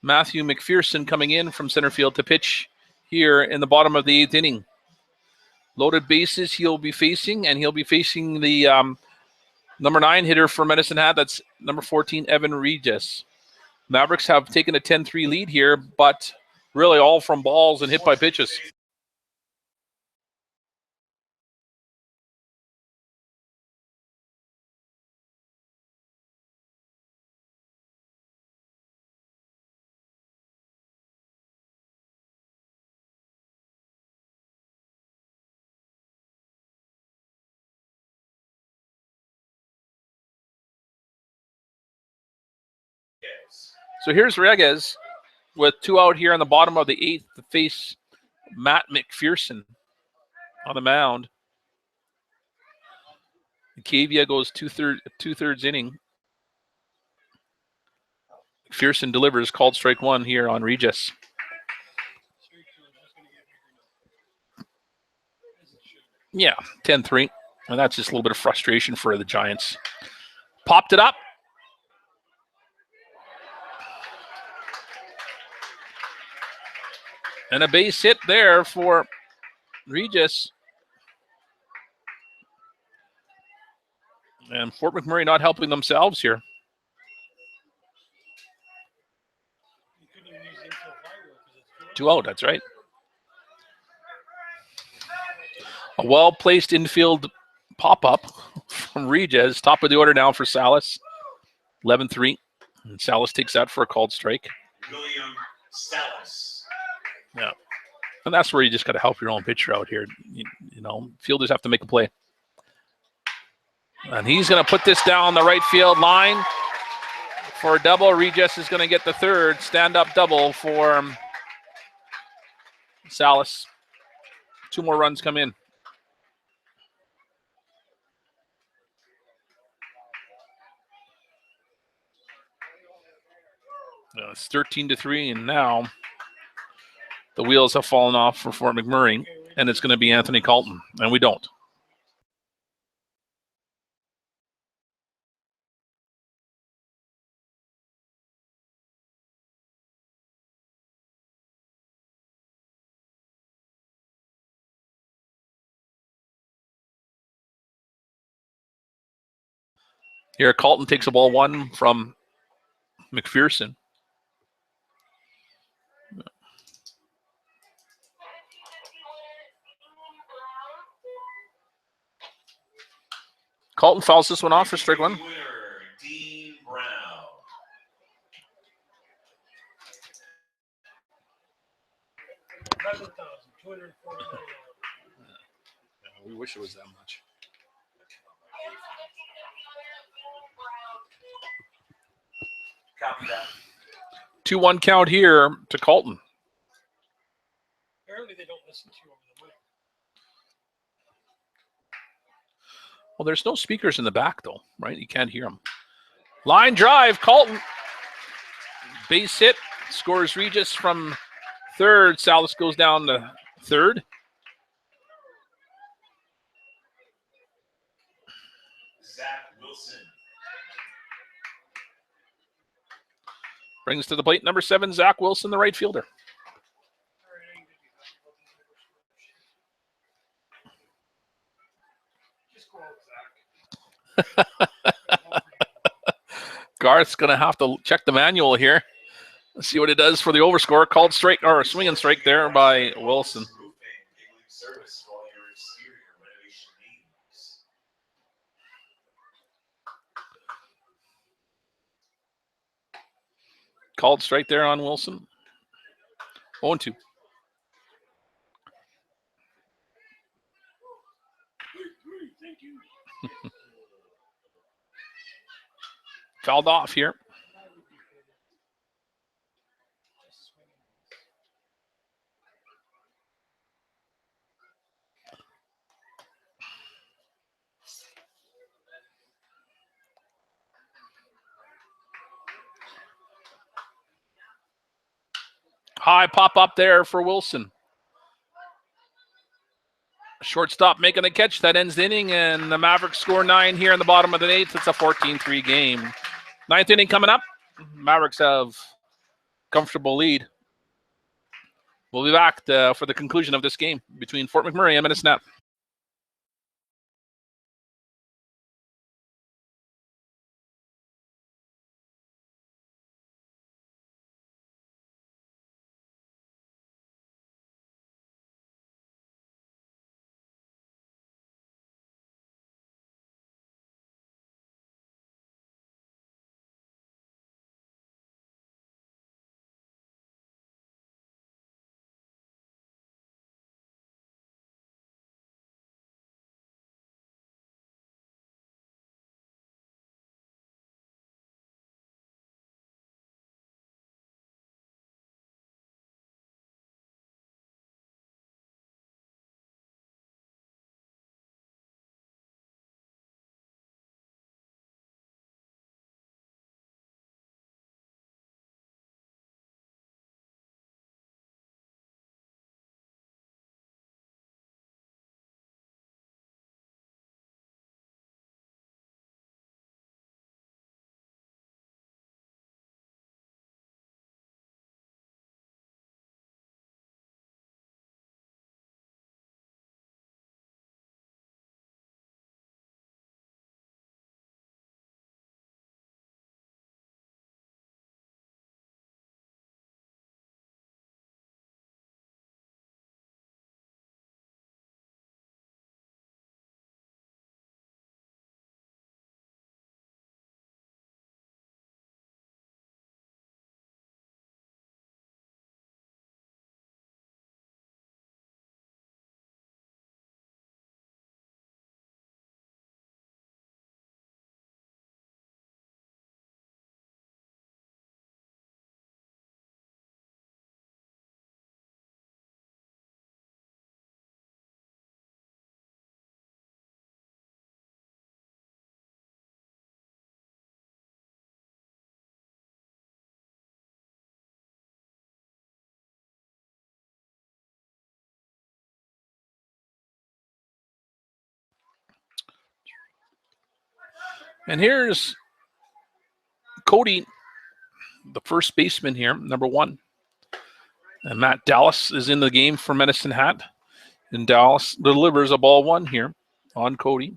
Matthew McPherson coming in from center field to pitch here in the bottom of the 8th inning. Loaded bases he'll be facing, and he'll be facing the number 9 hitter for Medicine Hat. That's number 14, Evan Regis. Mavericks have taken a 10-3 lead here, but really all from balls and hit by pitches. Yes. So here's Reges with 2 out here on the bottom of the 8th to face Matt McPherson on the mound. Cavia goes two-thirds inning. McPherson delivers, called strike 1 here on Regis. Yeah, 10-3. And that's just a little bit of frustration for the Giants. Popped it up. And a base hit there for Regis. And Fort McMurray not helping themselves here. Two out, that's right. A well-placed infield pop-up from Regis. Top of the order now for Salas. 11-3. And Salas takes that for a called strike. William Salas. Yeah. And that's where you just got to help your own pitcher out here. You know, fielders have to make a play. And he's going to put this down the right field line for a double. Regis is going to get the third stand-up double for Salas. 2 more runs come in. It's 13-3, and now the wheels have fallen off for Fort McMurray, and it's going to be Anthony Colton, and we don't. Here, Colton takes a ball 1 from McPherson. Colton fouls this one off for strike 1. Winner, Dean Brown. We wish it was that much. Copy that. 2-1 count here to Colton. Apparently they don't listen to you over the mic. Well, there's no speakers in the back, though, right? You can't hear them. Line drive, Colton. Base hit, scores Regis from third. Salas goes down to third. Zach Wilson. Brings to the plate number 7, Zach Wilson, the right fielder. Garth's going to have to check the manual here. Let's see what it does for the overscore. Called strike, or swinging strike there by Wilson. Called strike there on Wilson. 0-2. Fouled off here. High pop up there for Wilson. Shortstop making the catch. That ends the inning, and the Mavericks score 9 here in the bottom of the 8th. It's a 14-3 game. 9th inning coming up. Mavericks have comfortable lead. We'll be back for the conclusion of this game between Fort McMurray and Minnesota. And here's Cody, the first baseman here, number 1. And Matt Dallas is in the game for Medicine Hat. And Dallas delivers a ball 1 here on Cody.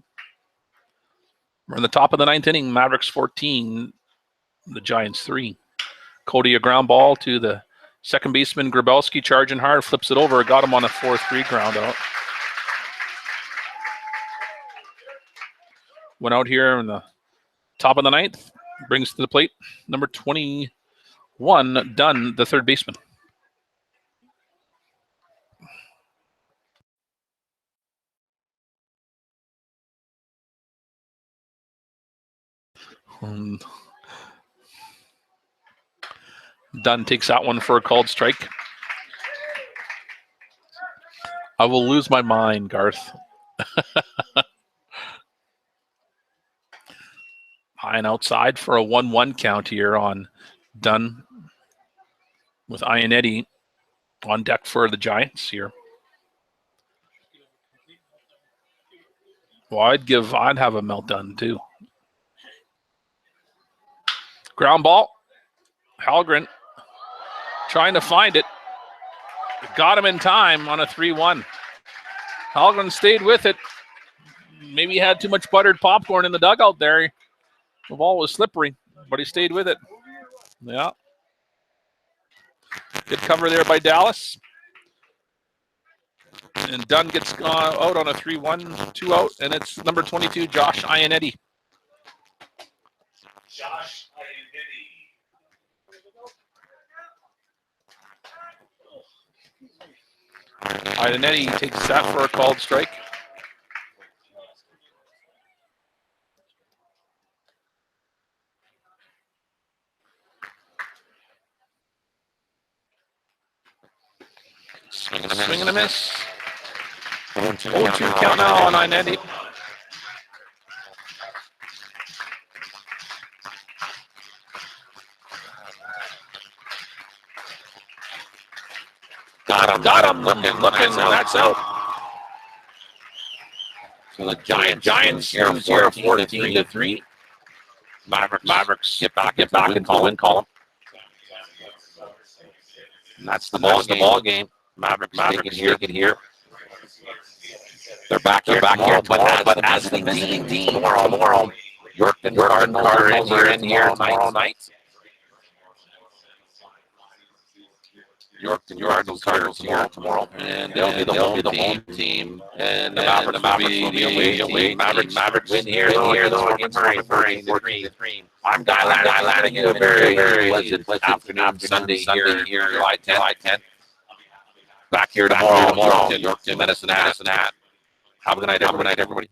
We're in the top of the 9th inning. Mavericks 14, the Giants 3. Cody, a ground ball to the second baseman, Grabowski, charging hard, flips it over, got him on a 4-3 ground out. Went out here in the top of the 9th, brings to the plate number 21, Dunn, the third baseman. Dunn takes that one for a called strike. I will lose my mind, Garth. High and outside for a 1-1 count here on Dunn, with Ionetti on deck for the Giants here. Well, I'd have a meltdown too. Ground ball. Halgren trying to find it. Got him in time on a 3-1. Halgren stayed with it. Maybe he had too much buttered popcorn in the dugout there. The ball was slippery, but he stayed with it. Yeah. Good cover there by Dallas. And Dunn gets out on a 3-1, 2 out, and it's number 22, Josh Ionetti. Josh Ionetti takes that for a called strike. Swing and a miss. 0-2 count now on Ionetti. Got him. Looking. That's out. So the Giants here 14-3. Mavericks get back and call him. And that's the ball game. Mavericks take it here. They're back here tomorrow, but as the visiting team tomorrow. York and Cardinals are in here tomorrow night. York and Cardinals here tomorrow, and they'll be the home team. And the Mavericks will be away. Mavericks win here though against McMurray 14-3. I'm dialing you a very pleasant afternoon Sunday here, July 10th. Back here tomorrow, York to Medicine Hat. Have a good night, everybody.